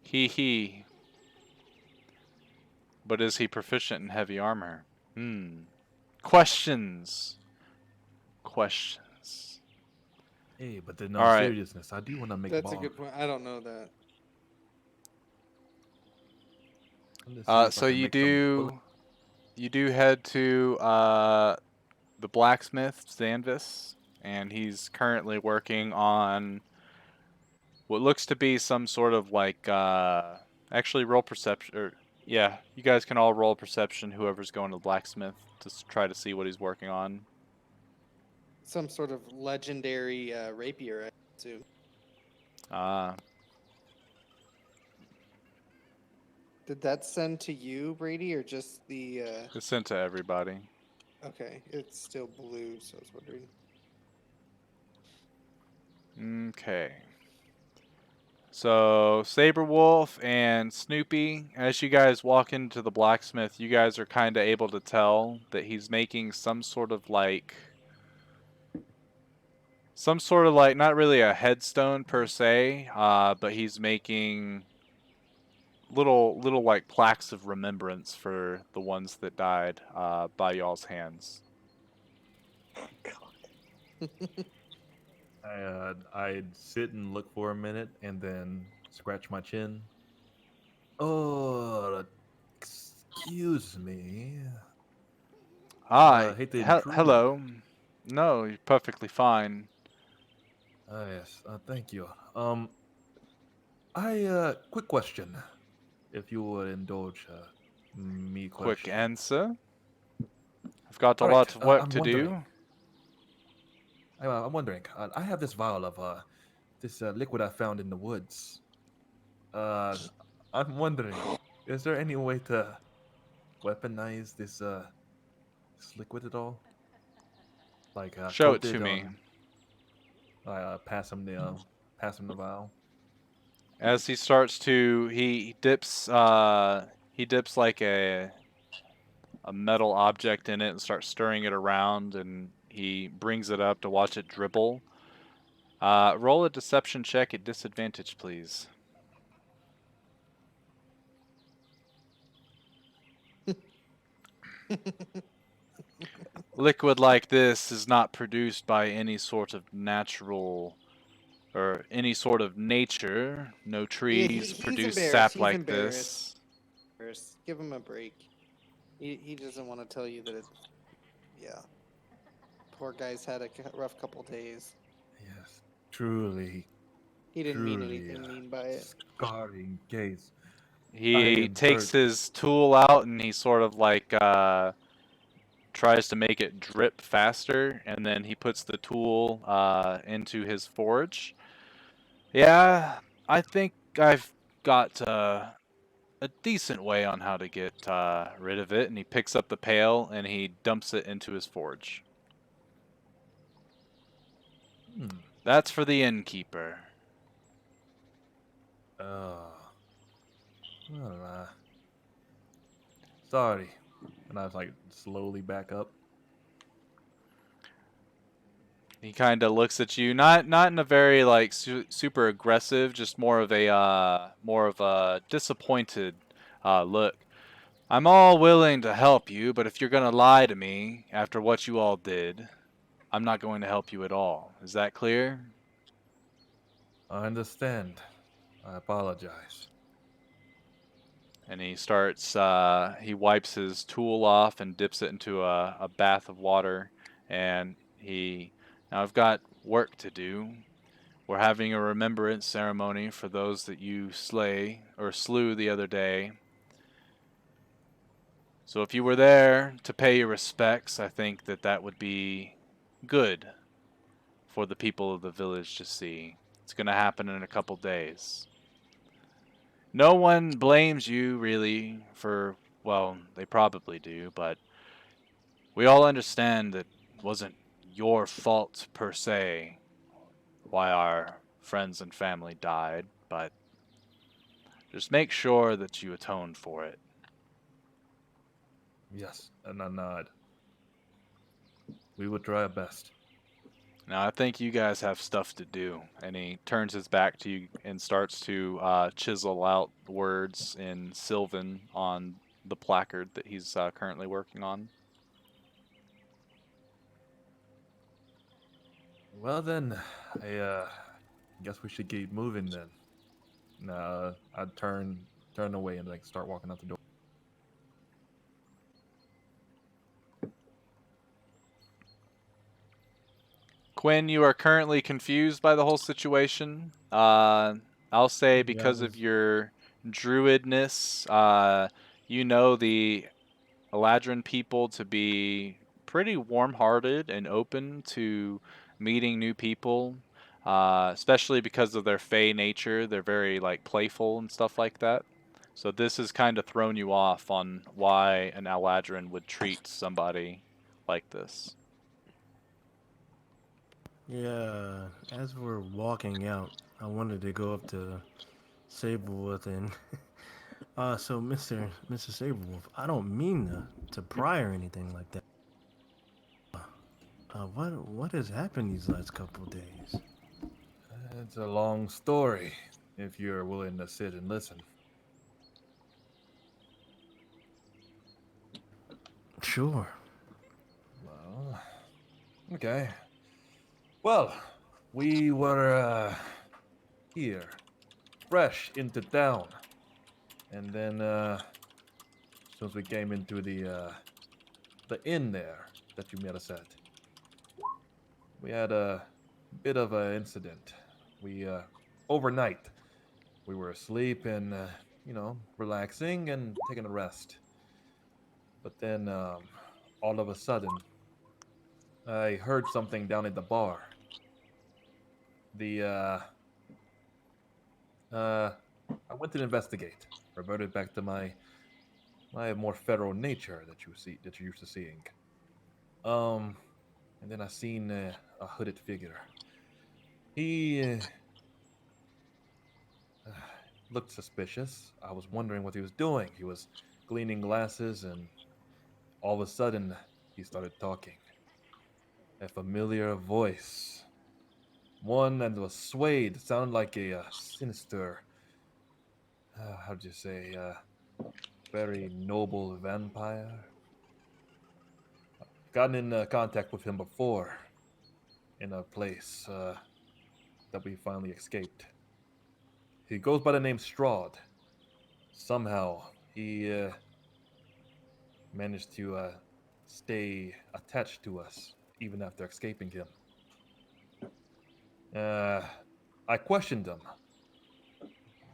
He. But is he proficient in heavy armor? Questions. Questions. Hey, but in All all right. seriousness, I do want to make a That's a ball. good point. I don't know that. Let's see if I So can make some bullet. you do head to the blacksmith Zanvis, and he's currently working on what looks to be some sort of like actually roll perception, or yeah, you guys can all roll perception, whoever's going to the blacksmith, to try to see what he's working on. Some sort of legendary rapier, I assume. Ah, Did that send to you, Brady, or just the? it's sent to everybody. Okay, it's still blue, so I was wondering. Okay. So, Saberwolf and Snoopy, as you guys walk into the blacksmith, you guys are kind of able to tell that he's making some sort of like, not really a headstone per se, but he's making little like plaques of remembrance for the ones that died by y'all's hands. I'd sit and look for a minute and then scratch my chin. Oh, excuse me. Ah, Hate to intrude. hello. No, you're perfectly fine. Yes, thank you. Quick question, if you would indulge me Quick question. answer. I've got a All right, lot of work I'm to wondering. do. I'm wondering. I have this vial of this liquid I found in the woods. Uh, I'm wondering, is there any way to weaponize this liquid at all? Like Show it coat it to me. on. Pass him the vial. As he starts to, he dips like a metal object in it and starts stirring it around, and he brings it up to watch it dribble. Roll a deception check at disadvantage, please. Liquid like this is not produced by any sort of natural or any sort of nature. No trees He's produce embarrassed. sap He's like embarrassed. this. Give him a break. He doesn't want to tell you that it. Yeah. Poor guy's had a rough couple days. Yes, truly, He didn't mean truly anything mean by it. scarring case. I He am takes hurt. his tool out and he sort of like tries to make it drip faster, and then he puts the tool into his forge. Yeah, I think I've got a decent way on how to get rid of it. And he picks up the pail and he dumps it into his forge. Hmm. That's for the innkeeper. Uh, well, sorry. And I was like slowly back up. He kind of looks at you, not in a very like super aggressive, just more of a disappointed look. I'm all willing to help you, but if you're gonna lie to me after what you all did, I'm not going to help you at all. Is that clear? I understand. I apologize. And he starts, he wipes his tool off and dips it into a bath of water. And now I've got work to do. We're having a remembrance ceremony for those that you slew the other day. So if you were there to pay your respects, I think that would be good for the people of the village to see. It's going to happen in a couple days. No one blames you really for, well, they probably do, but We all understand that it wasn't your fault per se why our friends and family died, but just make sure that you atone for it. Yes, and I nod. We will try our best. Now, I think you guys have stuff to do. And he turns his back to you and starts to chisel out words in Sylvan on the placard that he's currently working on. Well then, I guess we should keep moving then. I'd turn away and like start walking out the door. Quinn, you are currently confused by the whole situation. I'll say Yeah, I because of was. your druidness, you know the Eladrin people to be pretty warm-hearted and open to meeting new people, especially because of their fey nature. They're very like playful and stuff like that. So this has kind of thrown you off on why an Eladrin would treat somebody like this. Yeah, as we're walking out, I wanted to go up to Sablewood and so Mr. Sablewood, I don't mean to pry or anything like that. What has happened these last couple days? It's a long story, if you're willing to sit and listen. Sure. Well, okay. Well, we were here, fresh into town, and then as soon as we came into the inn there that you met us at, we had a bit of an incident. We overnight we were asleep and relaxing and taking a rest. But then all of a sudden, I heard something down at the bar. The uh, I went to investigate. Reverted back to my more feral nature that you're used to seeing. Um, and then I seen a hooded figure. He looked suspicious. I was wondering what he was doing. He was cleaning glasses, and all of a sudden, he started talking. A familiar voice. One that was swayed, sounded like a sinister, how do you say, very noble vampire. Gotten in contact with him before in a place that we finally escaped. He goes by the name Strahd. Somehow, he managed to stay attached to us even after escaping him. Uh, I questioned him.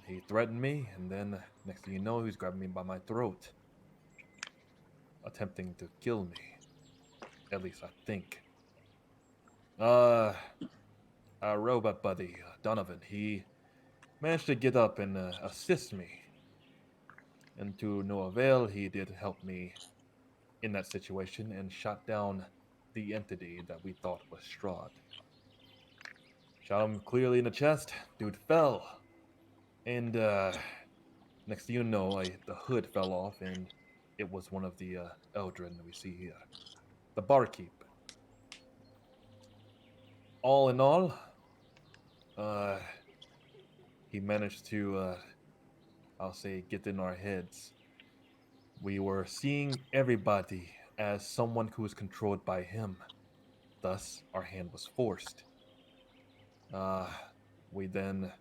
He threatened me, and then next thing you know, he's grabbing me by my throat, attempting to kill me. At least I think. Uh, our robot buddy, Donovan, he managed to get up and assist me. And to no avail, he did help me in that situation and shot down the entity that we thought was Strahd. Shot him clearly in the chest. Dude fell. And next thing you know, the hood fell off, and it was one of the Eldrin that we see here. The barkeep. All in all, uh, he managed to, I'll say, get in our heads. We were seeing everybody as someone who was controlled by him. Thus, our hand was forced. Uh, we then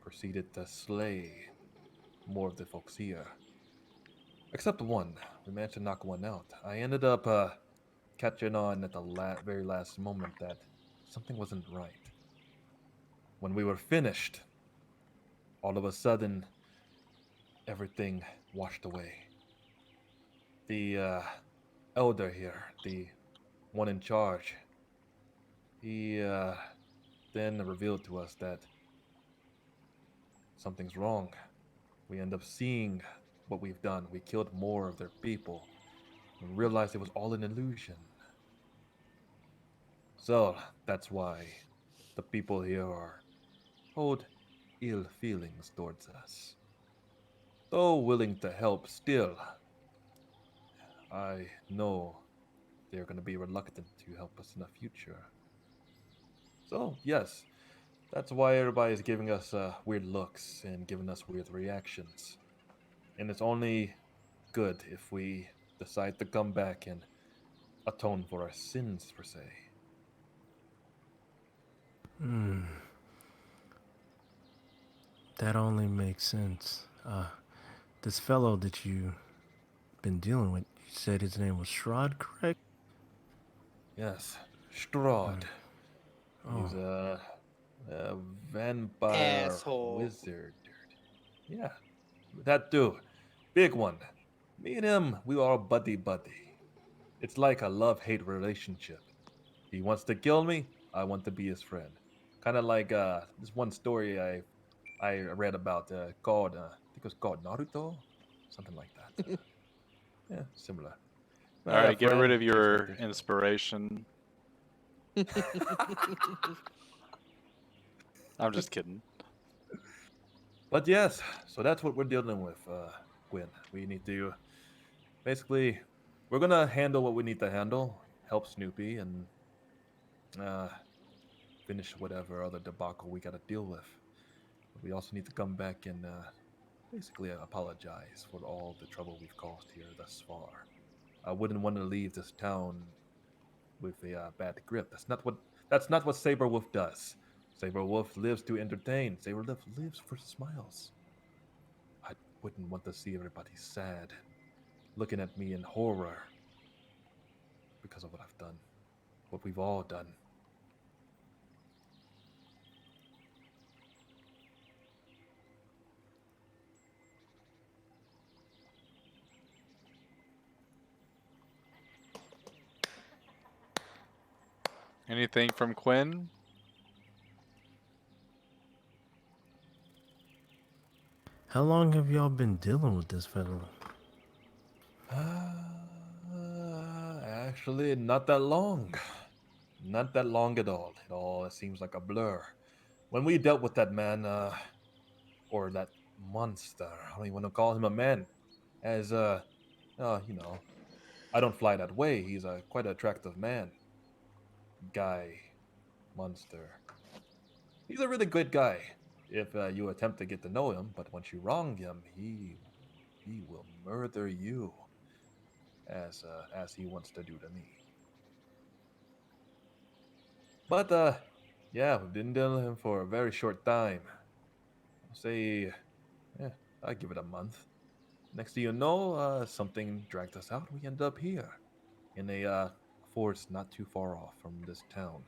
proceeded to slay more of the folks here. Except one. We managed to knock one out. I ended up catching on at the very last moment that something wasn't right. When we were finished, all of a sudden, everything washed away. The elder here, the one in charge, he then revealed to us that something's wrong. We end up seeing what we've done. We killed more of their people. and realized it was all an illusion. So that's why the people here hold ill feelings towards us. Though willing to help, still, I know they're going to be reluctant to help us in the future. So, yes, that's why everybody's giving us weird looks and giving us weird reactions. And it's only good if we decide to come back and atone for our sins, per se. Hmm, that only makes sense. This fellow that you been dealing with, you said his name was Shrod, correct? Yes, Strahd. Oh, He's a vampire Asshole. wizard. Yeah, that dude. Big one. Me and him, we are buddy buddy. It's like a love hate relationship. He wants to kill me, I want to be his friend. Kind of like this one story I read about called, I think it was called Naruto? Something like that. Yeah, similar. All A right, get rid friend of chasing your after his friend. inspiration. I'm just kidding. But yes, so that's what we're dealing with, Gwen. We need to basically, we're gonna handle what we need to handle, help Snoopy, and uh, finish whatever other debacle we gotta deal with. But we also need to come back and basically apologize for all the trouble we've caused here thus far. I wouldn't want to leave this town with a bad grip. That's not what Saberwolf does. Saberwolf lives to entertain. Saberwolf lives for smiles. I wouldn't want to see everybody sad, looking at me in horror because of what I've done, what we've all done. Anything from Quinn? how long have y'all been dealing with this fellow? Actually, not that long. Not that long at all. It all seems like a blur. When we dealt with that man, or that monster, I don't even want to call him a man, as you know, I don't fly that way. He's a quite attractive man, guy, monster. He's a really good guy if you attempt to get to know him. But once you wrong him, he will murder you, as he wants to do to me. But yeah, we've been dealing with him for a very short time. I'll say, yeah, I give it a month. Next thing you know, something dragged us out. We end up here in a forest not too far off from this town.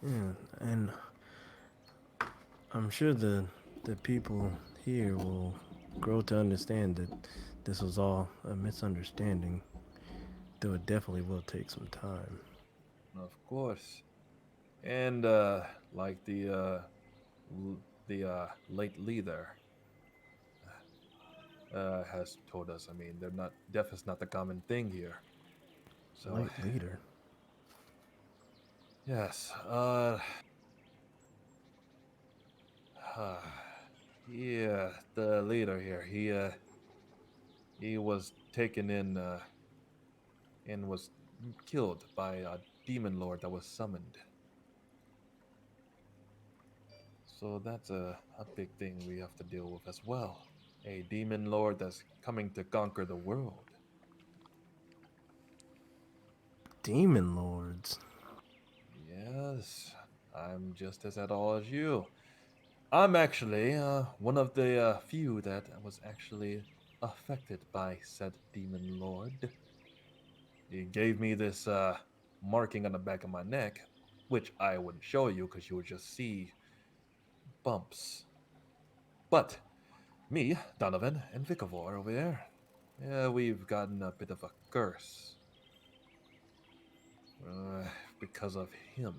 Yeah, and I'm sure the people here will grow to understand that this was all a misunderstanding, though it definitely will take some time. Of course, and like the late leader has told us. I mean, they're not death is not the common thing here. So Light leader. yes, yeah, the leader here. He was taken in and was killed by a demon lord that was summoned. So that's a big thing we have to deal with as well. A demon lord that's coming to conquer the world. Demon lords. Yes, I'm just as at all as you. I'm actually one of the few that was actually affected by said demon lord. He gave me this marking on the back of my neck, which I wouldn't show you because you would just see bumps. But me, Donovan, and Vicavor over there, yeah, we've gotten a bit of a curse uh, because of him.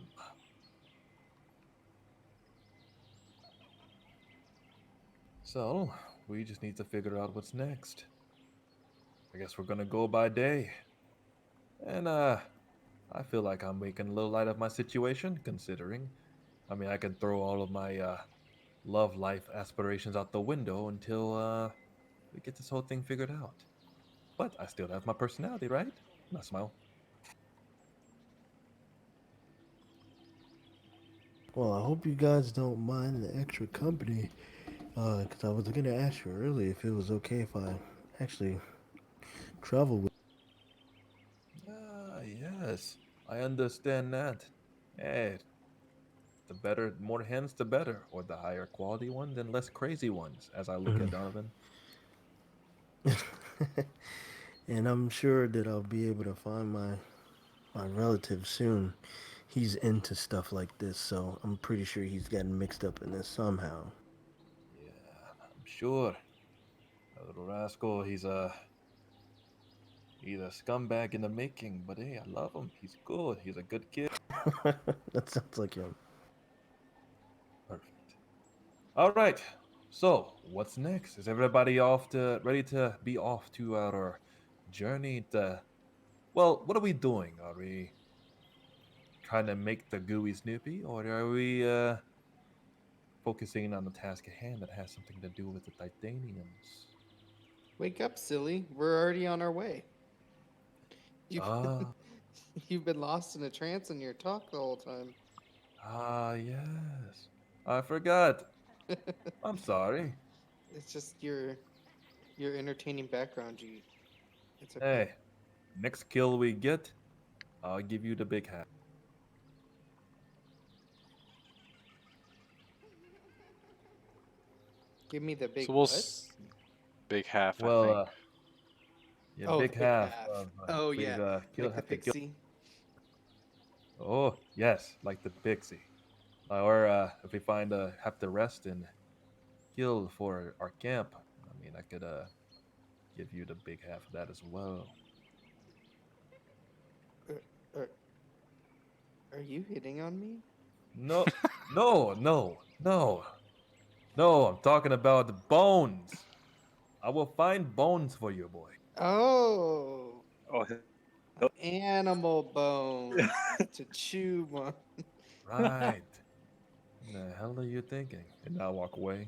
So, we just need to figure out what's next. I guess we're gonna go by day. And, I feel like I'm making a little light of my situation, considering. I mean, I can throw all of my, love life aspirations out the window until, we get this whole thing figured out. But I still have my personality, right? And I smile. Well, I hope you guys don't mind the extra company. Because I was gonna ask you earlier if it was okay if I actually travel with. Ah, yes. I understand that. Hey, the better, more hens, the better. Or the higher quality ones and less crazy ones, as I look at Donovan. And I'm sure that I'll be able to find my relative soon. He's into stuff like this, so I'm pretty sure he's gotten mixed up in this somehow. Yeah, I'm sure. That little rascal, he's a scumbag in the making, but hey, I love him. He's good. He's a good kid. That sounds like him. Perfect. All right. So, what's next? Is everybody ready to be off to our journey to well, what are we doing? Are we trying to make the gooey Snoopy, or are we focusing on the task at hand that has something to do with the titaniums? Wake up, silly. We're already on our way. You've Ah, you've been lost in a trance in your talk the whole time. yes. I forgot. I'm sorry. It's just your entertaining background. It's okay. Hey, next kill we get, I'll give you the big hat. Give me the big So what? big half, I Well, think. yeah, Oh, big the big half half. of Oh if we yeah, kill like the have to kill. pixie. Oh, yes, like the pixie. Or if we find have to rest and kill for our camp, I mean, I could give you the big half of that as well. Are, are you hitting on me? No, no, no, no, no. I'm talking about the bones. I will find bones for you, boy. Oh, Oh, animal bones to chew on. Right. What the hell are you thinking? And I walk away.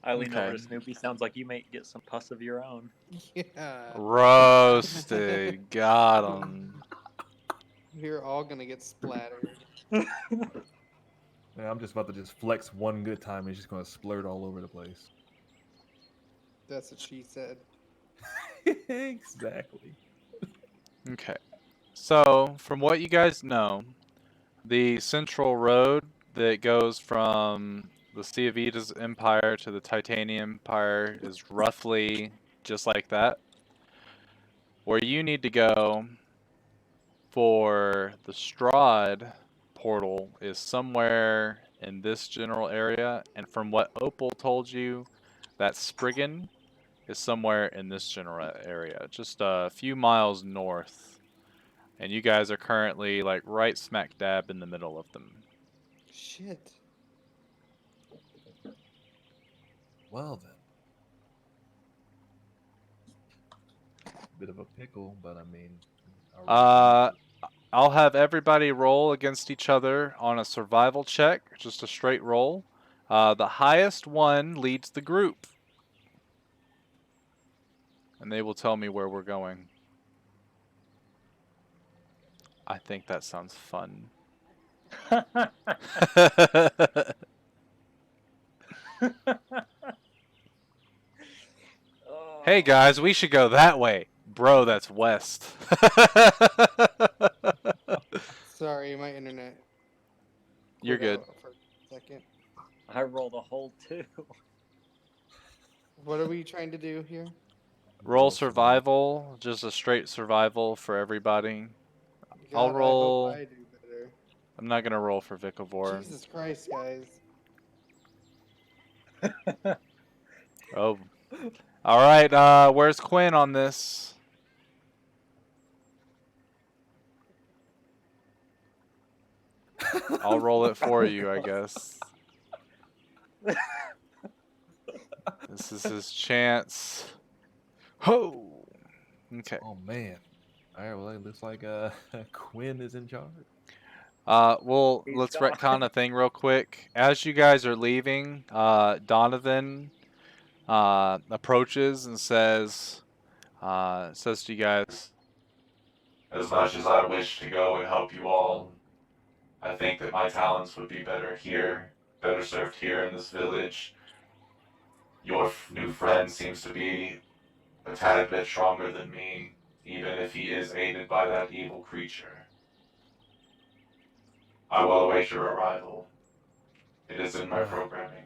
I lean over Okay. to Snoopy. Sounds like you may get some pus of your own. Yeah. Roasted. Got him. We're all gonna get splattered. Man, I'm just about to just flex one good time and it's just gonna splurt all over the place. That's what she said. Exactly. Okay. So, from what you guys know, the central road that goes from the Sea of Eda's Empire to the Titanium Empire is roughly just like that. Where you need to go for the Strahd portal is somewhere in this general area, and from what Opal told you, that Spriggan is somewhere in this general area, just a few miles north. And you guys are currently like right smack dab in the middle of them. Shit. Well then, bit of a pickle, but I mean, are we going Uh, to? I'll have everybody roll against each other on a survival check, just a straight roll. The highest one leads the group, and they will tell me where we're going. I think that sounds fun. Hey Oh. guys, we should go that way. Bro, that's west. Sorry, my internet You're quit good. out for a second. I rolled a hole too. What are we trying to do here? Roll survival, just a straight survival for everybody. I'll God, I hope roll. I do better. I'm not gonna roll for Vicovore. Jesus Christ, guys. Oh, all right. Where's Quinn on this? I'll roll it for you, I guess. This is his chance. Ho! Okay. Oh man. All right. Well, it looks like Quinn is in charge. Well, He's let's gone. retcon a thing real quick. As you guys are leaving, Donovan approaches and says to you guys, as much as I wish to go and help you all, I think that my talents would be better here, better served here in this village. Your new friend seems to be a tad bit stronger than me, even if he is aided by that evil creature. I will await your arrival. It is in my programming.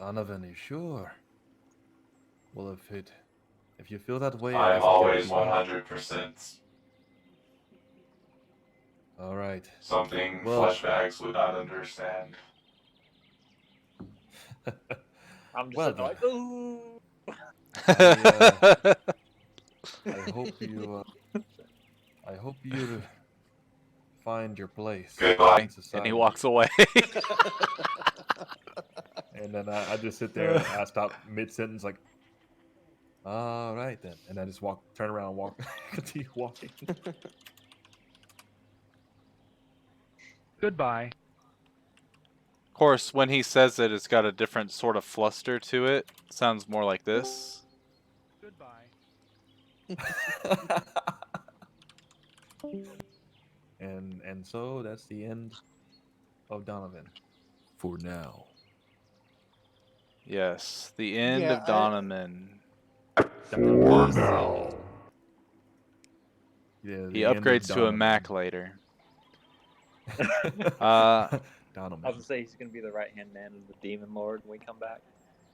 Donovan, you sure? Well, if you feel that way, I am guess it can always be. 100%. All right. Something Well- flesh bags would not understand. I'm just Well sitting there like, ooh. I hope you find your place. Goodbye. in And society. he walks away. And then I just sit there and I stop mid sentence like, all right then, and I just turn around, and walk, continue walking. Goodbye. Of course, when he says it, it's got a different sort of fluster to it. Sounds more like this. Goodbye. and so that's the end of Donovan. For now. Yes, the end Yeah, of Donovan. Yeah, He the end of upgrades to a Donovan. Mac later. I Donovan. was gonna say he's gonna be the right hand man of the demon lord when we come back.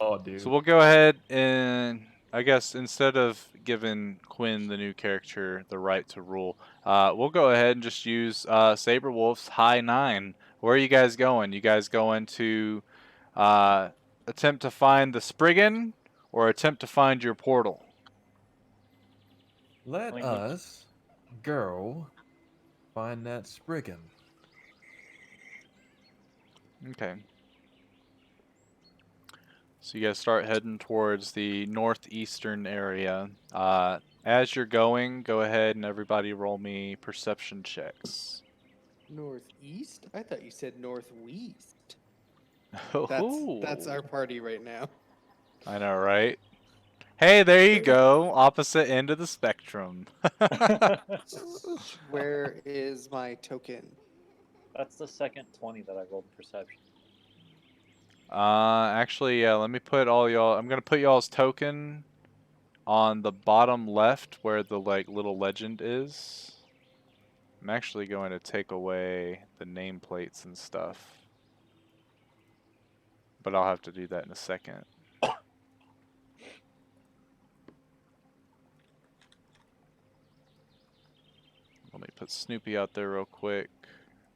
Oh, dude. So we'll go ahead and, I guess, instead of giving Quinn, the new character, the right to rule, we'll go ahead and just use Saberwolf's High 9. Where are you guys going? You guys going to attempt to find the Spriggan or attempt to find your portal? Let Like, us go find that Spriggan. Okay. So you guys start heading towards the northeastern area. As you're going, go ahead and everybody roll me perception checks. Northeast? I thought you said northwest. Oh, That's our party right now. I know, right? Hey, there you go. Opposite end of the spectrum. Where is my token? That's the second 20 that I rolled in perception. Actually, yeah, let me put all y'all. I'm gonna put y'all's token on the bottom left where the little legend is. I'm actually going to take away the nameplates and stuff. But I'll have to do that in a second. Let me put Snoopy out there real quick.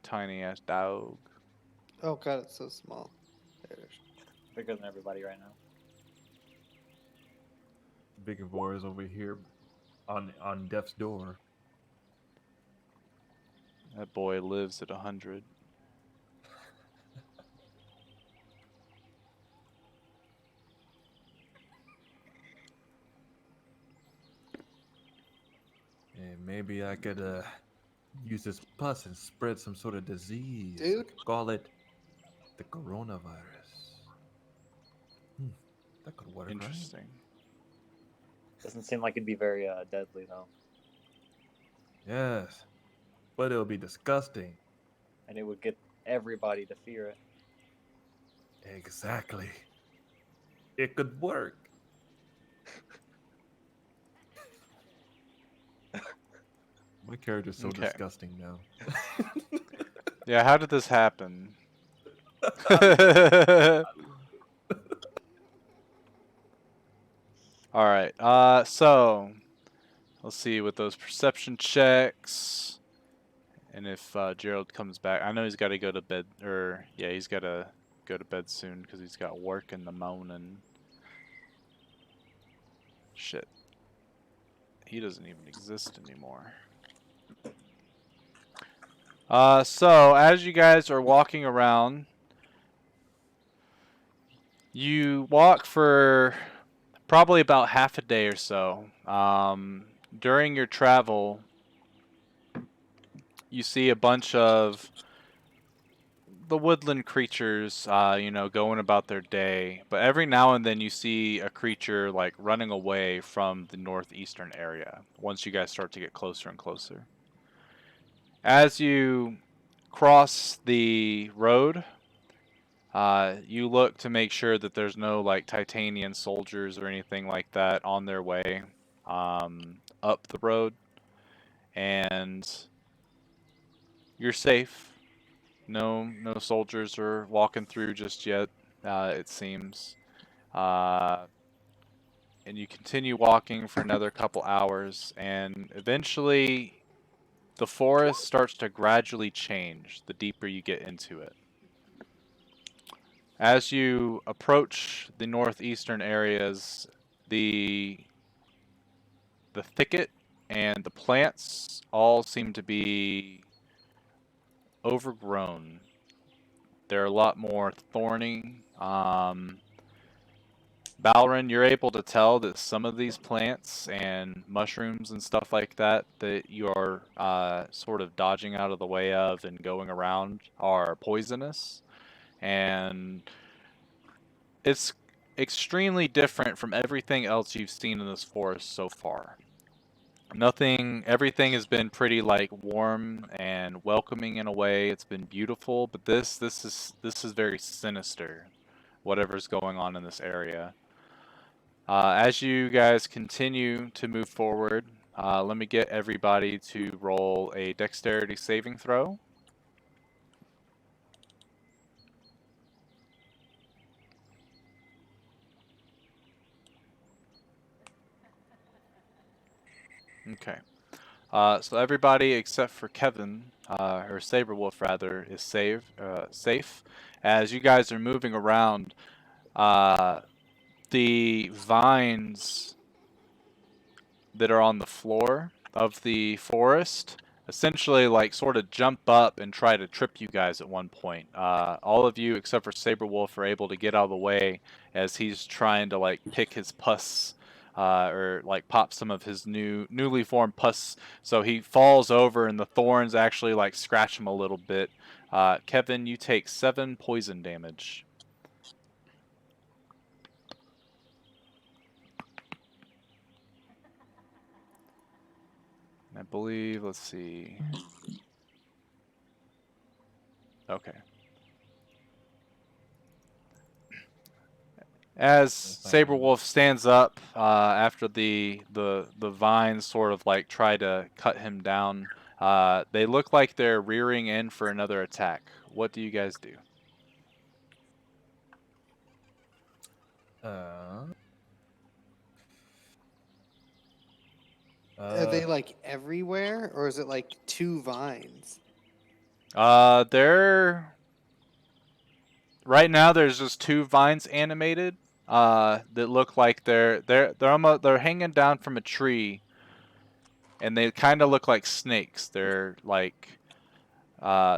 Tiny ass dog. Oh god, it's so small. There. Bigger than everybody right now. Big and Boy is over here on death's door. That boy lives at 100. And maybe I could use this pus and spread some sort of disease. Dude. Call it the coronavirus. That could work. Interesting. Doesn't seem like it'd be very deadly though, Right? Yes, but it'll be disgusting. and it would get everybody to fear it. Exactly. It could work. My character's so Okay. disgusting now. Yeah, how did this happen? Alright, so let's see with those perception checks. And if Gerald comes back, I know he's got to go to bed, or yeah, he's got to go to bed soon because he's got work in the morning. Shit. He doesn't even exist anymore. So as you guys are walking around, you walk for probably about half a day or so. During your travel, you see a bunch of the woodland creatures, going about their day. But every now and then you see a creature like running away from the northeastern area once you guys start to get closer and closer. As you cross the road, you look to make sure that there's no like Titanian soldiers or anything like that on their way up the road, and you're safe. No soldiers are walking through just yet. It seems, uh, and you continue walking for another couple hours, and eventually the forest starts to gradually change the deeper you get into it. As you approach the northeastern areas, the the thicket and the plants all seem to be overgrown. They're a lot more thorny. Balrin, you're able to tell that some of these plants and mushrooms and stuff like that that you're sort of dodging out of the way of and going around are poisonous. And it's extremely different from everything else you've seen in this forest so far. Everything has been pretty like warm and welcoming in a way. It's been beautiful, but this is very sinister. Whatever's going on in this area. As you guys continue to move forward, let me get everybody to roll a dexterity saving throw. Okay. So everybody except for Kevin, or Saberwolf rather, is safe. As you guys are moving around, uh, the vines that are on the floor of the forest essentially like sort of jump up and try to trip you guys at one point. All of you except for Saberwolf are able to get out of the way as he's trying to like pick his pus, or like pop some of his newly formed pus. So he falls over and the thorns actually like scratch him a little bit. Kevin, you take 7 poison damage. I believe, let's see. Okay. As Thank you. Saberwolf stands up after the vines sort of like try to cut him down, they look like they're rearing in for another attack. What do you guys do? Uh, Are uh, they like everywhere, or is it like 2 vines? They're right now. There's just 2 vines animated. That look like they're hanging down from a tree, and they kind of look like snakes. They're like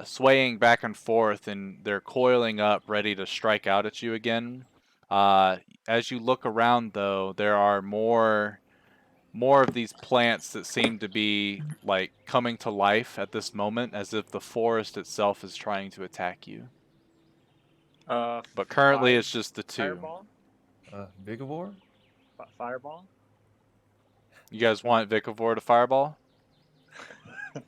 swaying back and forth, and they're coiling up, ready to strike out at you again. As you look around, though, there are more of these plants that seem to be like coming to life at this moment, as if the forest itself is trying to attack you. But currently, Fire, it's just the 2. fireball, Vigavore? fireball. You guys want Vikavor to fireball?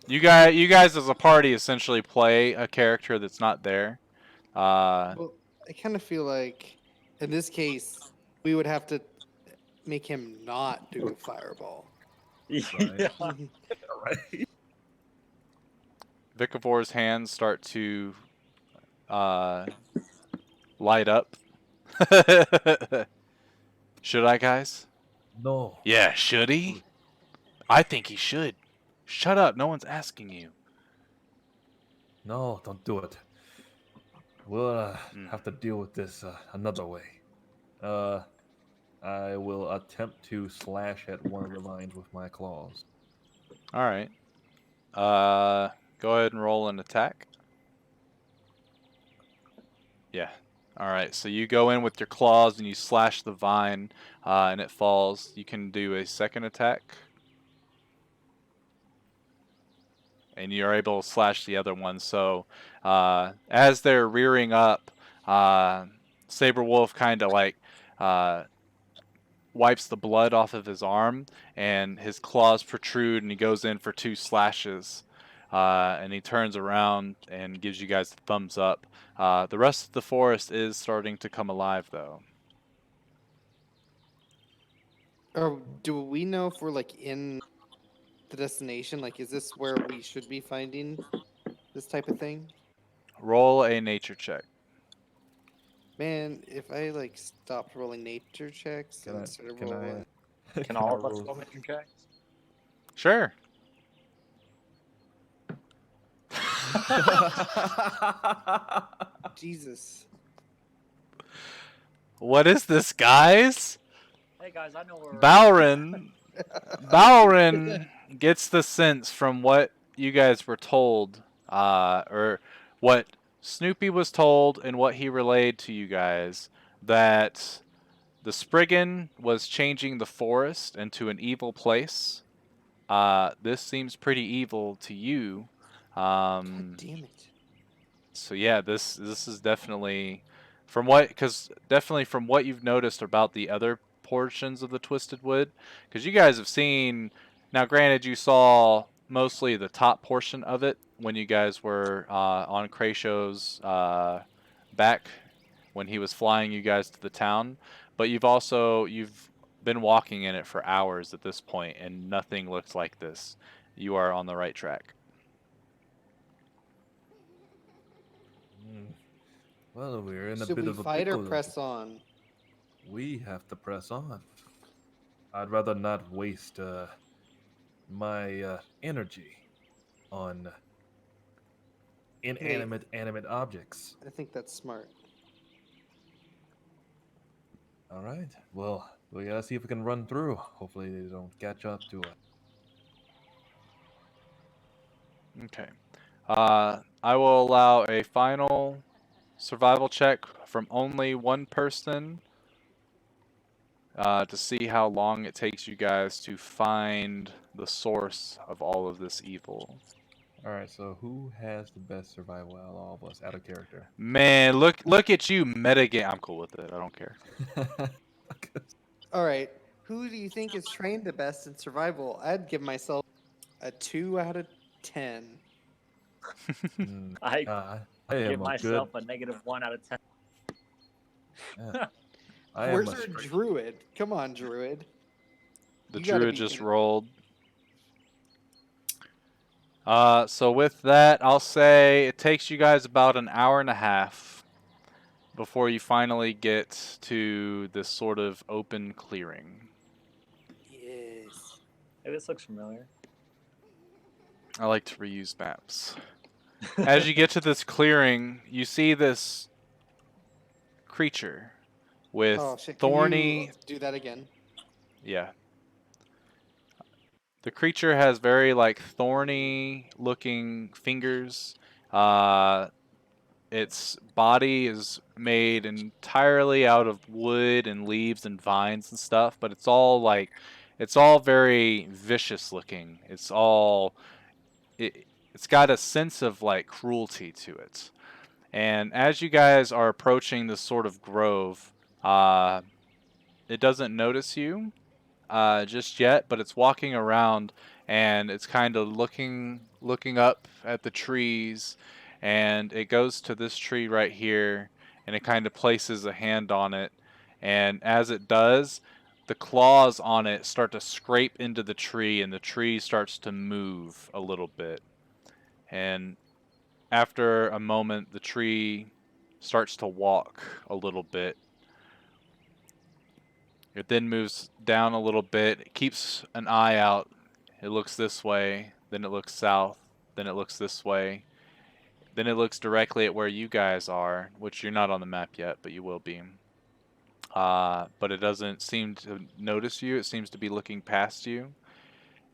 You guys as a party essentially play a character that's not there. Well, I kind of feel like in this case we would have to make him not do fireball. Yeah. Right. Vikavor's hands start to uh, light up. Should I, guys? No. Yeah, should he? I think he should. Shut up, no one's asking you. No, don't do it. We'll Mm. have to deal with this another way. Uh, I will attempt to slash at one of the vines with my claws. All right. Uh, Go ahead and roll an attack. Yeah. All right. So you go in with your claws and you slash the vine, and it falls. You can do a second attack, and you're able to slash the other one. So as they're rearing up, Saber Wolf kind of like wipes the blood off of his arm, and his claws protrude, and he goes in for 2 slashes. And he turns around and gives you guys the thumbs up. The rest of the forest is starting to come alive, though. Or do we know if we're like in the destination? Like, is this where we should be finding this type of thing? Roll a nature check. Man, if I like stopped rolling nature checks Can and I? started Can rolling, I? Can all I of us roll- roll nature checks? Sure. Jesus. What is this, guys? Hey guys, I know where we're at. Balrin gets the sense from what you guys were told, or what Snoopy was told and what he relayed to you guys, that the Spriggan was changing the forest into an evil place. This seems pretty evil to you. God damn it. So yeah, this is definitely definitely from what you've noticed about the other portions of the Twisted Wood, because you guys have seen. Now, granted, you saw mostly the top portion of it when you guys were on Kraysho's back when he was flying you guys to the town, but you've been walking in it for hours at this point, and nothing looks like this. You are on the right track. Hmm. Well, we're in a Should bit we of a fight or pickle. press on? We have to press on. I'd rather not waste my energy on inanimate, animate objects. I think that's smart. All right. Well, we gotta see if we can run through. Hopefully, they don't catch up to us. Okay. I will allow a final survival check from only one person to see how long it takes you guys to find the source of all of this evil. All right. So, who has the best survival out of all of us, out of character? Man, look at you metagame. I'm cool with it. I don't care. All right. Who do you think is trained the best in survival? I'd give myself a 2 out of 10. Hmm, I I am give a myself good. a -1 out of 10. Yeah, I am Where's a our straight. druid? Come on, druid. The You gotta druid be just good. rolled. So with that, I'll say it takes you guys about an hour and a half before you finally get to this sort of open clearing. Yes. Hey, this looks familiar. I like to reuse maps. As you get to this clearing, you see this creature with Oh shit! Can you thorny. do that again? Yeah. The creature has very like thorny looking fingers. Uh, its body is made entirely out of wood and leaves and vines and stuff, but it's all very vicious looking. It's got a sense of like cruelty to it. And as you guys are approaching this sort of grove, it doesn't notice you just yet, but it's walking around and it's kind of looking up at the trees, and it goes to this tree right here, and it kind of places a hand on it, and as it does, the claws on it start to scrape into the tree, and the tree starts to move a little bit, and after a moment, the tree starts to walk a little bit. It then moves down a little bit. It keeps an eye out. It looks this way, then it looks south, then it looks this way. Then it looks directly at where you guys are, which you're not on the map yet, but you will be. But it doesn't seem to notice you. It seems to be looking past you.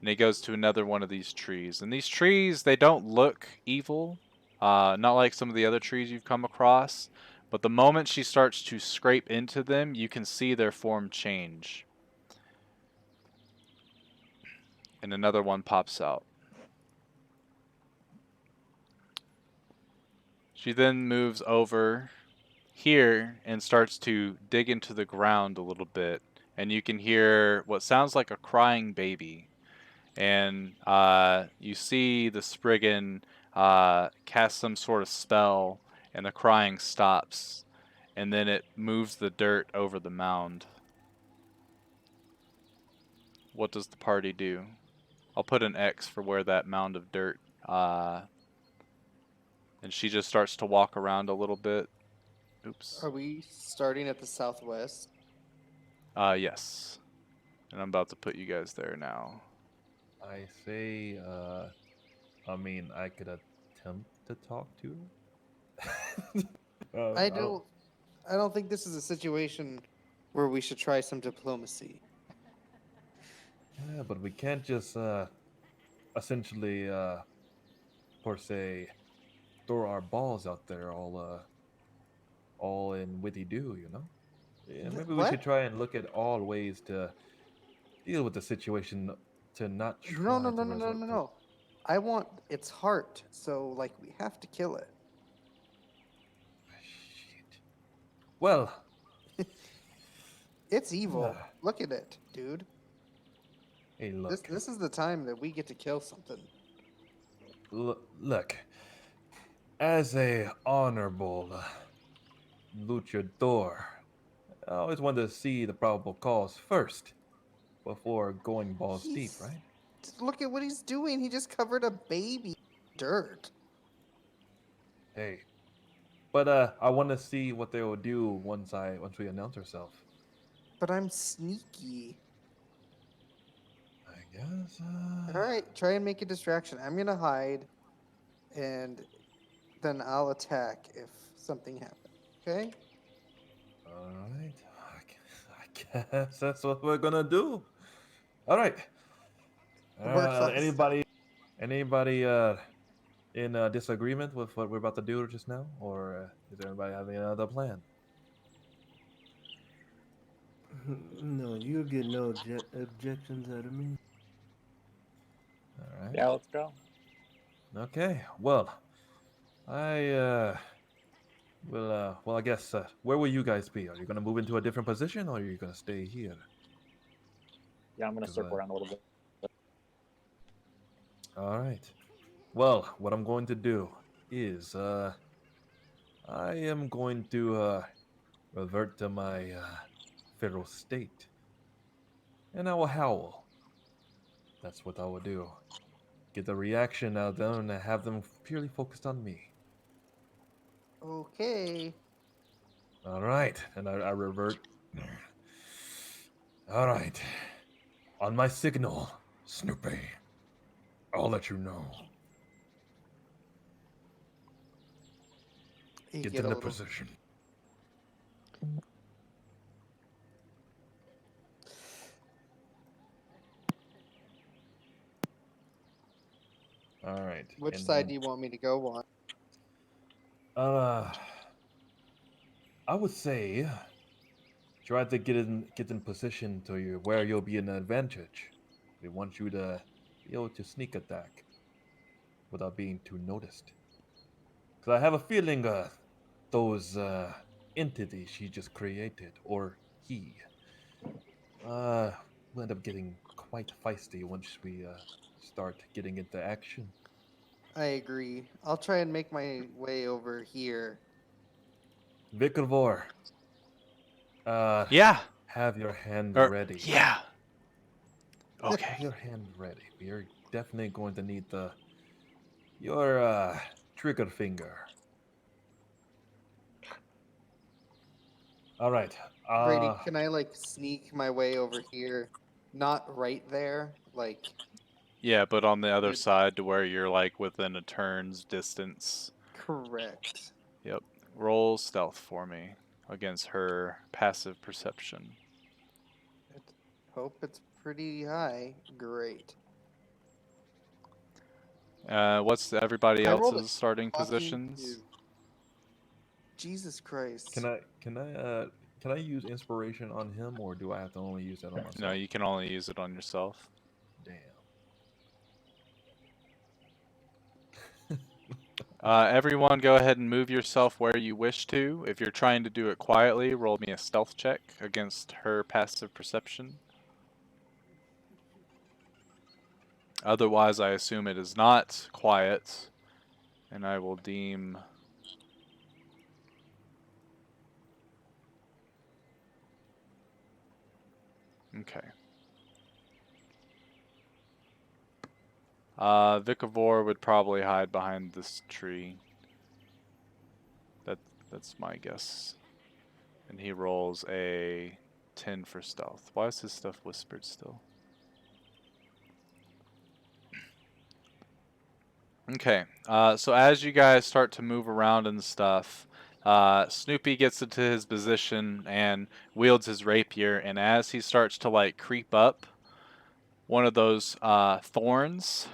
And he goes to another one of these trees. And these trees, they don't look evil, not like some of the other trees you've come across. But the moment she starts to scrape into them, you can see their form change. And another one pops out. She then moves over here and starts to dig into the ground a little bit. And you can hear what sounds like a crying baby. And you see the Spriggan cast some sort of spell, and the crying stops. And then it moves the dirt over the mound. What does the party do? I'll put an X for where that mound of dirt. And she just starts to walk around a little bit. Oops. Are we starting at the southwest? Yes. And I'm about to put you guys there now. I say, I mean, I could attempt to talk to her. I don't think this is a situation where we should try some diplomacy. Yeah, but we can't just essentially per se throw our balls out there all in witty do, you know? Yeah, maybe we should What? try and look at all ways to deal with the situation to not No, no, try no, to no, no, resort no, to. no. I want its heart, so like we have to kill it. Shit. Well, It's evil. uh, Look at it, dude. hey, This look, this is the time that we get to kill something. look. As a honorable luchador, I always want to see the probable cause first before going balls deep, He's right? just look at what he's doing. He just covered a baby in dirt. Hey, but I want to see what they will do once we announce ourselves. But I'm sneaky. I guess. All right, try and make a distraction. I'm gonna hide, and then I'll attack if something happens. Okay? All right. I guess that's what we're gonna do. All right. Work last time. Anybody in disagreement with what we're about to do just now, or is everybody having another plan? No, you'll get no objections out of me. All right. Yeah, let's go. Okay. Well, I well, I guess where will you guys be? Are you gonna move into a different position, or are you gonna stay here? Yeah, I'm gonna 'Cause, circle around a little bit. all right. Well, what I'm going to do is I am going to revert to my feral state, and I will howl. That's what I will do. Get the reaction out of them and have them purely focused on me. Okay. All right, and I revert. All right. On my signal, Snoopy, I'll let you know. You Get get in a the little. position. All right. Which And side do you want me to go on? uh, I would say try to get in position to you where you'll be in an advantage. We want you to be able to sneak attack without being too noticed. Because I have a feeling those entities she just created, or he, uh, will end up getting quite feisty once we start getting into action. I agree. I'll try and make my way over here. Vikrvor, uh, Yeah. have your hand Or, ready. yeah. Have Okay. your hand ready. We are definitely going to need your trigger finger. All right. Grady, can I like sneak my way over here? Not right there. Like, Yeah, but on the other you side to where you're like within a turn's distance. correct. Yep. Roll stealth for me against her passive perception. Hope it's pretty high. Great. What's everybody I rolled a else's starting fucking positions? 2. Jesus Christ. Can I use inspiration on him, or do I have to only use that on myself? No, you can only use it on yourself. Damn. Everyone, go ahead and move yourself where you wish to. If you're trying to do it quietly, roll me a stealth check against her passive perception. Otherwise, I assume it is not quiet, and I will deem... Okay. Vikavor would probably hide behind this tree. That's my guess. And he rolls a 10 for stealth. Why is his stuff whispered still? Okay, so as you guys start to move around and stuff, Snoopy gets into his position and wields his rapier, and as he starts to like creep up, one of those thorns,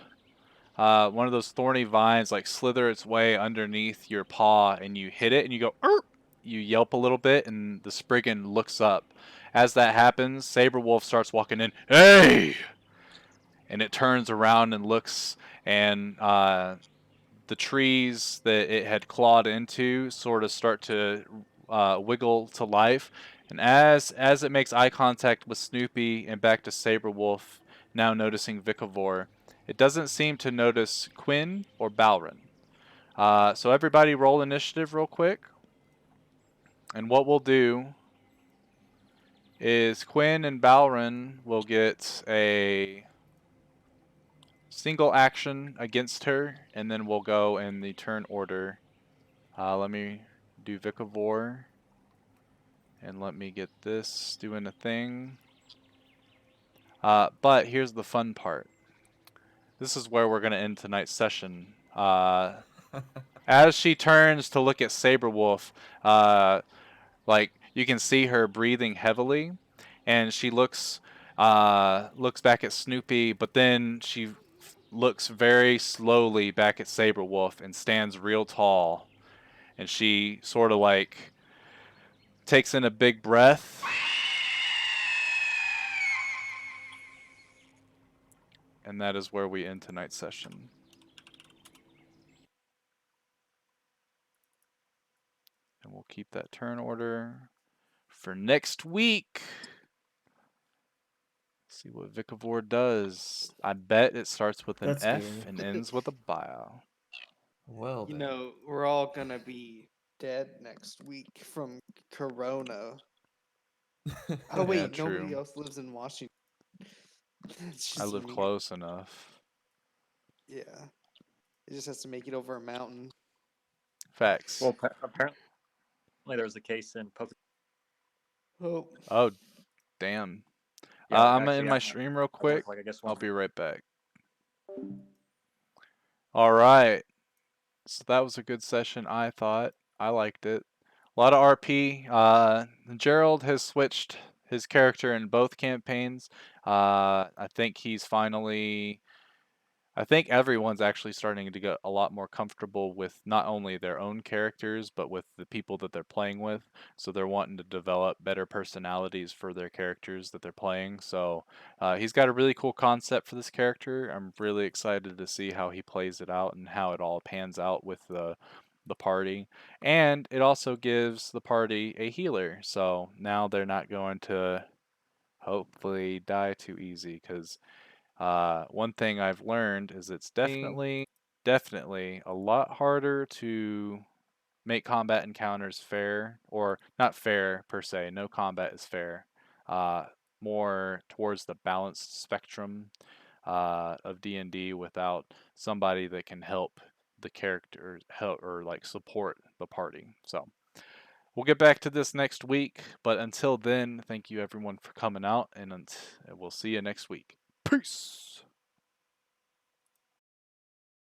one of those thorny vines like slither its way underneath your paw, and you hit it and you go, "Erp!" You yelp a little bit, and the Spriggan looks up. As that happens, Saberwolf starts walking in, "Hey!" And it turns around and looks, and the trees that it had clawed into sort of start to wiggle to life. And as it makes eye contact with Snoopy and back to Saberwolf, now noticing Vikavor, it doesn't seem to notice Quinn or Balrin. So everybody roll initiative real quick. And what we'll do is Quinn and Balrin will get a single action against her, and then we'll go in the turn order. Let me do Vikavor, and let me get this doing a thing. But here's the fun part. This is where we're going to end tonight's session. As she turns to look at Saberwolf, like you can see her breathing heavily, and she looks back at Snoopy, but then she looks very slowly back at Saberwolf and stands real tall, and she sort of like takes in a big breath, and that is where we end tonight's session. And we'll keep that turn order for next week. See what Vikavor does. I bet it starts with an That's F good. and ends with a bio. Well You then. know, we're all gonna be dead next week from Corona. Oh wait, Yeah, nobody true. else lives in Washington. It's I just live me. close enough. Yeah, it just has to make it over a mountain. Facts. Well, apparently there was a case in Pocono. Oh, Oh, damn. Yeah, I'm gonna actually, end my stream real I work quick. like I guess I'll one. be right back. All right. So that was a good session, I thought. I liked it. A lot of RP. Gerald has switched his character in both campaigns. I think he's finally. I think everyone's actually starting to get a lot more comfortable with not only their own characters, but with the people that they're playing with. So they're wanting to develop better personalities for their characters that they're playing. So he's got a really cool concept for this character. I'm really excited to see how he plays it out and how it all pans out with the party. And it also gives the party a healer. So now they're not going to hopefully die too easy, because one thing I've learned is it's definitely a lot harder to make combat encounters fair, or not fair per se. No combat is fair. Uh, More towards the balanced spectrum of D&D without somebody that can help the characters help or like support the party. So we'll get back to this next week, but until then, thank you everyone for coming out, and we'll see you next week. Peace.